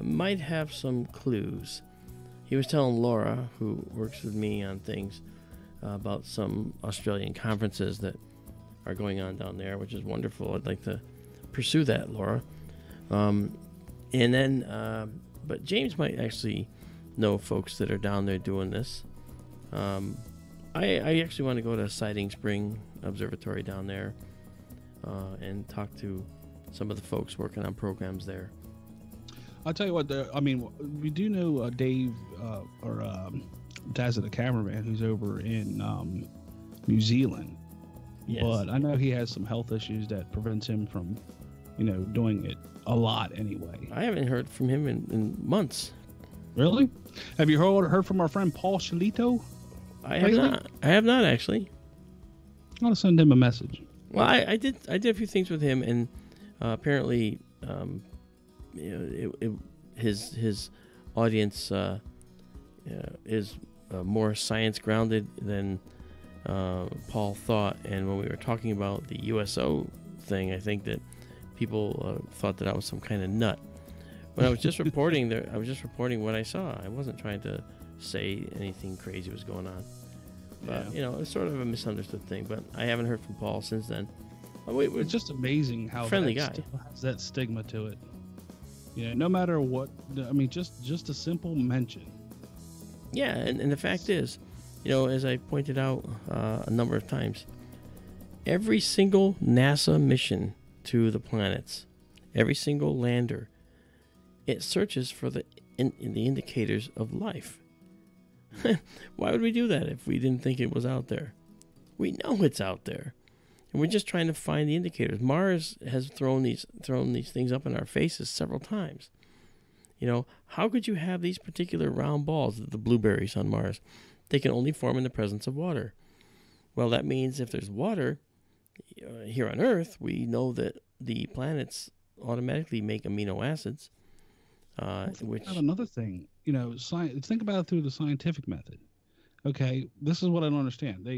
Speaker 1: might have some clues. He was telling Laura, who works with me on things, about some Australian conferences that are going on down there, which is wonderful. I'd like to pursue that, Laura. But James might actually know folks that are down there doing this. I actually want to go to Siding Spring Observatory down there and talk to some of the folks working on programs there.
Speaker 3: I'll tell you what, we do know Dave or Dazza the cameraman who's over in New Zealand.
Speaker 1: Yes.
Speaker 3: But I know he has some health issues that prevents him from, doing it a lot anyway.
Speaker 1: I haven't heard from him in months.
Speaker 3: Really? Have you heard from our friend Paul Shalito?
Speaker 1: I have not. I have not actually.
Speaker 3: I want to send him a message.
Speaker 1: Well, I did a few things with him, and apparently, his audience is more science grounded than Paul thought. And when we were talking about the USO thing, I think that people thought that I was some kind of nut. When I was just reporting I was just reporting what I saw. I wasn't trying to say anything crazy was going on. But it's sort of a misunderstood thing. But I haven't heard from Paul since then.
Speaker 3: It's just amazing how
Speaker 1: friendly guy
Speaker 3: has that stigma to it. No matter what. I mean, just a simple mention.
Speaker 1: Yeah, and the fact is, as I pointed out a number of times, every single NASA mission to the planets, every single lander, it searches for the indicators of life. Why would we do that if we didn't think it was out there? We know it's out there, and we're just trying to find the indicators. Mars has thrown these things up in our faces several times. How could you have these particular round balls, the blueberries on Mars? They can only form in the presence of water. Well, that means if there's water here on Earth, we know that the planets automatically make amino acids. Which
Speaker 3: another thing, think about it through the scientific method. Okay, this is what I don't understand.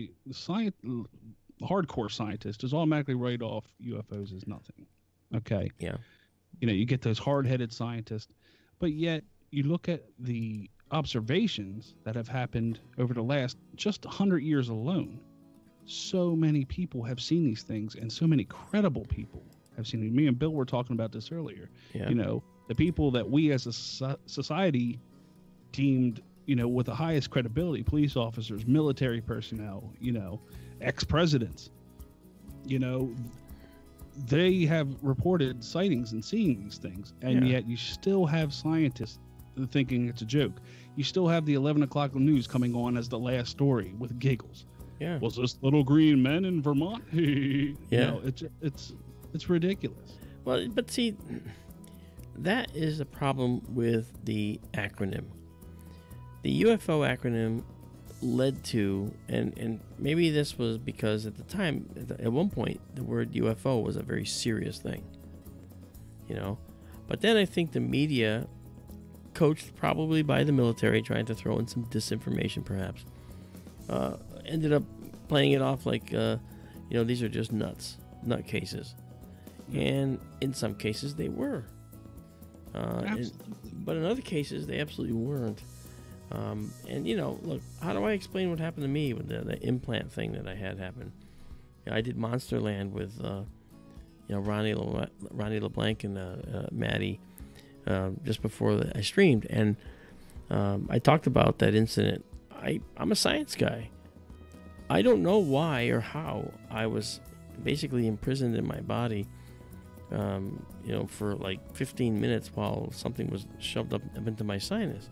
Speaker 3: Hardcore scientists just automatically write off UFOs as nothing. Okay.
Speaker 1: Yeah.
Speaker 3: You get those hard-headed scientists, but yet you look at the observations that have happened over the last just 100 years alone. So many people have seen these things, and so many credible people have seen it. Me and Bill were talking about this earlier.
Speaker 1: Yeah.
Speaker 3: The people that we as a society deemed, with the highest credibility, police officers, military personnel, ex-presidents, they have reported sightings and seeing these things. And yet you still have scientists thinking it's a joke. You still have the 11 o'clock news coming on as the last story with giggles.
Speaker 1: Yeah.
Speaker 3: Was this little green men in Vermont?
Speaker 1: Yeah.
Speaker 3: No, it's ridiculous.
Speaker 1: Well, but see, that is the problem with the acronym. The UFO acronym led to, and maybe this was because at the time, at one point, the word UFO was a very serious thing, But then I think the media, coached probably by the military, trying to throw in some disinformation perhaps, ended up playing it off like, these are just nut cases. And in some cases they were. But in other cases they absolutely weren't. Look, how do I explain what happened to me with the implant thing that I had happen? I did Monsterland with, Ronnie LeBlanc and Maddie just before I streamed, and I talked about that incident. I'm a science guy. I don't know why or how I was basically imprisoned in my body, for like 15 minutes while something was shoved up into my sinus.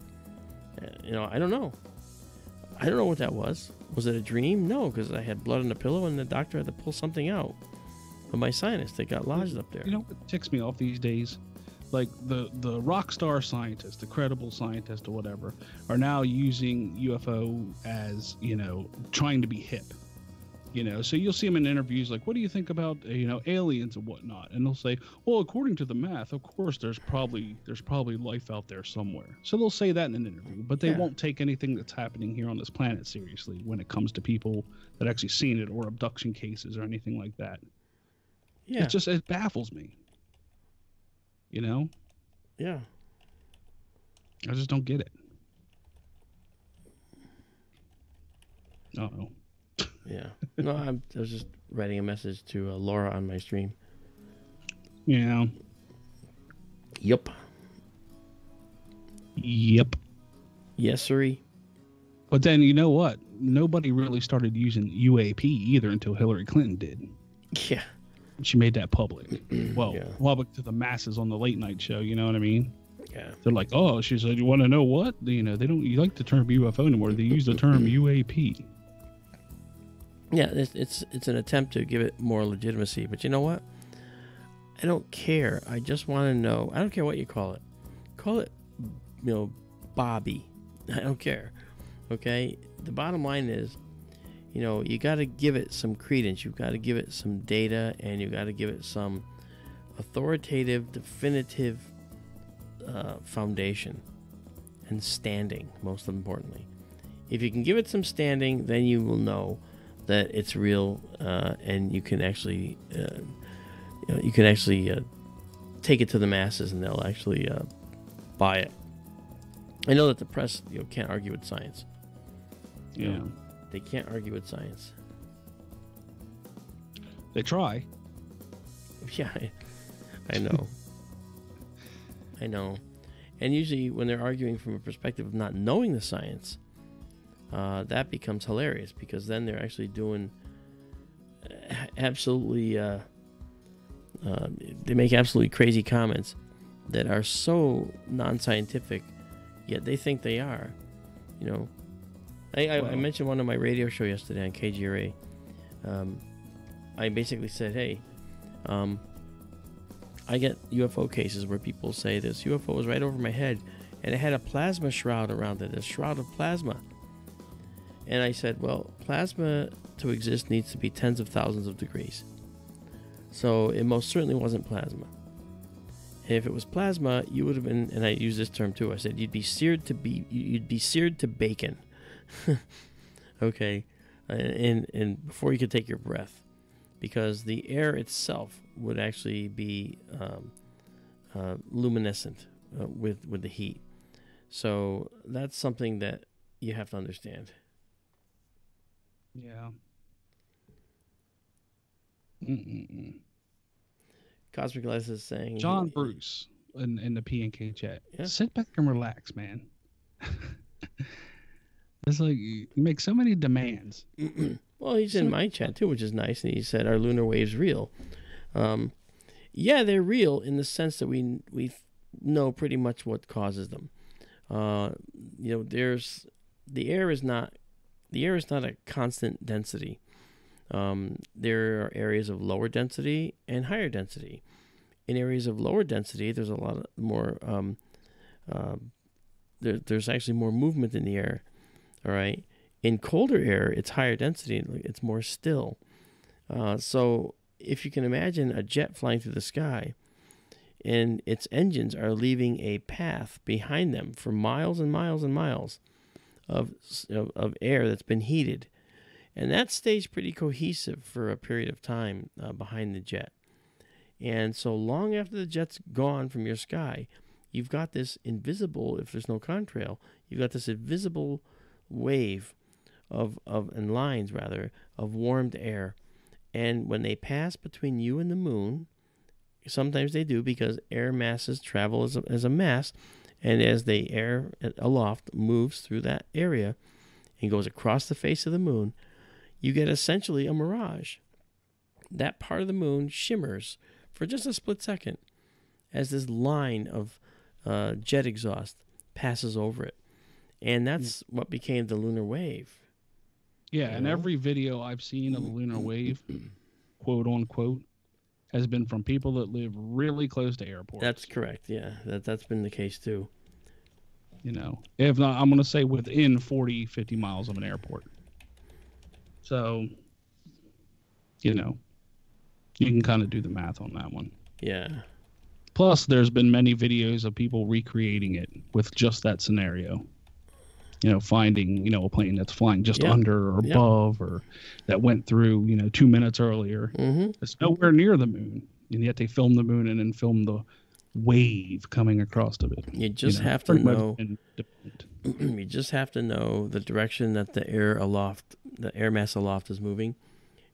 Speaker 1: I don't know. I don't know what that was. Was it a dream? No, because I had blood on the pillow and the doctor had to pull something out of my sinus that got lodged up there.
Speaker 3: You know what ticks me off these days? Like the rock star scientists, the credible scientists or whatever, are now using UFO as, trying to be hip. So you'll see them in interviews like, what do you think about, aliens and whatnot? And they'll say, well, according to the math, of course, there's probably life out there somewhere. So they'll say that in an interview, but they won't take anything that's happening here on this planet seriously when it comes to people that actually seen it or abduction cases or anything like that. Yeah. It baffles me.
Speaker 1: Yeah.
Speaker 3: I just don't get it. I don't know.
Speaker 1: Yeah. No, I was just writing a message to Laura on my stream.
Speaker 3: Yeah.
Speaker 1: Yep. Yes, sirree.
Speaker 3: But then, you know what? Nobody really started using UAP either until Hillary Clinton did.
Speaker 1: Yeah.
Speaker 3: She made that public. Public to the masses on the late night show, you know what I mean?
Speaker 1: Yeah.
Speaker 3: They're like, oh, she said, you want to know what? They don't like the term UFO anymore. They use the term UAP.
Speaker 1: Yeah, it's an attempt to give it more legitimacy. But you know what? I don't care. I just want to know. I don't care what you call it. Call it, Bobby. I don't care. Okay? The bottom line is, you got to give it some credence. You've got to give it some data, and you got to give it some authoritative, definitive foundation and standing, most importantly. If you can give it some standing, then you will know that it's real, and you can actually take it to the masses, and they'll actually buy it. I know that the press can't argue with science.
Speaker 3: Yeah.
Speaker 1: They can't argue with science.
Speaker 3: They try.
Speaker 1: Yeah, I know. I know. And usually when they're arguing from a perspective of not knowing the science, that becomes hilarious, because then they're actually doing absolutely, they make absolutely crazy comments that are so non-scientific, yet they think they are, I mentioned one on my radio show yesterday on KGRA. I basically said, hey, I get UFO cases where people say this UFO was right over my head and it had a plasma shroud around it, a shroud of plasma. And I said, well, plasma to exist needs to be tens of thousands of degrees. So it most certainly wasn't plasma. And if it was plasma, you would have been, and I use this term too, I said you'd be seared to bacon. Okay, and before you could take your breath, because the air itself would actually be luminescent with the heat. So that's something that you have to understand.
Speaker 3: Yeah.
Speaker 1: Cosmic Les is saying,
Speaker 3: John Bruce in the P&K chat.
Speaker 1: Yeah.
Speaker 3: Sit back and relax, man. It's like you make so many demands.
Speaker 1: Well, he's in my chat too, which is nice, and he said, "Are lunar waves real?" Yeah, they're real in the sense that we know pretty much what causes them. There's the air is not a constant density. There are areas of lower density and higher density. In areas of lower density, there's a lot more. There's actually more movement in the air. All right. In colder air, it's higher density. It's more still. So if you can imagine a jet flying through the sky, and its engines are leaving a path behind them for miles and miles and miles of air that's been heated, and that stays pretty cohesive for a period of time behind the jet. And so long after the jet's gone from your sky, you've got this invisible, if there's no contrail, you've got this invisible wave and lines rather of warmed air. And when they pass between you and the moon, sometimes they do because air masses travel as a mass, and as the air aloft moves through that area and goes across the face of the moon, you get essentially a mirage. That part of the moon shimmers for just a split second as this line of jet exhaust passes over it. And that's what became the lunar wave.
Speaker 3: Yeah, and every video I've seen of the lunar wave, quote unquote, has been from people that live really close to airports.
Speaker 1: That's correct, yeah. That's been the case too.
Speaker 3: If not, I'm going to say within 40, 50 miles of an airport. So, you can kind of do the math on that one.
Speaker 1: Yeah.
Speaker 3: Plus, there's been many videos of people recreating it with just that scenario. Finding, a plane that's flying just under or above or that went through, 2 minutes earlier.
Speaker 1: Mm-hmm.
Speaker 3: It's nowhere near the moon. And yet they filmed the moon and then filmed the wave coming across of it.
Speaker 1: You just have to know. You just have to know the direction that the air mass aloft is moving.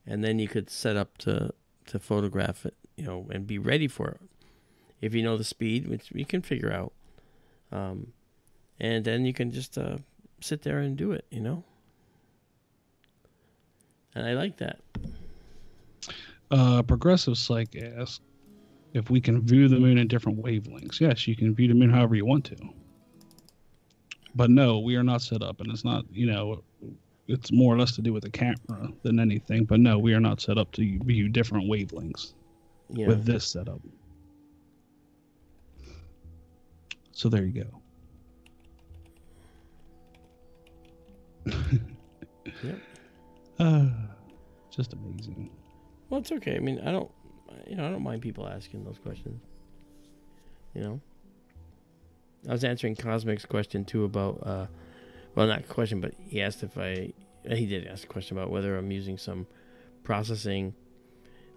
Speaker 1: And then you could set up to photograph it, and be ready for it. If you know the speed, which you can figure out. And then you can just sit there and do it, And I like that.
Speaker 3: Progressive Psych asks if we can view the moon in different wavelengths. Yes, you can view the moon however you want to. But no, we are not set up, and it's not, it's more or less to do with the camera than anything. But no, we are not set up to view different wavelengths with this setup. So there you go.
Speaker 1: Yep.
Speaker 3: Just amazing.
Speaker 1: Well, it's okay. I mean, I don't mind people asking those questions. I was answering Cosmic's question too about, well, not question, but he did ask a question about whether I'm using some processing.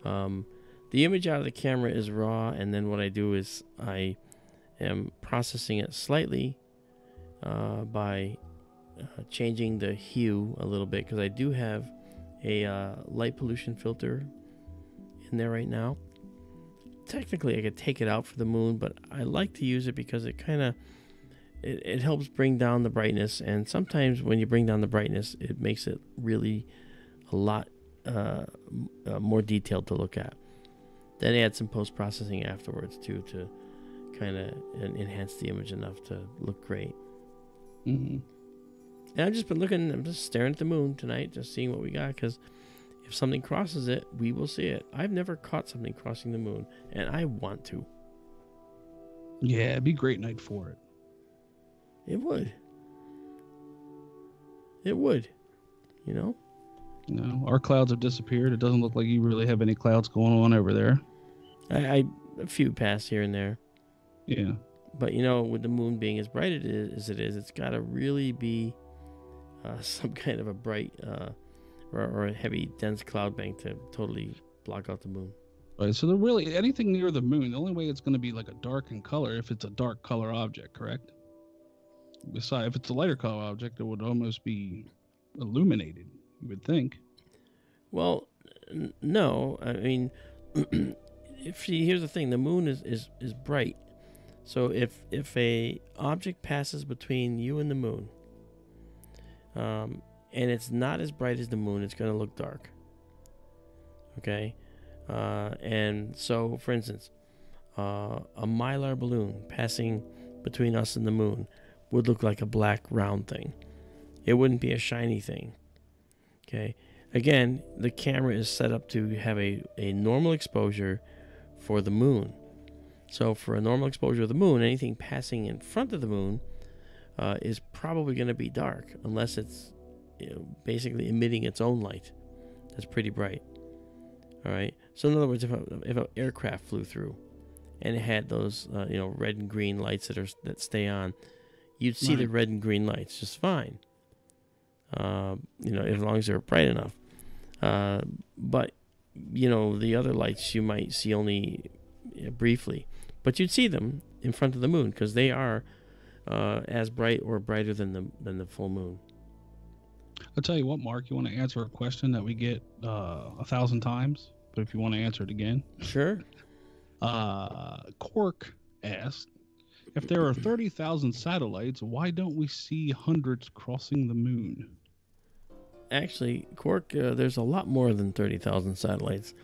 Speaker 1: The image out of the camera is raw, and then what I do is I am processing it slightly by changing the hue a little bit, because I do have a light pollution filter in there right now. Technically I could take it out for the moon, but I like to use it because it kind of it helps bring down the brightness, and sometimes when you bring down the brightness it makes it really a lot more detailed to look at. Then add some post-processing afterwards too to kind of enhance the image enough to look great.
Speaker 3: Mm-hmm.
Speaker 1: And I'm just staring at the moon tonight, just seeing what we got, because if something crosses it, we will see it. I've never caught something crossing the moon, and I want to.
Speaker 3: Yeah, it'd be a great night for it.
Speaker 1: It would. It would.
Speaker 3: No, our clouds have disappeared. It doesn't look like you really have any clouds going on over there.
Speaker 1: A few pass here and there.
Speaker 3: Yeah.
Speaker 1: But, with the moon being as bright as it is, it's got to really be some kind of a bright or a heavy, dense cloud bank to totally block out the moon.
Speaker 3: Right, so really anything near the moon, the only way it's going to be like a dark in color if it's a dark color object, correct? Besides, if it's a lighter color object, it would almost be illuminated, you would think.
Speaker 1: Well, no. I mean, here's the thing: the moon is bright. So if a object passes between you and the moon, and it's not as bright as the moon, it's going to look dark. Okay, and so for instance, a Mylar balloon passing between us and the moon would look like a black round thing. It wouldn't be a shiny thing. Okay. Again, the camera is set up to have a normal exposure for the moon. So for a normal exposure of the moon, anything passing in front of the moon is probably going to be dark, unless it's basically emitting its own light. That's pretty bright. All right. So in other words, if an aircraft flew through and it had those red and green lights that stay on, you'd see the red and green lights just fine. As long as they're bright enough. But the other lights you might see only briefly, but you'd see them in front of the moon because they are as bright or brighter than the full moon.
Speaker 3: I'll tell you what, Mark, you want to answer a question that we get 1,000 times, but if you want to answer it again.
Speaker 1: Sure.
Speaker 3: Cork asked, if there are 30,000 satellites, why don't we see hundreds crossing the moon?
Speaker 1: Actually, Cork, there's a lot more than 30,000 satellites.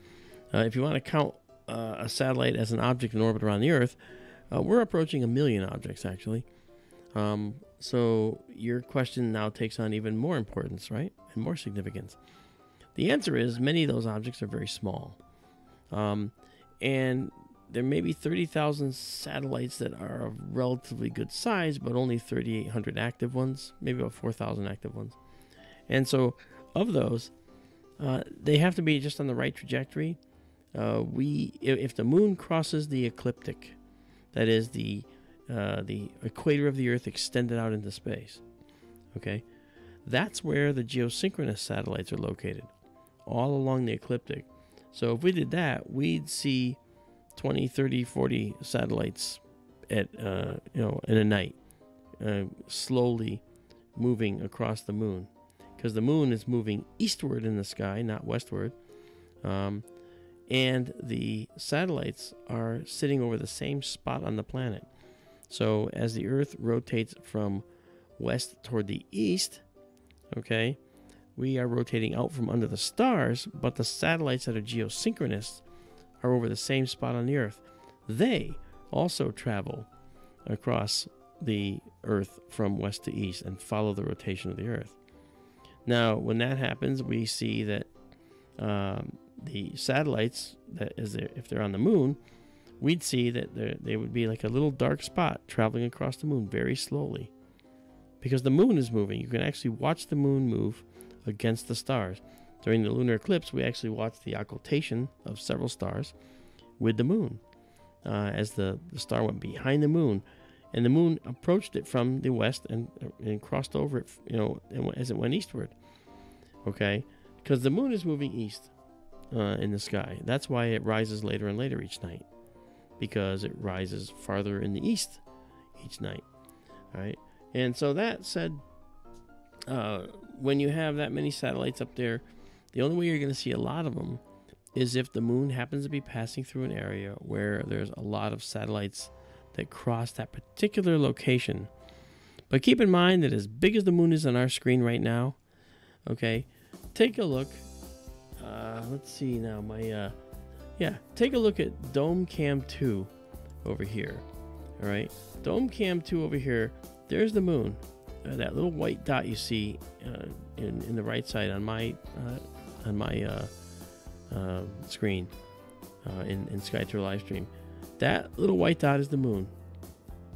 Speaker 1: If you want to count a satellite as an object in orbit around the Earth, we're approaching 1 million objects, actually. So your question now takes on even more importance, right? And more significance. The answer is many of those objects are very small. And there may be 30,000 satellites that are of relatively good size, but only 3,800 active ones, maybe about 4,000 active ones. And so of those, they have to be just on the right trajectory. If the moon crosses the ecliptic, that is the equator of the Earth extended out into space, okay, that's where the geosynchronous satellites are located, all along the ecliptic. So if we did that, we'd see 20, 30, 40 satellites in a night, slowly moving across the moon, because the moon is moving eastward in the sky, not westward. And the satellites are sitting over the same spot on the planet. So as the Earth rotates from west toward the east, okay, we are rotating out from under the stars, but the satellites that are geosynchronous are over the same spot on the Earth. They also travel across the Earth from west to east and follow the rotation of the Earth. Now, when that happens, we see that the satellites, if they're on the moon, we'd see that they would be like a little dark spot traveling across the moon very slowly. Because the moon is moving. You can actually watch the moon move against the stars. During the lunar eclipse, we actually watched the occultation of several stars with the moon. As the star went behind the moon, and the moon approached it from the west and crossed over it, as it went eastward. Okay? Because the moon is moving east in the sky. That's why it rises later and later each night. Because it rises farther in the east each night. All right? And so that said, when you have that many satellites up there, the only way you're going to see a lot of them is if the moon happens to be passing through an area where there's a lot of satellites that cross that particular location. But keep in mind that as big as the moon is on our screen right now, okay, take a look. Let's see now. Take a look at Dome Cam 2 over here. All right, Dome Cam 2 over here. There's the moon. That little white dot you see in the right side on my screen in SkyTour LiveStream. That little white dot is the moon.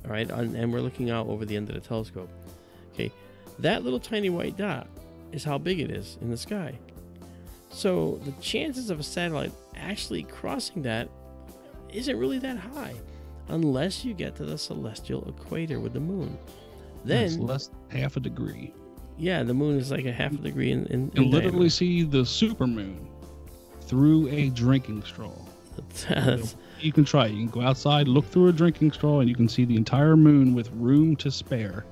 Speaker 1: All right, and we're looking out over the end of the telescope. Okay, that little tiny white dot is how big it is in the sky. So the chances of a satellite actually crossing that isn't really that high, unless you get to the celestial equator with the moon. Then
Speaker 3: it's less than half a degree.
Speaker 1: Yeah, the moon is like a half a degree in
Speaker 3: you literally see the supermoon through a drinking straw. You can try it. You can go outside, look through a drinking straw, and you can see the entire moon with room to spare.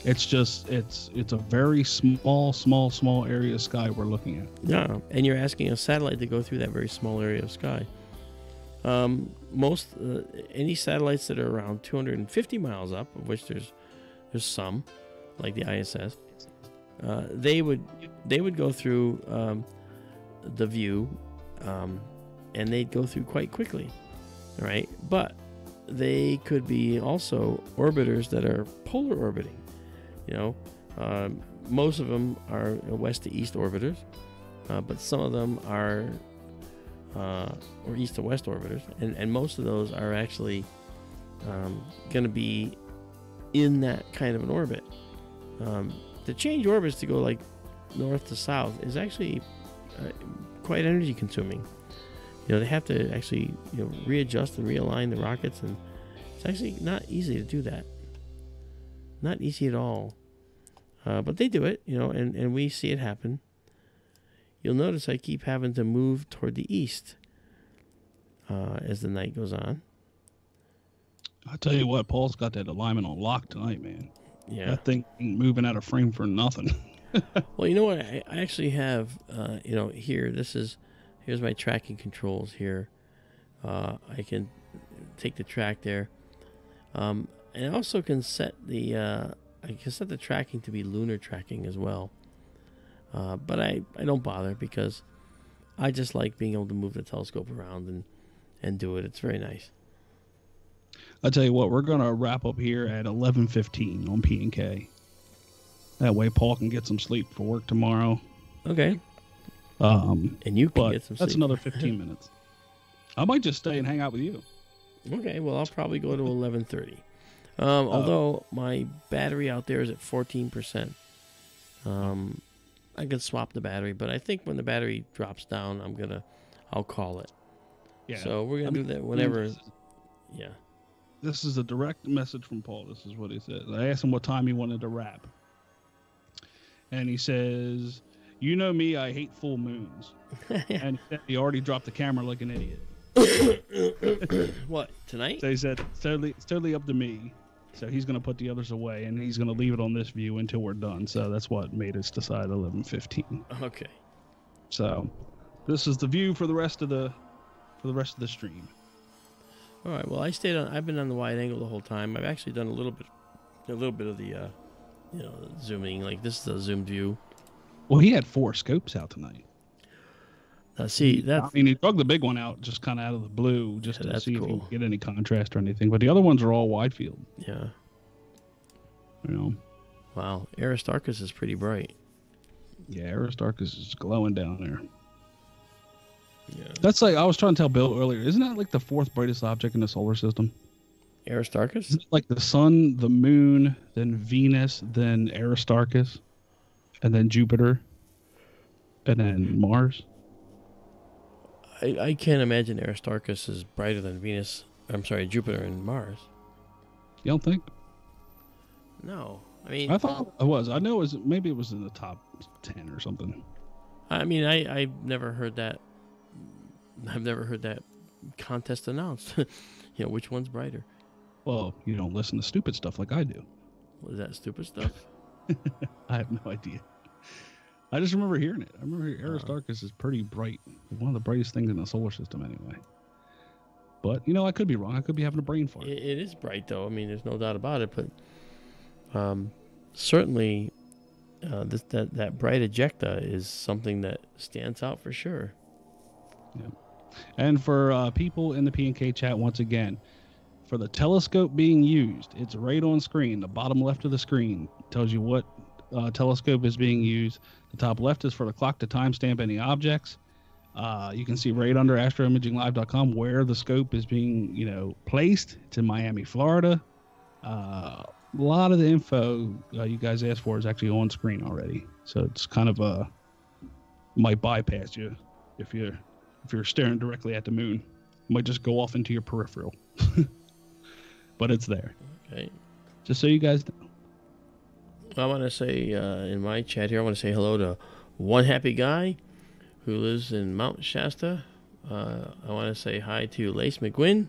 Speaker 3: It's just, it's a very small area of sky we're looking at.
Speaker 1: Yeah, and you're asking a satellite to go through that very small area of sky. Any satellites that are around 250 miles up, of which there's some, like the ISS, they would go through the view, and they'd go through quite quickly, all right? But they could be also orbiters that are polar orbiting. Most of them are west to east orbiters, but some of them are or east to west orbiters, and most of those are actually going to be in that kind of an orbit. To change orbits to go like north to south is actually quite energy consuming. They have to actually readjust and realign the rockets, and it's actually not easy to do that. Not easy at all. But they do it, and we see it happen. You'll notice I keep having to move toward the east as the night goes on.
Speaker 3: I tell you what, Paul's got that alignment on lock tonight, man.
Speaker 1: Yeah.
Speaker 3: That thing ain't moving out of frame for nothing.
Speaker 1: Well, you know what? I actually have, here, here's my tracking controls here. I can take the track there. And I also can set the tracking to be lunar tracking as well. But I don't bother because I just like being able to move the telescope around and do it. It's very nice.
Speaker 3: I'll tell you what, we're going to wrap up here at 11:15 on P&K. That way Paul can get some sleep for work tomorrow.
Speaker 1: Okay. And you can get some sleep.
Speaker 3: That's another 15 minutes. I might just stay and hang out with you.
Speaker 1: Okay, well, I'll probably go to 11:30. Although my battery out there is at 14%. I can swap the battery, but I think when the battery drops down, I'll call it.
Speaker 3: Yeah.
Speaker 1: So we're going to do that whenever. Yeah.
Speaker 3: This is a direct message from Paul. This is what he says. I asked him what time he wanted to wrap. And he says, "You know me, I hate full moons." And he already dropped the camera like an idiot.
Speaker 1: What, tonight?
Speaker 3: So he said, it's totally up to me. So he's going to put the others away, and he's going to leave it on this view until we're done. So that's what made us decide 11:15.
Speaker 1: Okay.
Speaker 3: So this is the view for the rest of the stream.
Speaker 1: All right. Well, I've been on the wide angle the whole time. I've actually done a little bit of the, zooming. Like this is a zoomed view.
Speaker 3: Well, he had 4 scopes out tonight.
Speaker 1: He
Speaker 3: drug the big one out just kind of out of the blue just to see if he
Speaker 1: cool.
Speaker 3: can get any contrast or anything. But the other ones are all wide field.
Speaker 1: Yeah.
Speaker 3: Wow.
Speaker 1: Aristarchus is pretty bright.
Speaker 3: Yeah, Aristarchus is glowing down there.
Speaker 1: Yeah.
Speaker 3: That's like, I was trying to tell Bill earlier, isn't that like the 4th brightest object in the solar system?
Speaker 1: Aristarchus?
Speaker 3: Isn't it like the sun, the moon, then Venus, then Aristarchus, and then Jupiter, and then Mars?
Speaker 1: I can't imagine Aristarchus is brighter than Jupiter and Mars.
Speaker 3: You don't think?
Speaker 1: No. I mean,
Speaker 3: I thought it was. I know maybe it was in the top 10 or something.
Speaker 1: I mean, I've never heard that. I've never heard that contest announced. Which one's brighter?
Speaker 3: Well, you don't listen to stupid stuff like I do.
Speaker 1: Was that stupid stuff?
Speaker 3: I have no idea. I just remember hearing it. I remember Aristarchus is pretty bright. One of the brightest things in the solar system anyway. But, I could be wrong. I could be having a brain fart.
Speaker 1: It is bright, though. I mean, there's no doubt about it. But certainly that bright ejecta is something that stands out for sure.
Speaker 3: Yeah. And for people in the P&K chat, once again, for the telescope being used, it's right on screen. The bottom left of the screen tells you what telescope is being used. The top left is for the clock to timestamp any objects. You can see right under astroimaginglive.com where the scope is being, placed. It's in Miami, Florida. A lot of the info you guys asked for is actually on screen already. So it's kind of might bypass you if you're staring directly at the moon. It might just go off into your peripheral. But it's there.
Speaker 1: Okay.
Speaker 3: Just so you guys know.
Speaker 1: I want to say in my chat here, I want to say hello to One Happy Guy who lives in Mount Shasta. I want to say hi to Lace McGuinn.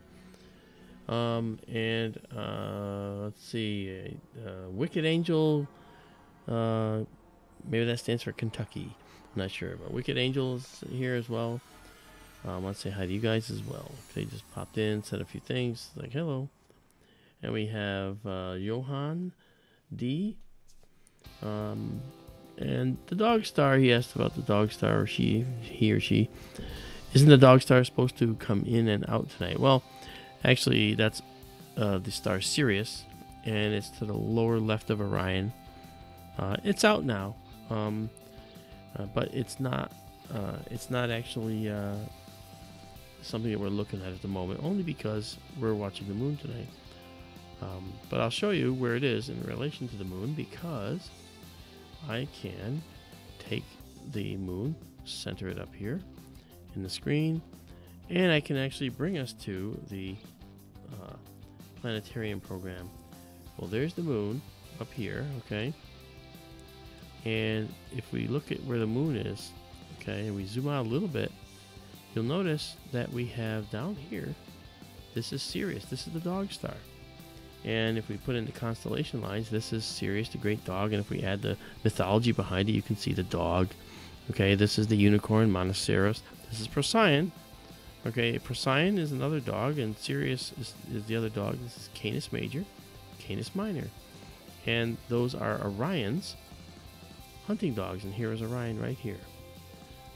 Speaker 1: And let's see, Wicked Angel. Maybe that stands for Kentucky. I'm not sure, but Wicked Angel's here as well. I want to say hi to you guys as well. They just popped in, said a few things, like hello. And we have Johan D. And the Dog Star, he asked about the Dog Star, or he or she. Isn't the Dog Star supposed to come in and out tonight? Well, actually, that's the star Sirius, and it's to the lower left of Orion. It's out now, but it's not actually something that we're looking at the moment, only because we're watching the moon tonight. But I'll show you where it is in relation to the moon, because I can take the moon, center it up here in the screen, and I can actually bring us to the planetarium program. Well, there's the moon up here, okay? And if we look at where the moon is, okay, and we zoom out a little bit, you'll notice that we have down here, this is Sirius, this is the dog star. And if we put in the constellation lines, this is Sirius, the great dog, and if we add the mythology behind it, you can see the dog. Okay, this is the unicorn, Monoceros. This is Procyon. Okay, Procyon is another dog, and Sirius is the other dog. This is Canis Major, Canis Minor. And those are Orion's hunting dogs, and here is Orion right here.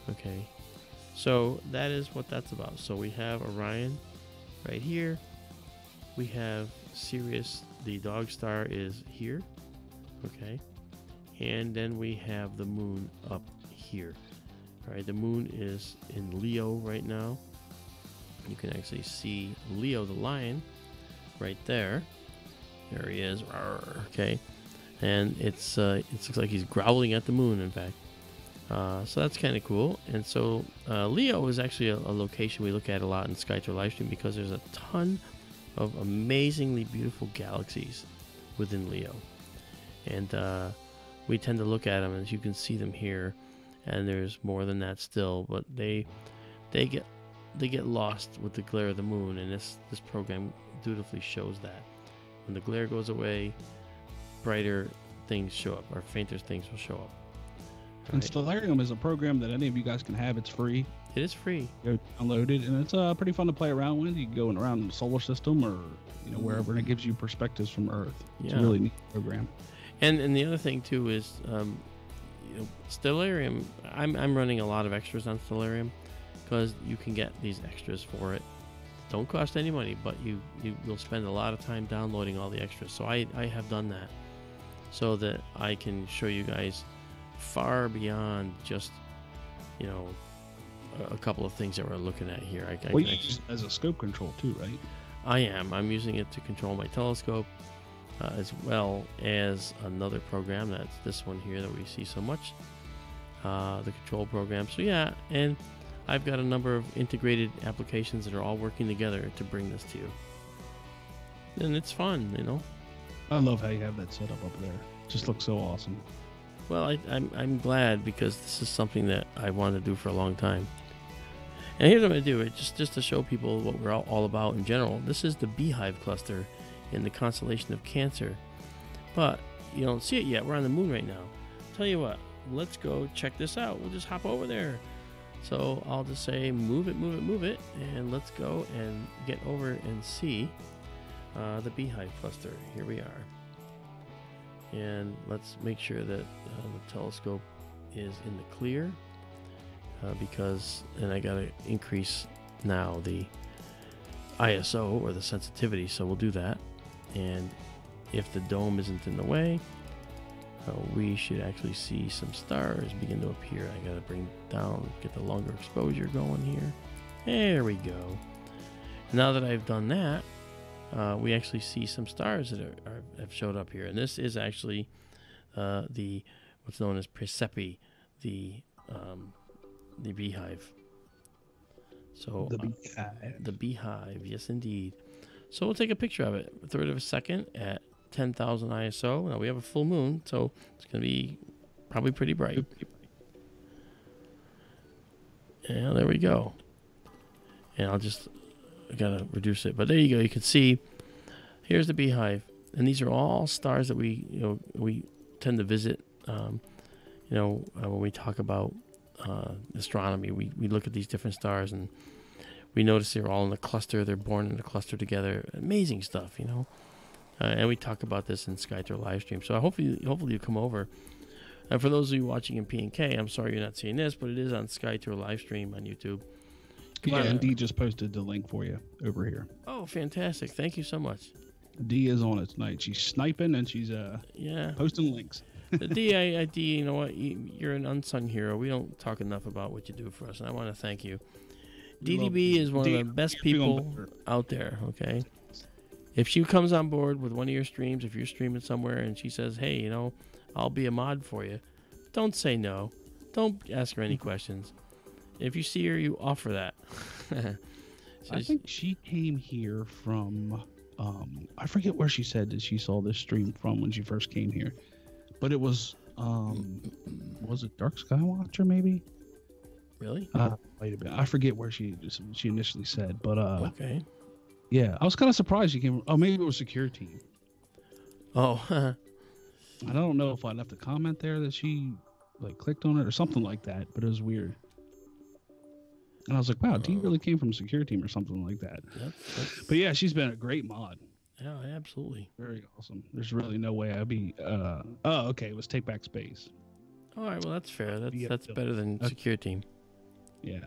Speaker 1: Okay, so that is what that's about. So we have Orion right here. We have Sirius, the dog star, is here. Okay, and then we have the moon up here. All right, the moon is in Leo right now. You can actually see Leo the lion right there. There he is. Okay, and it looks like he's growling at the moon, in fact. So that's kind of cool. And so Leo is actually a location we look at a lot in SkyTour LiveStream, because there's a ton of amazingly beautiful galaxies within Leo, and we tend to look at them, as you can see them here. And there's more than that still, but they get lost with the glare of the moon, and this program dutifully shows that. When the glare goes away, brighter things show up, or fainter things will show up.
Speaker 3: And Stellarium is a program that any of you guys can have. It's free.
Speaker 1: It is free.
Speaker 3: Go download it, and it's pretty fun to play around with. You can go around the solar system, or wherever, and it gives you perspectives from Earth. It's a really neat program.
Speaker 1: And the other thing too is Stellarium. I'm running a lot of extras on Stellarium, because you can get these extras for it. Don't cost any money, but you'll spend a lot of time downloading all the extras. So I have done that, so that I can show you guys far beyond just a couple of things that we're looking at here.
Speaker 3: You use it as a scope control too, right?
Speaker 1: I'm using it to control my telescope, as well as another program. That's this one here that we see so much, the control program. So yeah, and I've got a number of integrated applications that are all working together to bring this to you, and it's fun.
Speaker 3: I love how you have that set up there. It just looks so awesome.
Speaker 1: Well, I'm glad, because this is something that I wanted to do for a long time. And here's what I'm going to do, just to show people what we're all about in general. This is the Beehive cluster in the constellation of Cancer. But you don't see it yet. We're on the moon right now. Tell you what, let's go check this out. We'll just hop over there. So I'll just say move it, move it, move it, and let's go and get over and see the Beehive cluster. Here we are. And let's make sure that the telescope is in the clear, and I gotta increase now the ISO, or the sensitivity, so we'll do that. And if the dome isn't in the way, we should actually see some stars begin to appear. I gotta bring down, get the longer exposure going here. There we go. Now that I've done that, we actually see some stars that have showed up here, and this is actually the what's known as Persepi, the beehive. So the beehive, yes indeed. So we'll take a picture of it, a third of a second at 10,000 ISO. Now we have a full moon, so it's going to be probably pretty bright. And there we go. And I gotta reduce it, but there you go. You can see here's the beehive, and these are all stars that we tend to visit. When we talk about astronomy, we look at these different stars, and we notice they're all in a cluster. They're born in a cluster together. Amazing stuff, and we talk about this in SkyTour LiveStream. So hopefully you come over. And for those of you watching in P&K, I'm sorry you're not seeing this, but it is on SkyTour LiveStream on YouTube.
Speaker 3: And Dee just posted the link for you over here.
Speaker 1: Oh, fantastic. Thank you so much.
Speaker 3: D is on it tonight. She's sniping and she's posting links.
Speaker 1: D, you know what? You're an unsung hero. We don't talk enough about what you do for us, and I want to thank you. DDB is one of the best people out there, okay? If she comes on board with one of your streams, if you're streaming somewhere and she says, hey, you know, I'll be a mod for you, don't say no. Don't ask her any questions. If you see her, you offer that.
Speaker 3: I think she came here from, I forget where she said that she saw this stream from when she first came here. But it was it Dark Skywatcher maybe?
Speaker 1: Really?
Speaker 3: Wait a minute. I forget where she initially said, but
Speaker 1: okay.
Speaker 3: Yeah, I was kind of surprised she came. Oh, maybe it was Secure Team.
Speaker 1: Oh,
Speaker 3: I don't know if I left a comment there that she like clicked on it or something like that, but it was weird. And I was like, wow, D really came from Secure Team or something like that. But yeah, she's been a great mod.
Speaker 1: Yeah, absolutely.
Speaker 3: Very awesome. There's really no way I'd be. Okay, it was Take Back Space.
Speaker 1: All right, well that's fair. That's better than Secure Team.
Speaker 3: Yeah,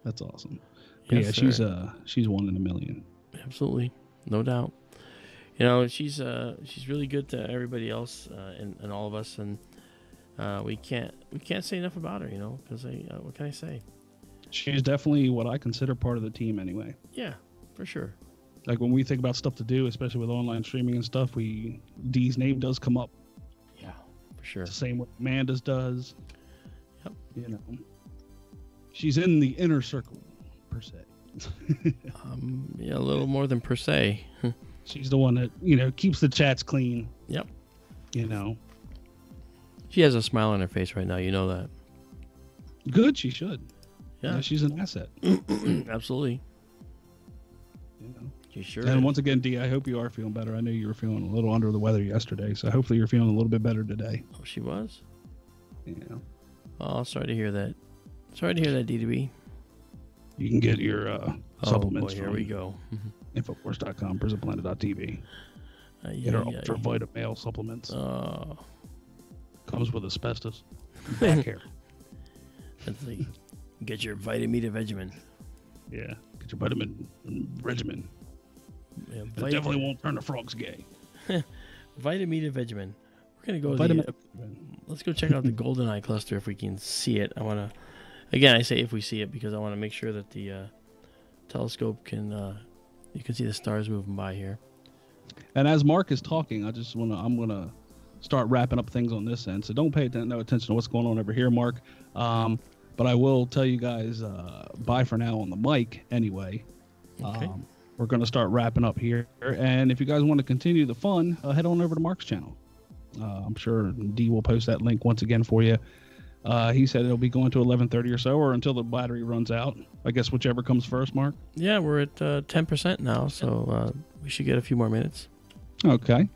Speaker 3: that's awesome.
Speaker 1: Yes,
Speaker 3: yeah, she's one in a million.
Speaker 1: Absolutely, no doubt. You know, she's really good to everybody else and all of us, and we can't say enough about her. You know, because what can I say?
Speaker 3: She's definitely what I consider part of the team anyway.
Speaker 1: Yeah, for sure.
Speaker 3: Like when we think about stuff to do, especially with online streaming and stuff, Dee's name does come up.
Speaker 1: Yeah, for sure.
Speaker 3: It's the same way Amanda's does.
Speaker 1: Yep.
Speaker 3: You know, she's in the inner circle per se.
Speaker 1: Yeah, a little more than per se.
Speaker 3: She's the one that keeps the chats clean.
Speaker 1: Yep.
Speaker 3: You know,
Speaker 1: she has a smile on her face right now. You know that.
Speaker 3: Good. She should.
Speaker 1: Yeah,
Speaker 3: she's an asset.
Speaker 1: Absolutely.
Speaker 3: You know.
Speaker 1: She sure.
Speaker 3: And
Speaker 1: is.
Speaker 3: once again, D, I hope you are feeling better. I know you were feeling a little under the weather yesterday, so hopefully you're feeling a little bit better today.
Speaker 1: Oh, she was.
Speaker 3: Yeah.
Speaker 1: Oh, sorry to hear that. Sorry to hear that, DDB.
Speaker 3: You can get your supplements.
Speaker 1: Boy, here we go.
Speaker 3: Infowars.com, prisonplanet.tv. Get our Ultra Vita male supplements. Comes with asbestos. Back hair.
Speaker 1: Let's see. Get your vitamin regimen.
Speaker 3: Yeah, get your vitamin regimen.
Speaker 1: Yeah,
Speaker 3: it definitely won't turn the frogs gay.
Speaker 1: Vitamin regimen. We're gonna go. Let's go check out the GoldenEye cluster if we can see it. I want to. Again, I say if we see it because I want to make sure that the telescope can. You can see the stars moving by here.
Speaker 3: And as Mark is talking, I'm gonna start wrapping up things on this end. So don't pay no attention to what's going on over here, Mark. But I will tell you guys bye for now on the mic anyway.
Speaker 1: Okay.
Speaker 3: We're going to start wrapping up here. And if you guys want to continue the fun, head on over to Mark's channel. I'm sure D will post that link once again for you. He said it'll be going to 11:30 or so, or until the battery runs out. I guess whichever comes first, Mark.
Speaker 1: Yeah, we're at 10% now, so we should get a few more minutes.
Speaker 3: Okay.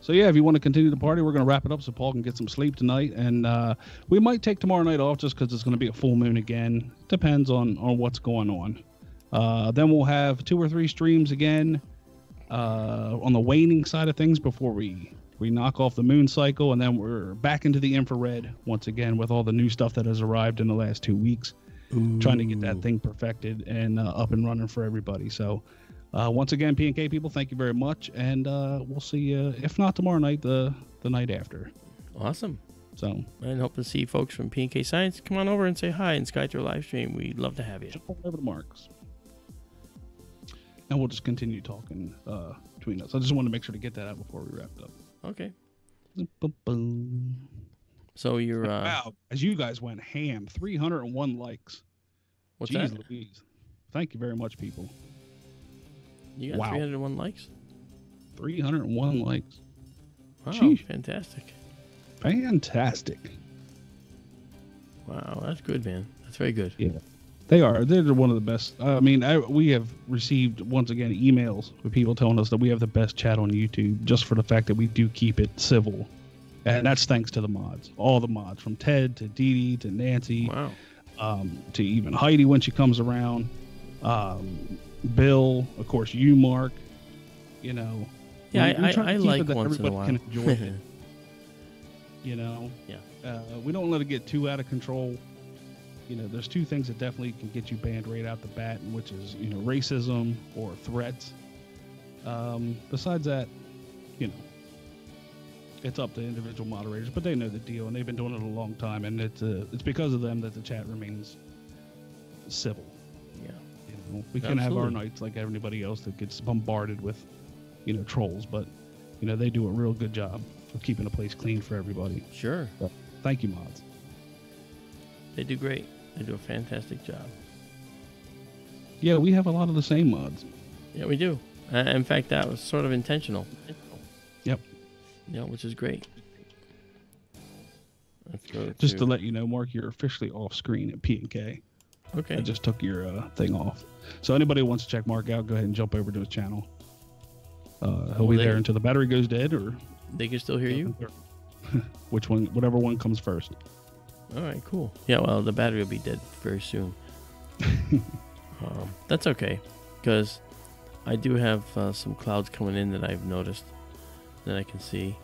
Speaker 3: So yeah, if you want to continue the party, we're going to wrap it up so Paul can get some sleep tonight. And we might take tomorrow night off just because it's going to be a full moon again. Depends on what's going on. Then we'll have 2 or 3 streams again on the waning side of things before we knock off the moon cycle. And then we're back into the infrared once again with all the new stuff that has arrived in the last 2 weeks. Ooh. Trying to get that thing perfected and up and running for everybody. So once again, P&K people, thank you very much. And we'll see you, if not tomorrow night, the night after.
Speaker 1: Awesome.
Speaker 3: So,
Speaker 1: and hope to see folks from P&K Science. Come on over and say hi in SkyTour LiveStream. We'd love to have you.
Speaker 3: Jump over to Mark's. And we'll just continue talking between us. I just wanted to make sure to get that out before we wrap it up.
Speaker 1: Okay. So you're...
Speaker 3: wow, as you guys went ham, 301 likes.
Speaker 1: What's
Speaker 3: Jeez
Speaker 1: that?
Speaker 3: Louise. Thank you very much, people.
Speaker 1: You got 301 likes?
Speaker 3: 301 likes.
Speaker 1: Wow,
Speaker 3: Jeez.
Speaker 1: Fantastic.
Speaker 3: Fantastic.
Speaker 1: Wow, that's good, man. That's very good.
Speaker 3: Yeah, they are. They're one of the best. I mean, we have received, once again, emails with people telling us that we have the best chat on YouTube just for the fact that we do keep it civil. And that's thanks to the mods. All the mods, from Ted to Dee Dee to Nancy.
Speaker 1: Wow.
Speaker 3: To even Heidi when she comes around. Bill, of course, you, Mark. You know.
Speaker 1: Yeah, I like once in a while.
Speaker 3: Can enjoy it. You know.
Speaker 1: Yeah.
Speaker 3: We don't let it get too out of control. You know, there's 2 things that definitely can get you banned right out the bat, which is racism or threats. Besides that, you know, it's up to individual moderators, but they know the deal, and they've been doing it a long time, and it's because of them that the chat remains civil.
Speaker 1: Yeah.
Speaker 3: You know, we can have our nights like everybody else that gets bombarded with, you know, trolls, but, you know, they do a real good job of keeping the place clean for everybody.
Speaker 1: Sure.
Speaker 3: So, thank you, mods.
Speaker 1: They do great. They do a fantastic job.
Speaker 3: Yeah, we have a lot of the same mods.
Speaker 1: Yeah, we do. In fact, that was sort of intentional.
Speaker 3: Yep.
Speaker 1: Yeah, which is great. Let's go
Speaker 3: just to let you know, Mark, you're officially off screen at P&K.
Speaker 1: Okay.
Speaker 3: I just took your thing off. So anybody who wants to check Mark out, go ahead and jump over to his channel. He'll be there until the battery goes dead, or
Speaker 1: they can still hear you.
Speaker 3: Which one? Whatever one comes first.
Speaker 1: All right, cool. Yeah, well, the battery will be dead very soon. That's okay, because I do have some clouds coming in that I've noticed that I can see.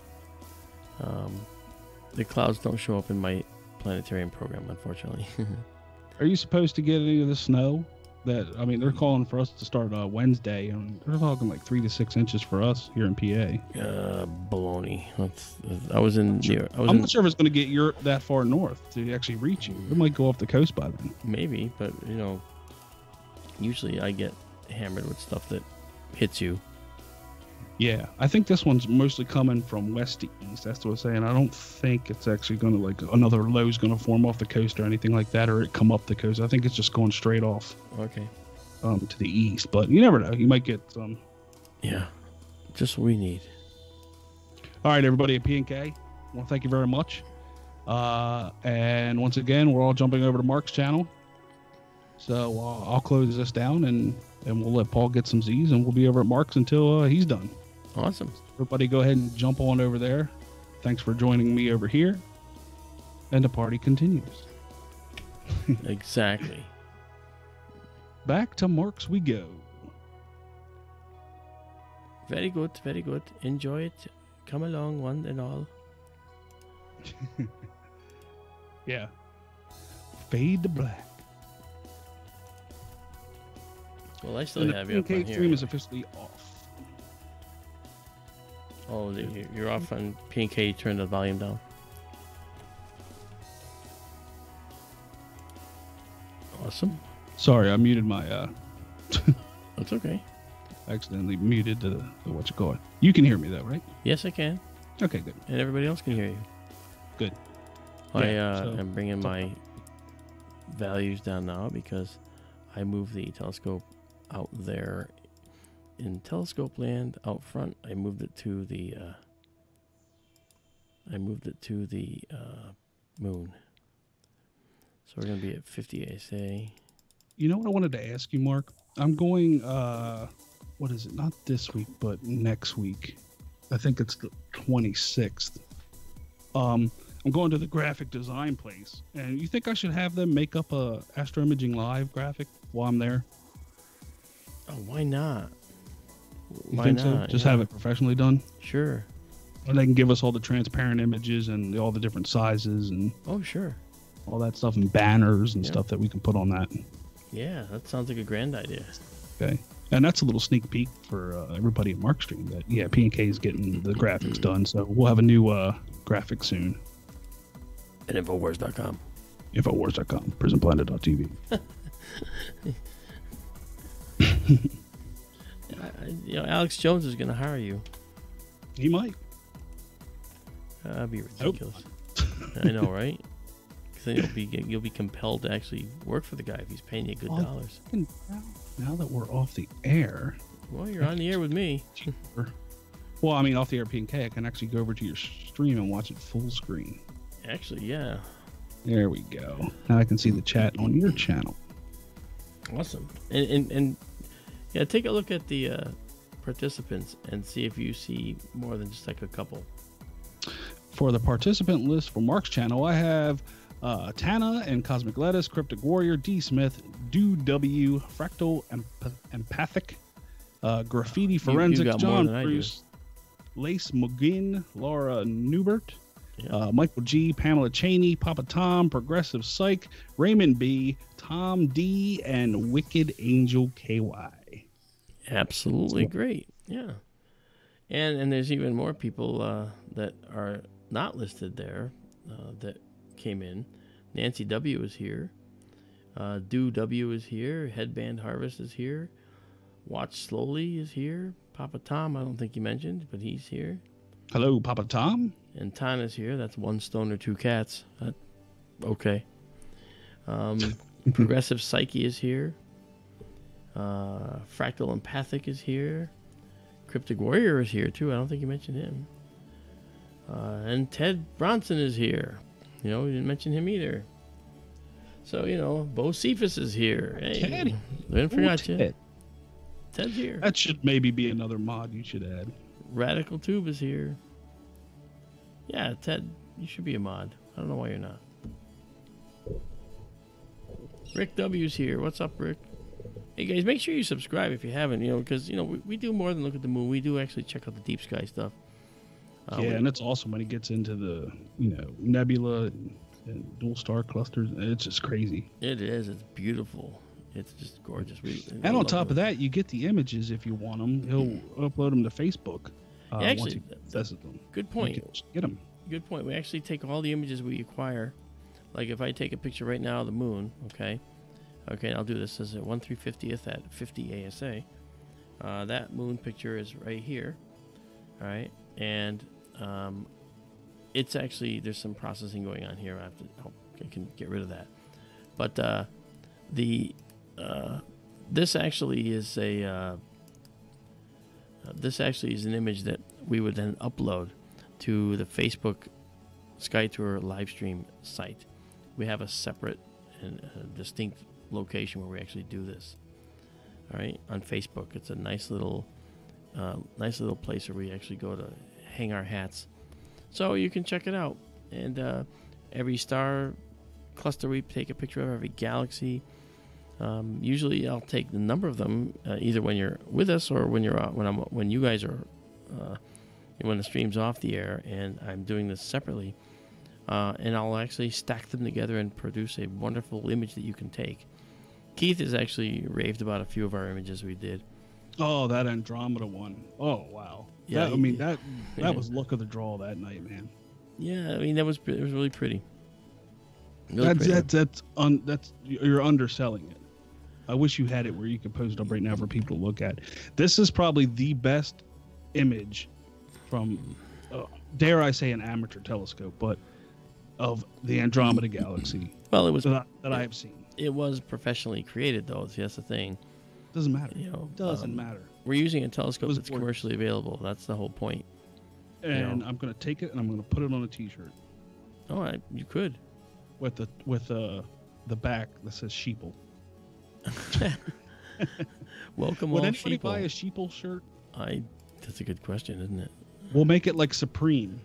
Speaker 1: The clouds don't show up in my planetarium program, unfortunately.
Speaker 3: Are you supposed to get any of the snow? I mean, they're calling for us to start Wednesday, and they're talking like 3 to 6 inches for us here in PA.
Speaker 1: Baloney. I'm
Speaker 3: not sure if it's going to get that far north to actually reach you. It might go off the coast by then.
Speaker 1: Maybe, but you know, usually I get hammered with stuff that hits you.
Speaker 3: Yeah, I think this one's mostly coming from west to east. That's what I'm saying. I don't think it's actually going to, like, another low is going to form off the coast or anything like that, or it come up the coast. I think it's just going straight off.
Speaker 1: Okay.
Speaker 3: To the east, but you never know. You might get some.
Speaker 1: Yeah, just what we need.
Speaker 3: All right, everybody at P&K, well, thank you very much. And once again, we're all jumping over to Mark's channel. So I'll close this down, and we'll let Paul get some Z's, and we'll be over at Mark's until he's done.
Speaker 1: Awesome.
Speaker 3: Everybody go ahead and jump on over there. Thanks for joining me over here. And the party continues.
Speaker 1: Exactly.
Speaker 3: Back to Mark's we go.
Speaker 1: Very good, very good. Enjoy it. Come along, one and all.
Speaker 3: Yeah. Fade to black.
Speaker 1: Well, I still have you up on here.
Speaker 3: The stream is officially off.
Speaker 1: Oh, you're off on P&K. Turn the volume down. Awesome.
Speaker 3: Sorry, I muted my.
Speaker 1: That's okay.
Speaker 3: I accidentally muted the what you call it. You can hear me though, right?
Speaker 1: Yes, I can.
Speaker 3: Okay, good.
Speaker 1: And everybody else can hear you.
Speaker 3: Good.
Speaker 1: I'm bringing my values down now because I moved the telescope out there in telescope land out front. I moved it to the moon. So we're gonna be at 50 ASA.
Speaker 3: You know what I wanted to ask you, Mark? I'm going what is it? Not this week, but next week. I think it's the 26th. I'm going to the graphic design place, and you think I should have them make up a Astro Imaging Live graphic while I'm there?
Speaker 1: Oh, why not?
Speaker 3: Why not? So? Just have it professionally done?
Speaker 1: Sure.
Speaker 3: And they can give us all the transparent images and all the different sizes and
Speaker 1: sure,
Speaker 3: all that stuff, and banners and stuff that we can put on that.
Speaker 1: Yeah, that sounds like a grand idea.
Speaker 3: Okay. And that's a little sneak peek for everybody at Mark Stream that, P&K is getting the graphics done. So we'll have a new graphic soon.
Speaker 1: At Infowars.com.
Speaker 3: Infowars.com. PrisonPlanet.tv.
Speaker 1: Alex Jones is going to hire you.
Speaker 3: He might.
Speaker 1: That'd be ridiculous. I know, right? Because then you'll be compelled to actually work for the guy if he's paying you good dollars.
Speaker 3: Now that we're off the air.
Speaker 1: Well, you're on the air with me.
Speaker 3: Well, I mean, off the air P&K, I can actually go over to your stream and watch it full screen.
Speaker 1: Actually, yeah.
Speaker 3: There we go. Now I can see the chat on your channel.
Speaker 1: Awesome. And take a look at the participants and see if you see more than just like a couple.
Speaker 3: For the participant list for Mark's channel, I have Tana and Cosmic Lettuce, Cryptic Warrior, D. Smith, Do W, Fractal Empathic, Graffiti Forensics, John Bruce, Lace McGinn, Laura Newbert, Michael G, Pamela Cheney, Papa Tom, Progressive Psych, Raymond B, Tom D, and Wicked Angel KY.
Speaker 1: Absolutely great. Yeah. And there's even more people that are not listed there that came in. Nancy W is here. Do W is here. Headband Harvest is here. Watch Slowly is here. Papa Tom, I don't think you mentioned, but he's here.
Speaker 3: Hello, Papa Tom.
Speaker 1: And Tana's here. That's one stone or two cats. Okay. Progressive Psyche is here. Fractal Empathic is here. Cryptic Warrior is here too. I don't think you mentioned him. And Ted Bronson is here. You know, we didn't mention him either. So, you know, Bo Cephas is here. Hey,
Speaker 3: Teddy.
Speaker 1: Didn't forget you.
Speaker 3: Ted.
Speaker 1: Ted's here.
Speaker 3: That should maybe be another mod you should add.
Speaker 1: Radical Tube is here. Yeah, Ted, you should be a mod. I don't know why you're not. Rick W's here. What's up, Rick? Hey, guys, make sure you subscribe if you haven't, you know, because, you know, we do more than look at the moon. We do actually check out the deep sky stuff.
Speaker 3: And it's awesome when he gets into the, you know, nebula and dual star clusters. It's just crazy.
Speaker 1: It is. It's beautiful. It's just gorgeous.
Speaker 3: And on top of that, you get the images if you want them. He'll upload them to Facebook.
Speaker 1: Actually,
Speaker 3: once he processes them.
Speaker 1: Good point.
Speaker 3: Get them.
Speaker 1: Good point. We actually take all the images we acquire. Like if I take a picture right now of the moon, okay, I'll do this as a 1/350th at 50 ASA. That moon picture is right here, all right, and it's actually, there's some processing going on here. I can get rid of that, but this actually is an image that we would then upload to the Facebook SkyTour LiveStream site. We have a separate and distinct location where we actually do this. All right, on Facebook, it's a nice little place where we actually go to hang our hats. So you can check it out. And every star cluster we take a picture of, every galaxy. Usually, I'll take the number of them either when you're with us or when you're when you guys are when the stream's off the air, and I'm doing this separately. And I'll actually stack them together and produce a wonderful image that you can take. Keith has actually raved about a few of our images we did.
Speaker 3: Oh, that Andromeda one. Oh, wow.
Speaker 1: Yeah,
Speaker 3: that was luck of the draw that night, man.
Speaker 1: Yeah, I mean, it was really pretty.
Speaker 3: That's you're underselling it. I wish you had it where you could post it up right now for people to look at. This is probably the best image from, dare I say, an amateur telescope, but of the Andromeda galaxy.
Speaker 1: Well, it was
Speaker 3: that I have seen.
Speaker 1: It was professionally created, though. See, that's the thing.
Speaker 3: Doesn't matter.
Speaker 1: You know,
Speaker 3: doesn't matter.
Speaker 1: We're using a telescope that's commercially available. That's the whole point.
Speaker 3: And I'm going to take it and I'm going to put it on a T-shirt.
Speaker 1: Oh, you could.
Speaker 3: With the back that says sheeple.
Speaker 1: Welcome,
Speaker 3: Would
Speaker 1: all
Speaker 3: anybody
Speaker 1: sheeple.
Speaker 3: buy a sheeple shirt?
Speaker 1: That's a good question, isn't it?
Speaker 3: We'll make it like Supreme,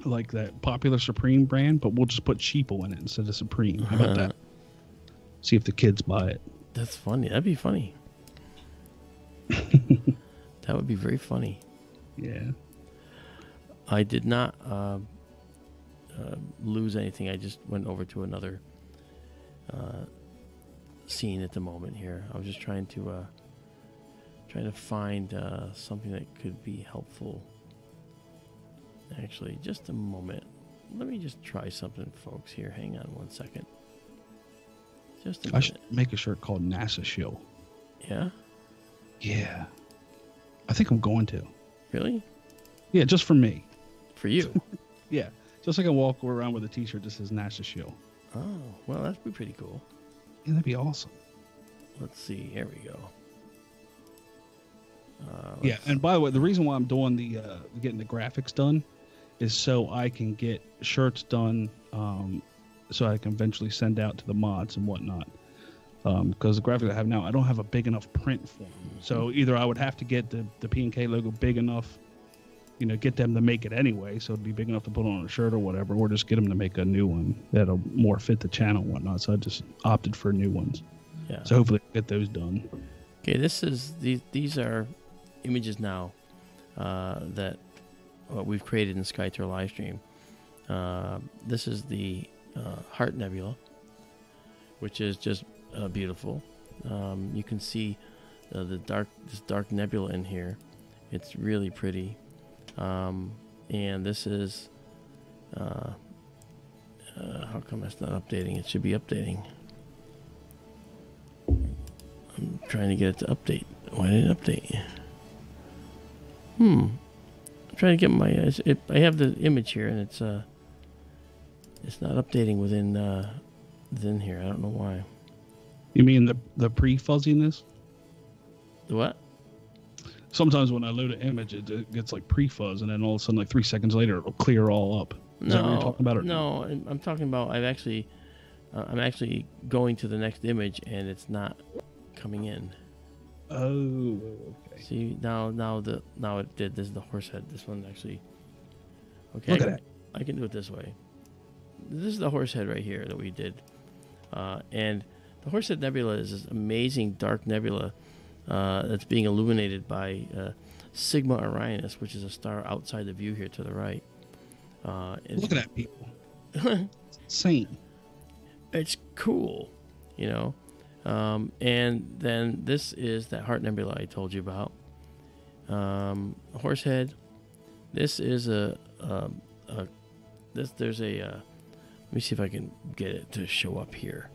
Speaker 3: like that popular Supreme brand, but we'll just put sheeple in it instead of Supreme. How about that? See if the kids buy it.
Speaker 1: That's funny. That'd be funny. That would be very funny.
Speaker 3: Yeah.
Speaker 1: I did not lose anything. I just went over to another scene at the moment here. I was just trying to find something that could be helpful. Actually, just a moment. Let me just try something, folks. Here, hang on one second. Just a minute.
Speaker 3: I should make a shirt called NASA Shill.
Speaker 1: Yeah?
Speaker 3: Yeah. I think I'm going to.
Speaker 1: Really?
Speaker 3: Yeah, just for me.
Speaker 1: For you?
Speaker 3: Yeah. Just so I can walk around with a T-shirt that says NASA Shill.
Speaker 1: Oh, well, that'd be pretty cool.
Speaker 3: Yeah, that'd be awesome.
Speaker 1: Let's see. Here we go.
Speaker 3: Yeah, and by the way, the reason why I'm doing the getting the graphics done is so I can get shirts done, so I can eventually send out to the mods and whatnot. Because the graphics I have now, I don't have a big enough print for them. So either I would have to get the P&K logo big enough, you know, get them to make it anyway, so it'd be big enough to put on a shirt or whatever, or just get them to make a new one that'll more fit the channel and whatnot. So I just opted for new ones.
Speaker 1: Yeah.
Speaker 3: So hopefully I get those done.
Speaker 1: Okay, these are images now that we've created in SkyTour LiveStream. This is the Heart Nebula, which is just beautiful. You can see this dark nebula in here, It's really pretty. And this is, how come it's not updating? It should be updating. I'm trying to get it to update. Why didn't it update? I'm trying to get my, I have the image here and it's not updating within here. I don't know why.
Speaker 3: You mean the pre-fuzziness?
Speaker 1: The what?
Speaker 3: Sometimes when I load an image, it gets like pre-fuzz, and then all of a sudden, like 3 seconds later, it'll clear all up. Is that what you're talking about? Or
Speaker 1: no, I'm talking about I'm actually going to the next image, and it's not coming in.
Speaker 3: Oh, okay.
Speaker 1: See now it did. This is the horse head. This one actually. Okay,
Speaker 3: Look at that.
Speaker 1: I can do it this way. This is the horse head right here that we did, and the Horsehead Nebula is this amazing dark nebula that's being illuminated by Sigma Orionis, which is a star outside the view here to the right.
Speaker 3: Look at that, people. It's insane.
Speaker 1: It's cool, you know. And then this is that Heart Nebula I told you about. Horsehead. This is there's a let me see if I can get it to show up here.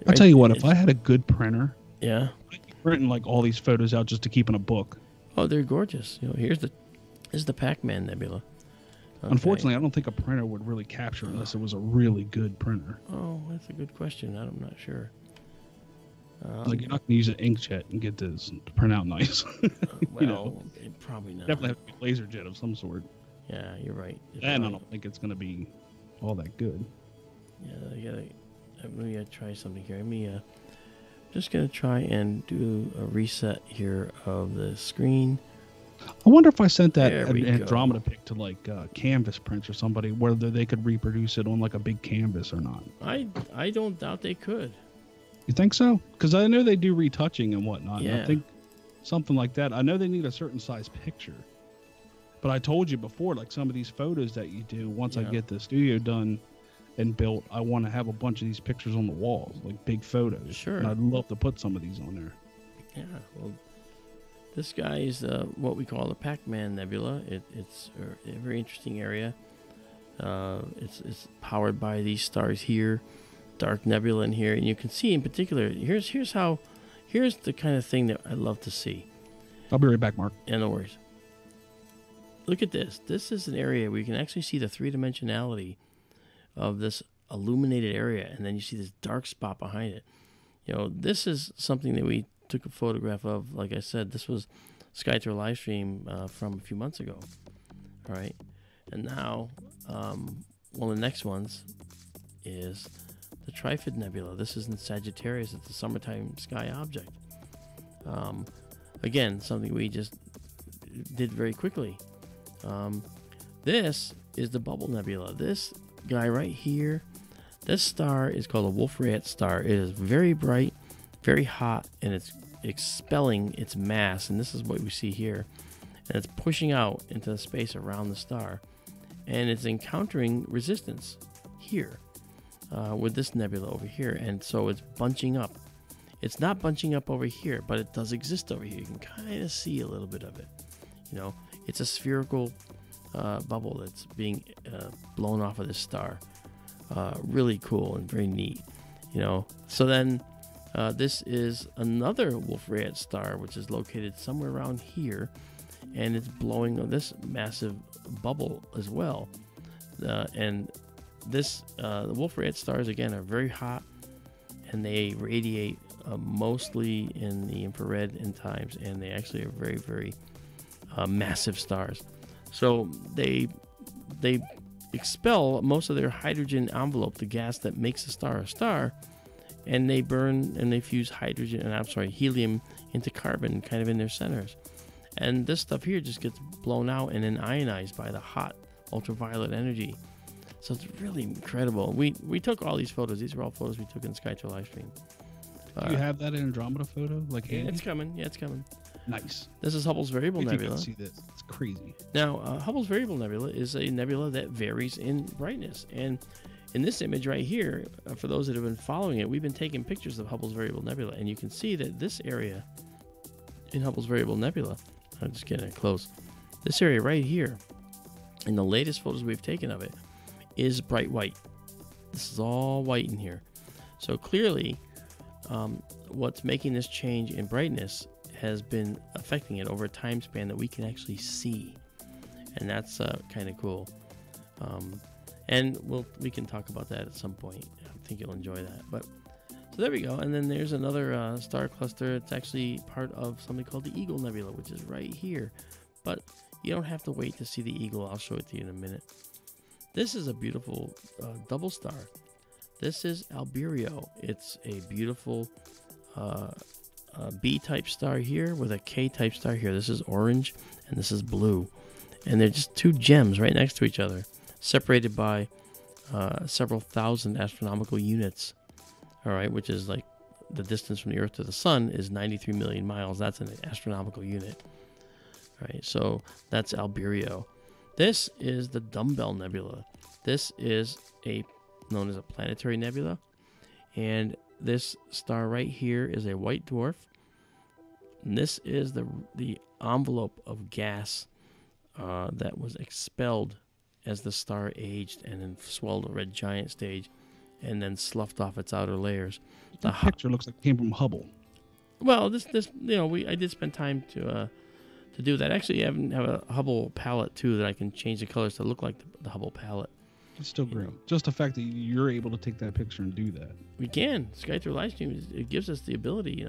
Speaker 3: I'll tell you what, if I had a good printer,
Speaker 1: yeah,
Speaker 3: I'd be printing like all these photos out just to keep in a book.
Speaker 1: Oh, they're gorgeous. You know, this is the Pac-Man Nebula. Okay.
Speaker 3: Unfortunately, I don't think a printer would really capture it unless it was a really good printer.
Speaker 1: Oh, that's a good question. I'm not sure.
Speaker 3: Like, you're not going to use an inkjet and get this to print out nice.
Speaker 1: Well,
Speaker 3: you know,
Speaker 1: probably not.
Speaker 3: Definitely have to be a laser jet of some sort.
Speaker 1: Yeah, you're right.
Speaker 3: And I don't think it's going to be all that good.
Speaker 1: Yeah, let me try something here. Just going to try and do a reset here of the screen.
Speaker 3: I wonder if I sent that
Speaker 1: There we
Speaker 3: Andromeda pic to like Canvas Prints or somebody, whether they could reproduce it on like a big canvas or not.
Speaker 1: I don't doubt they could.
Speaker 3: You think so? Because I know they do retouching and whatnot.
Speaker 1: Yeah.
Speaker 3: And I think something like that. I know they need a certain size picture. But I told you before, like some of these photos that you do, once I get the studio done and built, I want to have a bunch of these pictures on the walls, like big photos.
Speaker 1: Sure.
Speaker 3: And I'd love to put some of these on there.
Speaker 1: Yeah, well, this guy is what we call the Pac-Man Nebula. It's a very interesting area. It's powered by these stars here, dark nebula in here, and you can see in particular. Here's the kind of thing that I love to see.
Speaker 3: I'll be right back, Mark.
Speaker 1: Yeah, no worries. Look at this. This is an area where you can actually see the three-dimensionality of this illuminated area, and then you see this dark spot behind it. You know, this is something that we took a photograph of. Like I said, this was SkyTour LiveStream from a few months ago. All right, and now one of the next ones is the Trifid Nebula. This is in Sagittarius. It's a summertime sky object. Again, something we just did very quickly. This is the Bubble Nebula. This guy right here, this star is called a Wolf-Rayet star. It is very bright, very hot, and it's expelling its mass, and this is what we see here. And it's pushing out into the space around the star, and it's encountering resistance here with this nebula over here, and so it's bunching up. It's not bunching up over here, but it does exist over here. You can kind of see a little bit of it. You know, it's a spherical bubble that's being blown off of this star. Really cool and very neat. You know, so then this is another Wolf-Rayet star, which is located somewhere around here, and it's blowing this massive bubble as well. And this the Wolf-Rayet stars again are very hot, and they radiate mostly in the infrared in times, and they actually are very, very massive stars. So they expel most of their hydrogen envelope, the gas that makes a star, and they burn and they fuse helium into carbon kind of in their centers. And this stuff here just gets blown out and then ionized by the hot ultraviolet energy. So it's really incredible. We took all these photos. These are all photos we took in SkyTour LiveStream.
Speaker 3: Do you have that Andromeda photo? Like,
Speaker 1: yeah, it's coming. Yeah, it's coming.
Speaker 3: Nice.
Speaker 1: This is Hubble's Variable Nebula.
Speaker 3: See this? It's crazy.
Speaker 1: Now, Hubble's Variable Nebula is a nebula that varies in brightness. And in this image right here, for those that have been following it, we've been taking pictures of Hubble's Variable Nebula. And you can see that this area in Hubble's Variable Nebula, I'm just getting it close. This area right here, in the latest photos we've taken of it, is bright white. This is all white in here. So clearly, what's making this change in brightness has been affecting it over a time span that we can actually see. And that's kind of cool. And we can talk about that at some point. I think you'll enjoy that. But so there we go. And then there's another star cluster. It's actually part of something called the Eagle Nebula, which is right here. But you don't have to wait to see the Eagle. I'll show it to you in a minute. This is a beautiful double star. This is Albireo. It's a beautiful B-type star here with a K-type star here. This is orange and this is blue. And they're just two gems right next to each other, separated by several thousand astronomical units. All right, which is like the distance from the Earth to the Sun is 93 million miles. That's an astronomical unit. All right, so that's Albireo. This is the Dumbbell Nebula. This is known as a planetary nebula. And this star right here is a white dwarf. And this is the envelope of gas that was expelled as the star aged and then swelled a red giant stage and then sloughed off its outer layers.
Speaker 3: The picture looks like it came from Hubble.
Speaker 1: Well, this I did spend time to do that. Actually, I have a Hubble palette too that I can change the colors to look like the Hubble palette.
Speaker 3: It's still great. Just the fact that you're able to take that picture and do that.
Speaker 1: We can. SkyTour LiveStream, it gives us the ability,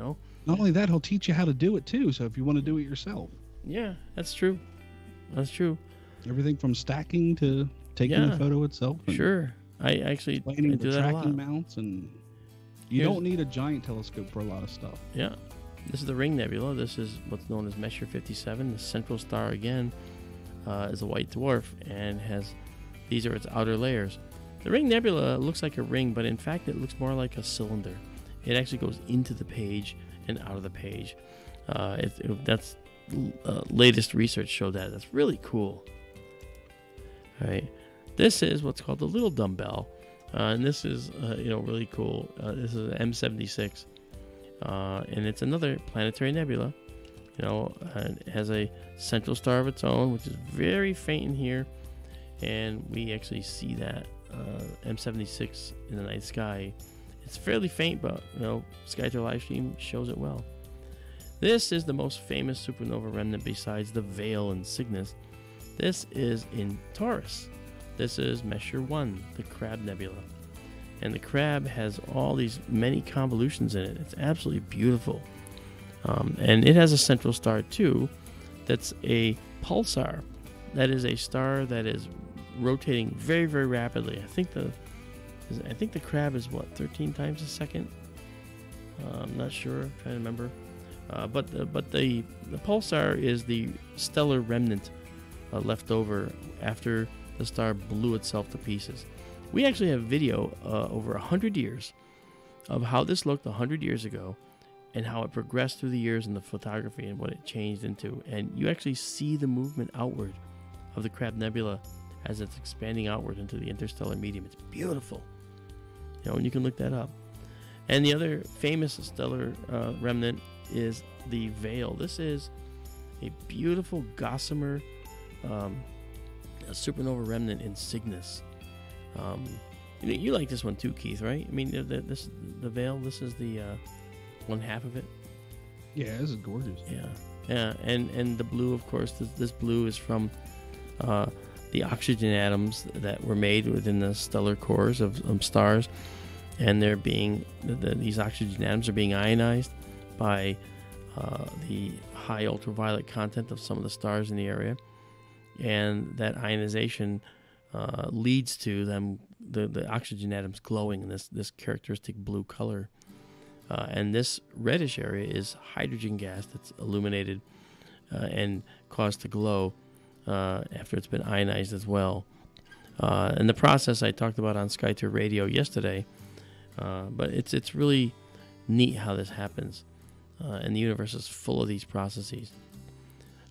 Speaker 3: Not only that, he'll teach you how to do it too. So if you want to do it yourself.
Speaker 1: Yeah, that's true. That's true.
Speaker 3: Everything from stacking to taking the photo itself.
Speaker 1: Sure. I actually
Speaker 3: explaining
Speaker 1: do
Speaker 3: the
Speaker 1: that a
Speaker 3: tracking
Speaker 1: lot.
Speaker 3: mounts, and you don't need a giant telescope for a lot of stuff.
Speaker 1: Yeah. This is the Ring Nebula. This is what's known as Messier 57. The central star, again, is a white dwarf and these are its outer layers. The Ring Nebula looks like a ring, but in fact it looks more like a cylinder. It actually goes into the page and out of the page. That's latest research showed that. That's really cool. All right. This is what's called the Little Dumbbell, and this is really cool. This is an M76, and it's another planetary nebula. It has a central star of its own, which is very faint in here, and we actually see that M76 in the night sky. It's fairly faint, but SkyTour LiveStream shows it well. This is the most famous supernova remnant besides the Veil in Cygnus. This is in Taurus. This is Messier 1, the Crab Nebula. And the Crab has all these many convolutions in it. It's absolutely beautiful. And it has a central star too that's a pulsar. That is a star that is rotating very, very rapidly. I think the Crab is 13 times a second. I'm not sure. I'm trying to remember. But the pulsar is the stellar remnant left over after the star blew itself to pieces. We actually have video over 100 years of how this looked 100 years ago and how it progressed through the years in the photography and what it changed into. And you actually see the movement outward of the Crab Nebula as it's expanding outward into the interstellar medium. It's beautiful. And you can look that up. And the other famous stellar remnant is the Veil. This is a beautiful gossamer a supernova remnant in Cygnus. You like this one too, Keith, right? I mean, the Veil. This is the one half of it.
Speaker 3: Yeah, this is gorgeous.
Speaker 1: Yeah, and the blue, of course. This blue is from the oxygen atoms that were made within the stellar cores of stars, and they're being these oxygen atoms are being ionized by the high ultraviolet content of some of the stars in the area. And that ionization leads to the oxygen atoms glowing in this characteristic blue color. And this reddish area is hydrogen gas that's illuminated and caused to glow after it's been ionized as well. And the process I talked about on SkyTour Radio yesterday, but it's really neat how this happens. And the universe is full of these processes.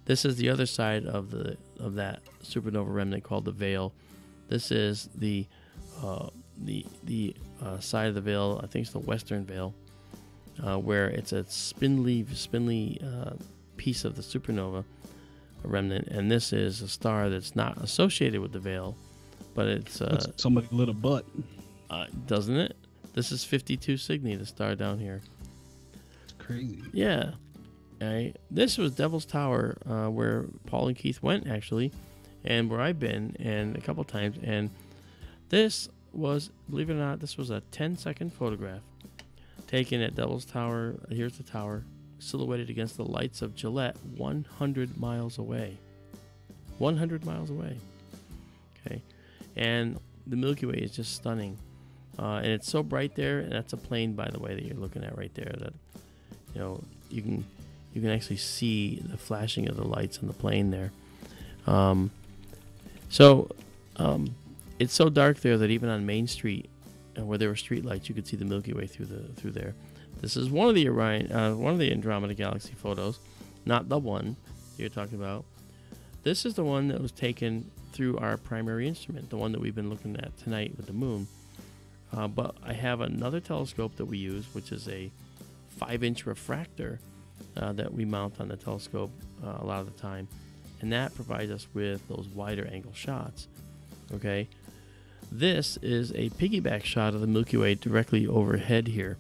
Speaker 1: This is the other side of that supernova remnant called the Veil. This is the side of the Veil. I think it's the western Veil, where it's a spindly piece of the supernova remnant, and this is a star that's not associated with the veil, but it's
Speaker 3: somebody lit a butt,
Speaker 1: doesn't it? This is 52 Cygni, the star down here.
Speaker 3: It's crazy.
Speaker 1: Yeah. Right. This was Devil's Tower, where Paul and Keith went, actually, and where I've been and a couple times. And this was, believe it or not, this was a 10-second photograph taken at Devil's Tower. Here's the tower, silhouetted against the lights of Gillette, 100 miles away. 100 miles away. Okay. And the Milky Way is just stunning. And it's so bright there, and that's a plane, by the way, that you're looking at right there, that, you know, you can actually see the flashing of the lights on the plane there. It's so dark there that even on Main Street, where there were street lights, you could see the Milky Way through there. This is one of the Andromeda Galaxy photos, not the one you're talking about. This is the one that was taken through our primary instrument, the one that we've been looking at tonight with the moon. But I have another telescope that we use, which is a 5-inch refractor that we mount on the telescope a lot of the time, and that provides us with those wider angle shots. Okay, this is a piggyback shot of the Milky Way directly overhead here.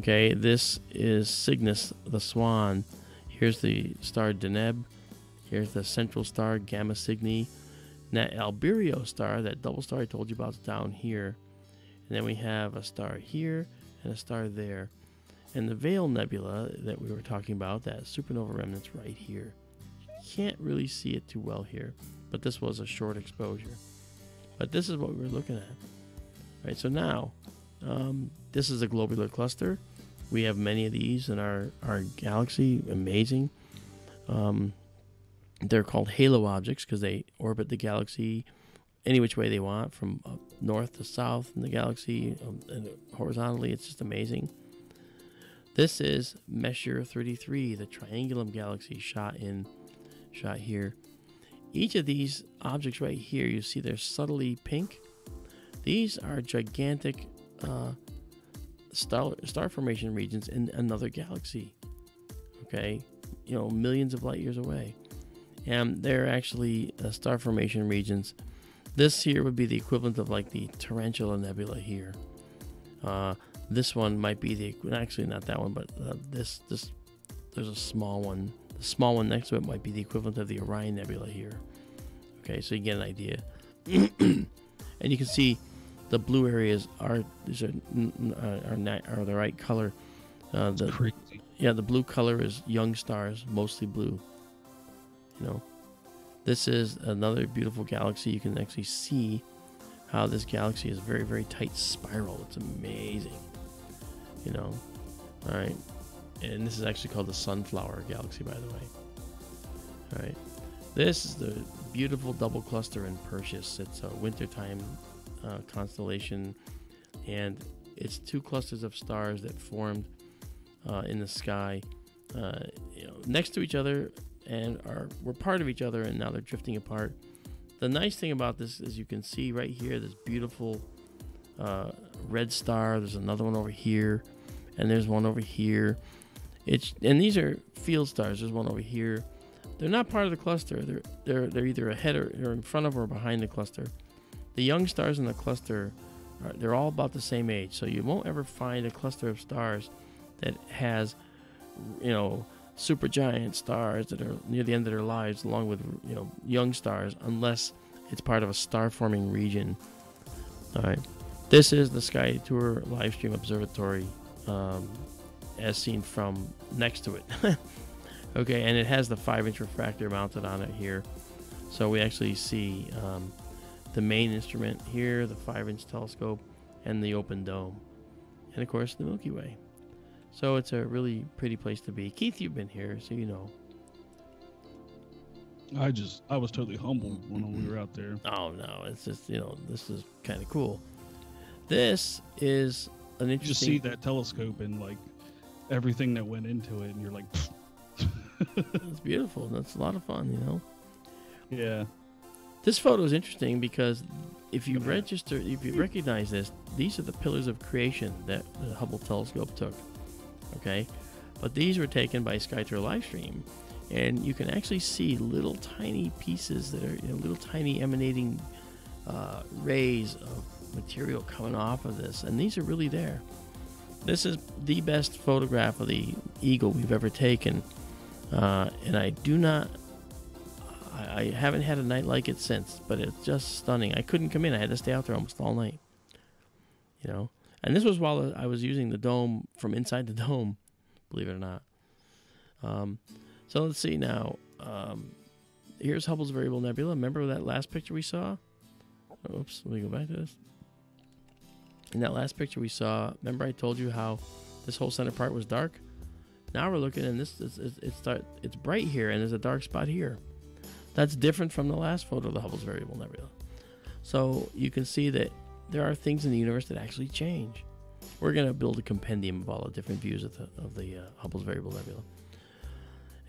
Speaker 1: Okay, this is Cygnus, the Swan. Here's the star Deneb. Here's the central star Gamma Cygni. And that Albireo star, that double star I told you about, is down here. And then we have a star here and a star there. And the Veil Nebula that we were talking about, that supernova remnant's right here. You can't really see it too well here, but this was a short exposure. But this is what we were looking at. Right, so now, this is a globular cluster. We have many of these in our galaxy. Amazing. They're called halo objects because they orbit the galaxy any which way they want, from north to south in the galaxy, and horizontally. It's just amazing. This is Messier 33, the Triangulum galaxy shot here. Each of these objects right here, you see they're subtly pink. These are gigantic star formation regions in another galaxy. Okay, you know, millions of light years away, and they're actually star formation regions. This here would be the equivalent of like the Tarantula Nebula here. This one might be actually not that one, but this there's a small one. The small one next to it might be the equivalent of the Orion Nebula here. Okay, so you get an idea. And you can see the blue areas are the right color.
Speaker 3: Crazy.
Speaker 1: Yeah, the blue color is young stars, mostly blue. You know, this is another beautiful galaxy. You can actually see how this galaxy is a very, very tight spiral. It's amazing. You know, all right. And this is actually called the Sunflower Galaxy, by the way. All right. This is the beautiful double cluster in Perseus. It's a wintertime constellation, and it's two clusters of stars that formed in the sky, next to each other, and were part of each other, and now they're drifting apart. The nice thing about this is you can see right here this beautiful red star. There's another one over here, and there's one over here. And these are field stars. There's one over here. They're not part of the cluster. They're either ahead or in front of or behind the cluster. The young stars in the cluster, they're all about the same age. So you won't ever find a cluster of stars that has, supergiant stars that are near the end of their lives, along with, young stars, unless it's part of a star-forming region. All right. This is the SkyTour LiveStream Observatory, as seen from next to it. Okay, and it has the 5-inch refractor mounted on it here. So we actually see the main instrument here, the 5-inch telescope, and the open dome. And of course, the Milky Way. So it's a really pretty place to be. Keith, you've been here, so you know.
Speaker 3: I was totally humbled when we were out there.
Speaker 1: Oh, no, it's just, this is kind of cool. This is an interesting...
Speaker 3: Just see that telescope and, like, everything that went into it, and you're like...
Speaker 1: It's beautiful. That's a lot of fun,
Speaker 3: Yeah.
Speaker 1: This photo is interesting because if you recognize this, these are the pillars of creation that the Hubble telescope took. Okay, but these were taken by SkyTour LiveStream, And you can actually see little tiny pieces that are, little tiny emanating rays of material coming off of this. And these are really there. This is the best photograph of the eagle we've ever taken. And I haven't had a night like it since, but it's just stunning. I couldn't come in. I had to stay out there almost all night. And this was while I was using the dome from inside the dome, believe it or not. So let's see now. Here's Hubble's Variable Nebula. Remember that last picture we saw? Oops, let me go back to this. In that last picture we saw, remember I told you how this whole center part was dark? Now we're looking, and it's bright here, and there's a dark spot here. That's different from the last photo of the Hubble's Variable Nebula. So you can see that there are things in the universe that actually change. We're going to build a compendium of all the different views of the Hubble's Variable Nebula.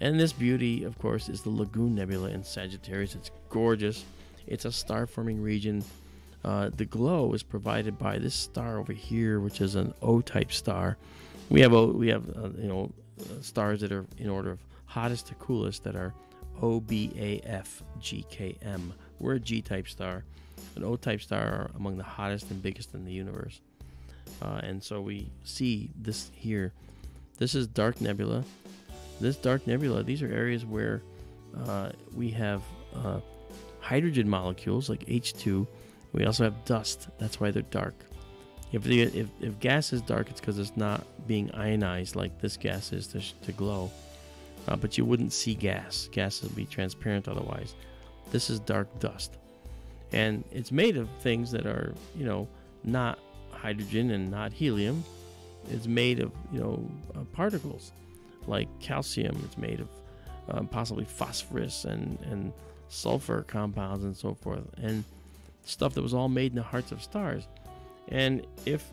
Speaker 1: And this beauty, of course, is the Lagoon Nebula in Sagittarius. It's gorgeous. It's a star-forming region. The glow is provided by this star over here, which is an O-type star. We have stars that are in order of hottest to coolest that are O, B, A, F, G, K, M. We're a G-type star. An O-type star are among the hottest and biggest in the universe. And so we see this here. This is Dark Nebula. This Dark Nebula, these are areas where we have hydrogen molecules like H2. We also have dust. That's why they're dark. If gas is dark, it's because it's not being ionized like this gas is to glow. But you wouldn't see gas. Gas would be transparent otherwise. This is dark dust. And it's made of things that are, not hydrogen and not helium. It's made of, particles like calcium. It's made of possibly phosphorus and sulfur compounds and so forth. And stuff that was all made in the hearts of stars. And if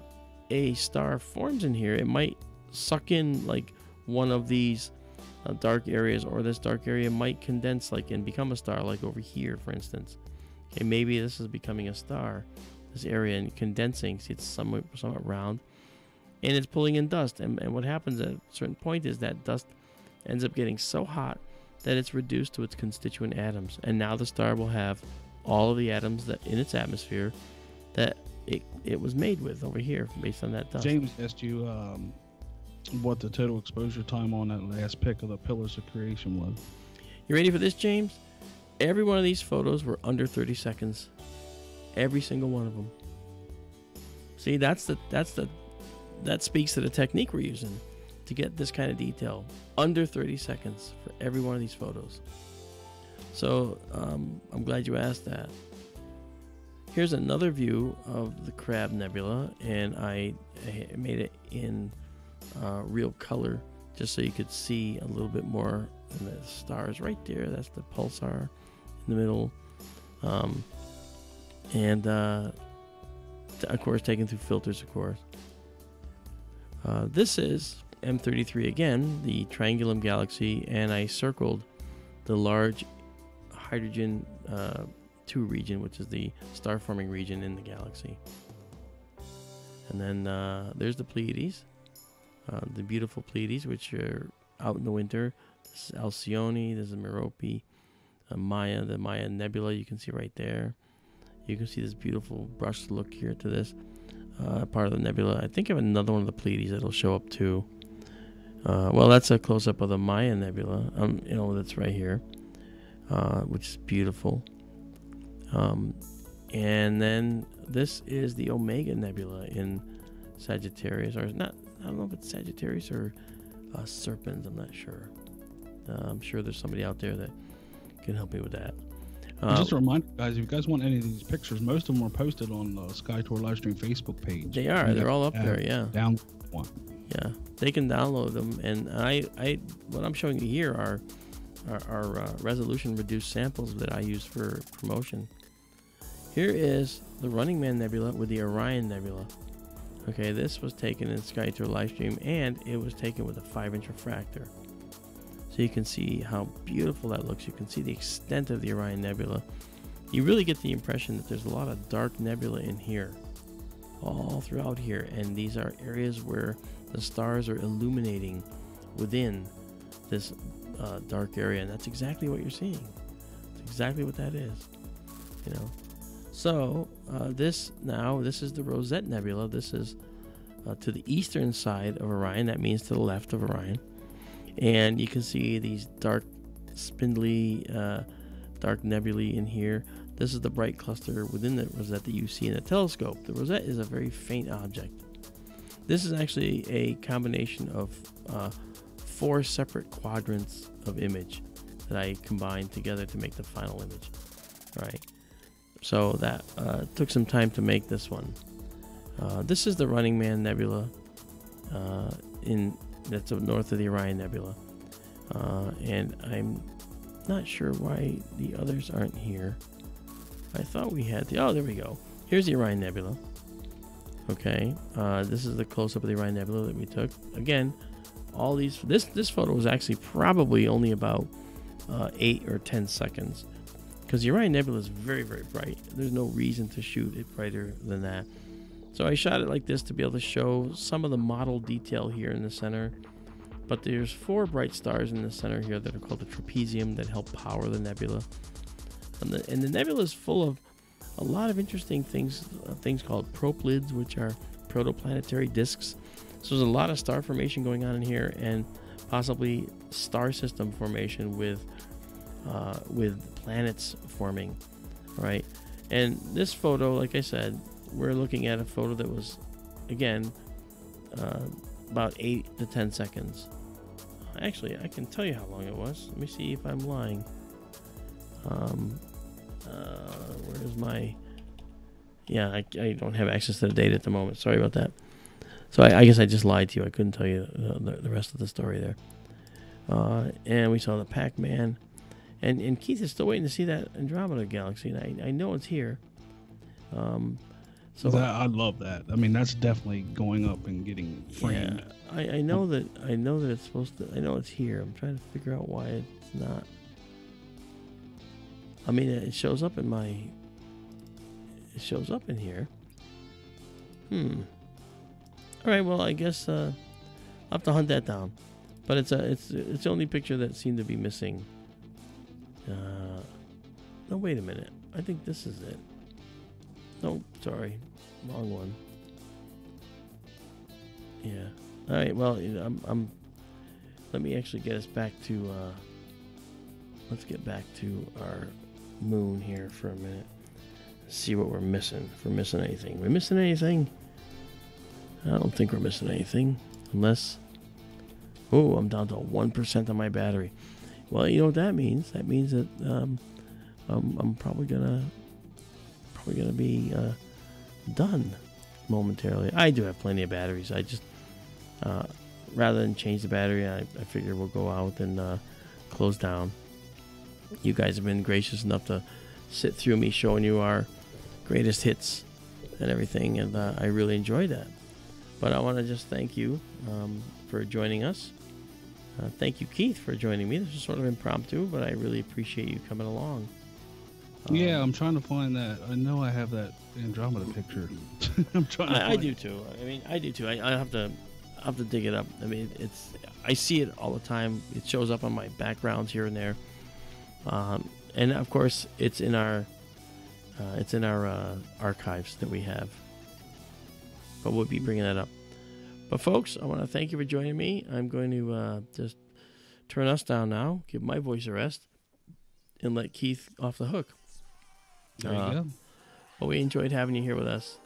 Speaker 1: a star forms in here, it might suck in like one of these dark areas, or this dark area might condense and become a star, like over here, for instance. Okay, maybe this is becoming a star, this area, and condensing. See, it's somewhat round, and it's pulling in dust. And what happens at a certain point is that dust ends up getting so hot that it's reduced to its constituent atoms. And now the star will have all of the atoms that in its atmosphere that it was made with over here based on that dust.
Speaker 3: James asked you what the total exposure time on that last pic of the Pillars of Creation was.
Speaker 1: You ready for this, James? Every one of these photos were under 30 seconds. Every single one of them. See, that speaks to the technique we're using to get this kind of detail. Under 30 seconds for every one of these photos. So I'm glad you asked that. Here's another view of the Crab Nebula, and I made it in real color just so you could see a little bit more. And the stars right there, that's the pulsar in the middle. And of course, taken through filters, of course. This is M33 again, the Triangulum Galaxy, and I circled the large hydrogen 2 region, which is the star forming region in the galaxy. And then there's the Pleiades, the beautiful Pleiades, which are out in the winter. This is Alcyone, this is Merope, Maya, the Maya Nebula, you can see right there. You can see this beautiful brushed look here to this part of the nebula. I think I have another one of the Pleiades that'll show up too. Well, that's a close-up of the Maya Nebula, that's right here, which is beautiful. And then this is the Omega Nebula in Sagittarius, or not. I don't know if it's Sagittarius or Serpens. I'm not sure. I'm sure there's somebody out there that can help me with that.
Speaker 3: Just a reminder, guys, if you guys want any of these pictures, most of them are posted on the SkyTour LiveStream Facebook page.
Speaker 1: They are. They're all up there. Yeah.
Speaker 3: Down one.
Speaker 1: Yeah, they can download them, and what I'm showing you here are resolution reduced samples that I use for promotion. Here is the Running Man Nebula with the Orion Nebula. Okay, this was taken in SkyTour LiveStream, and it was taken with a 5-inch refractor. So you can see how beautiful that looks. You can see the extent of the Orion Nebula. You really get the impression that there's a lot of dark nebula in here, all throughout here, and these are areas where the stars are illuminating within this dark area, and that's exactly what you're seeing. It's exactly what that is. You know. So this is the Rosette Nebula. This is to the eastern side of Orion. That means to the left of Orion. And you can see these dark, spindly, dark nebulae in here. This is the bright cluster within the Rosette that you see in the telescope. The Rosette is a very faint object. This is actually a combination of 4 separate quadrants of image that I combined together to make the final image. Right. So that took some time to make this one. This is the Running Man Nebula that's north of the Orion Nebula. And I'm not sure why the others aren't here. I thought we had oh, there we go. Here's the Orion Nebula. Okay, this is the close-up of the Orion Nebula that we took. Again, all these, this photo was actually probably only about 8 or 10 seconds, because the Orion Nebula is very, very bright. There's no reason to shoot it brighter than that. So I shot it like this to be able to show some of the model detail here in the center. But there's 4 bright stars in the center here that are called the trapezium that help power the nebula. And the nebula is full of a lot of interesting things called proplyds, which are protoplanetary disks. So there's a lot of star formation going on in here, and possibly star system formation with planets forming, right? And this photo, like I said, we're looking at a photo that was, again, about 8 to 10 seconds. Actually, I can tell you how long it was. Let me see if I'm lying. Where's my... Yeah, I don't have access to the data at the moment. Sorry about that. So I guess I just lied to you. I couldn't tell you the rest of the story there. And we saw the Pac-Man. And Keith is still waiting to see that Andromeda galaxy. And I know it's here. So
Speaker 3: I love that. I mean, that's definitely going up and getting framed.
Speaker 1: Yeah, I know that it's supposed to. I know it's here. I'm trying to figure out why it's not. I mean, it shows up in my. It shows up in here. All right. Well, I guess I'll have to hunt that down. But it's the only picture that seemed to be missing. No, wait a minute. I think this is it. No, sorry, wrong one. Yeah. All right. Well, I'm. Let me actually get us back to. Let's get back to our moon here for a minute. See what we're missing. If we're missing anything, we missing anything? I don't think we're missing anything, unless. Oh, I'm down to 1% on my battery. Well, you know what that means? That means that I'm probably gonna be done momentarily. I do have plenty of batteries. I just rather than change the battery, I figure we'll go out and close down. You guys have been gracious enough to sit through me showing you our greatest hits and everything, and I really enjoyed that. But I want to just thank you for joining us. Thank you, Keith, for joining me. This was sort of impromptu, but I really appreciate you coming along.
Speaker 3: Yeah, I'm trying to find that. I know I have that Andromeda picture. I'm trying to.
Speaker 1: I do too. I mean, I do too. I have to dig it up. I mean, I see it all the time. It shows up on my backgrounds here and there, and of course, it's in our archives that we have. But we'll be bringing that up. But folks, I want to thank you for joining me. I'm going to just turn us down now, give my voice a rest, and let Keith off the hook.
Speaker 3: There you go.
Speaker 1: But we enjoyed having you here with us.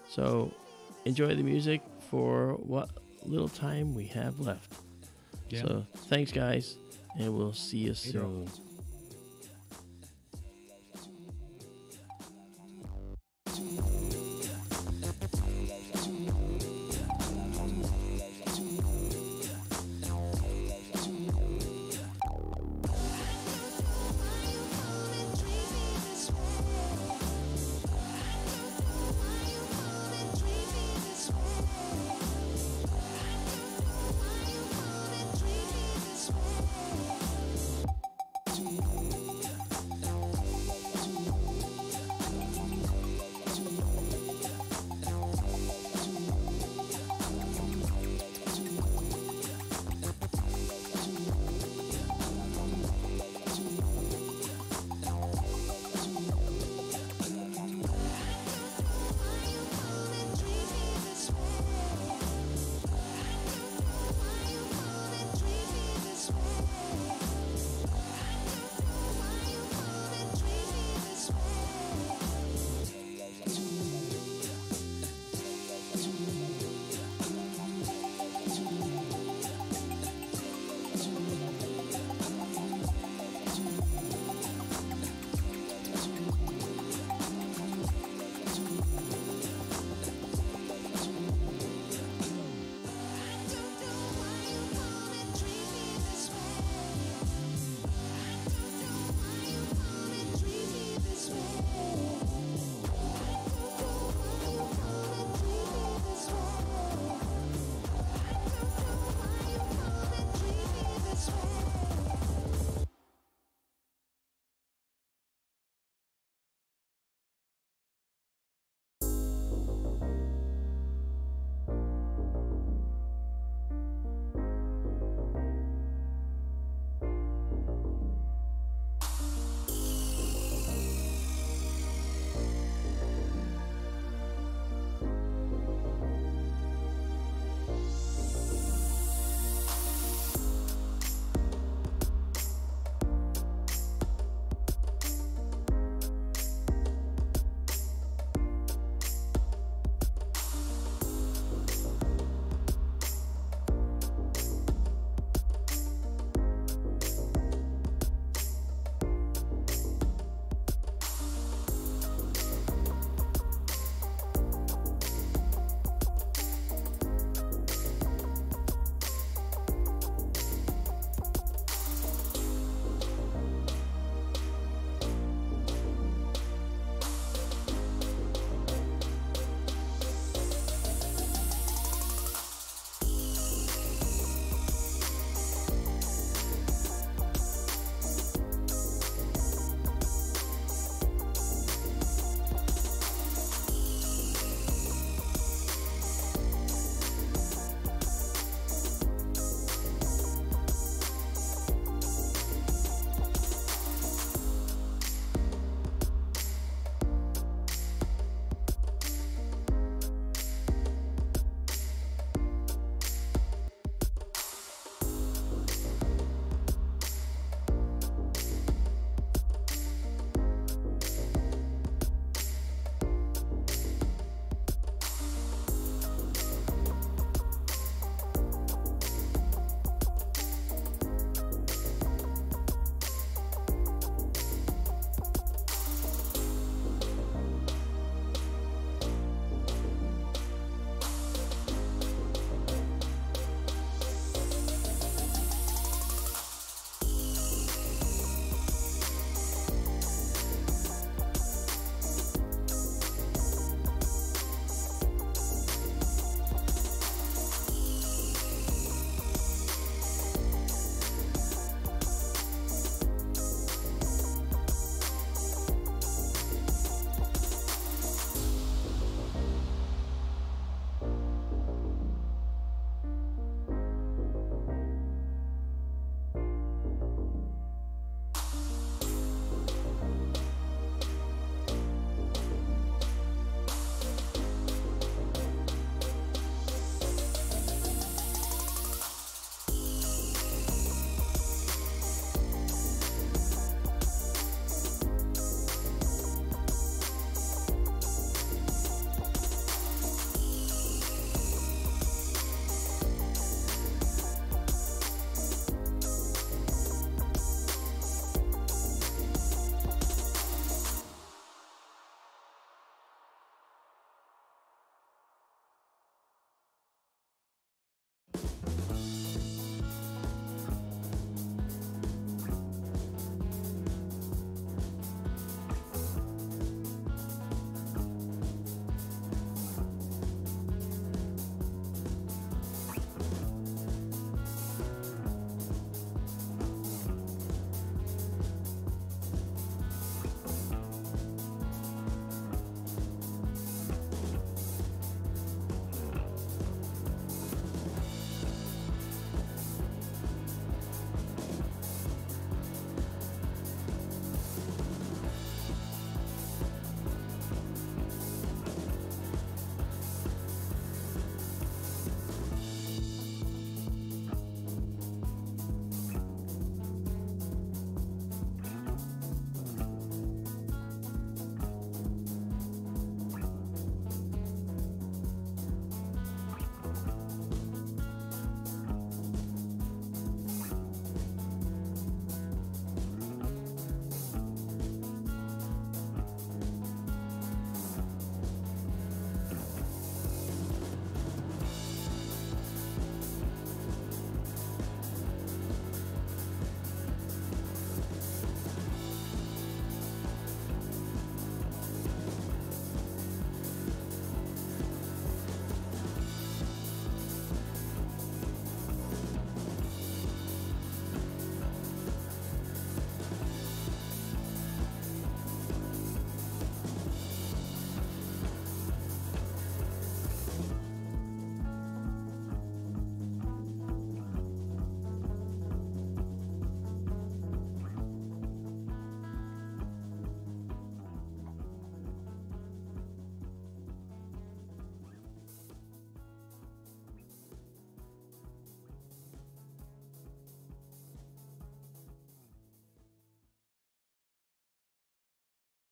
Speaker 1: So enjoy the music for what little time we have left. Yeah. So thanks, guys, and we'll see you soon.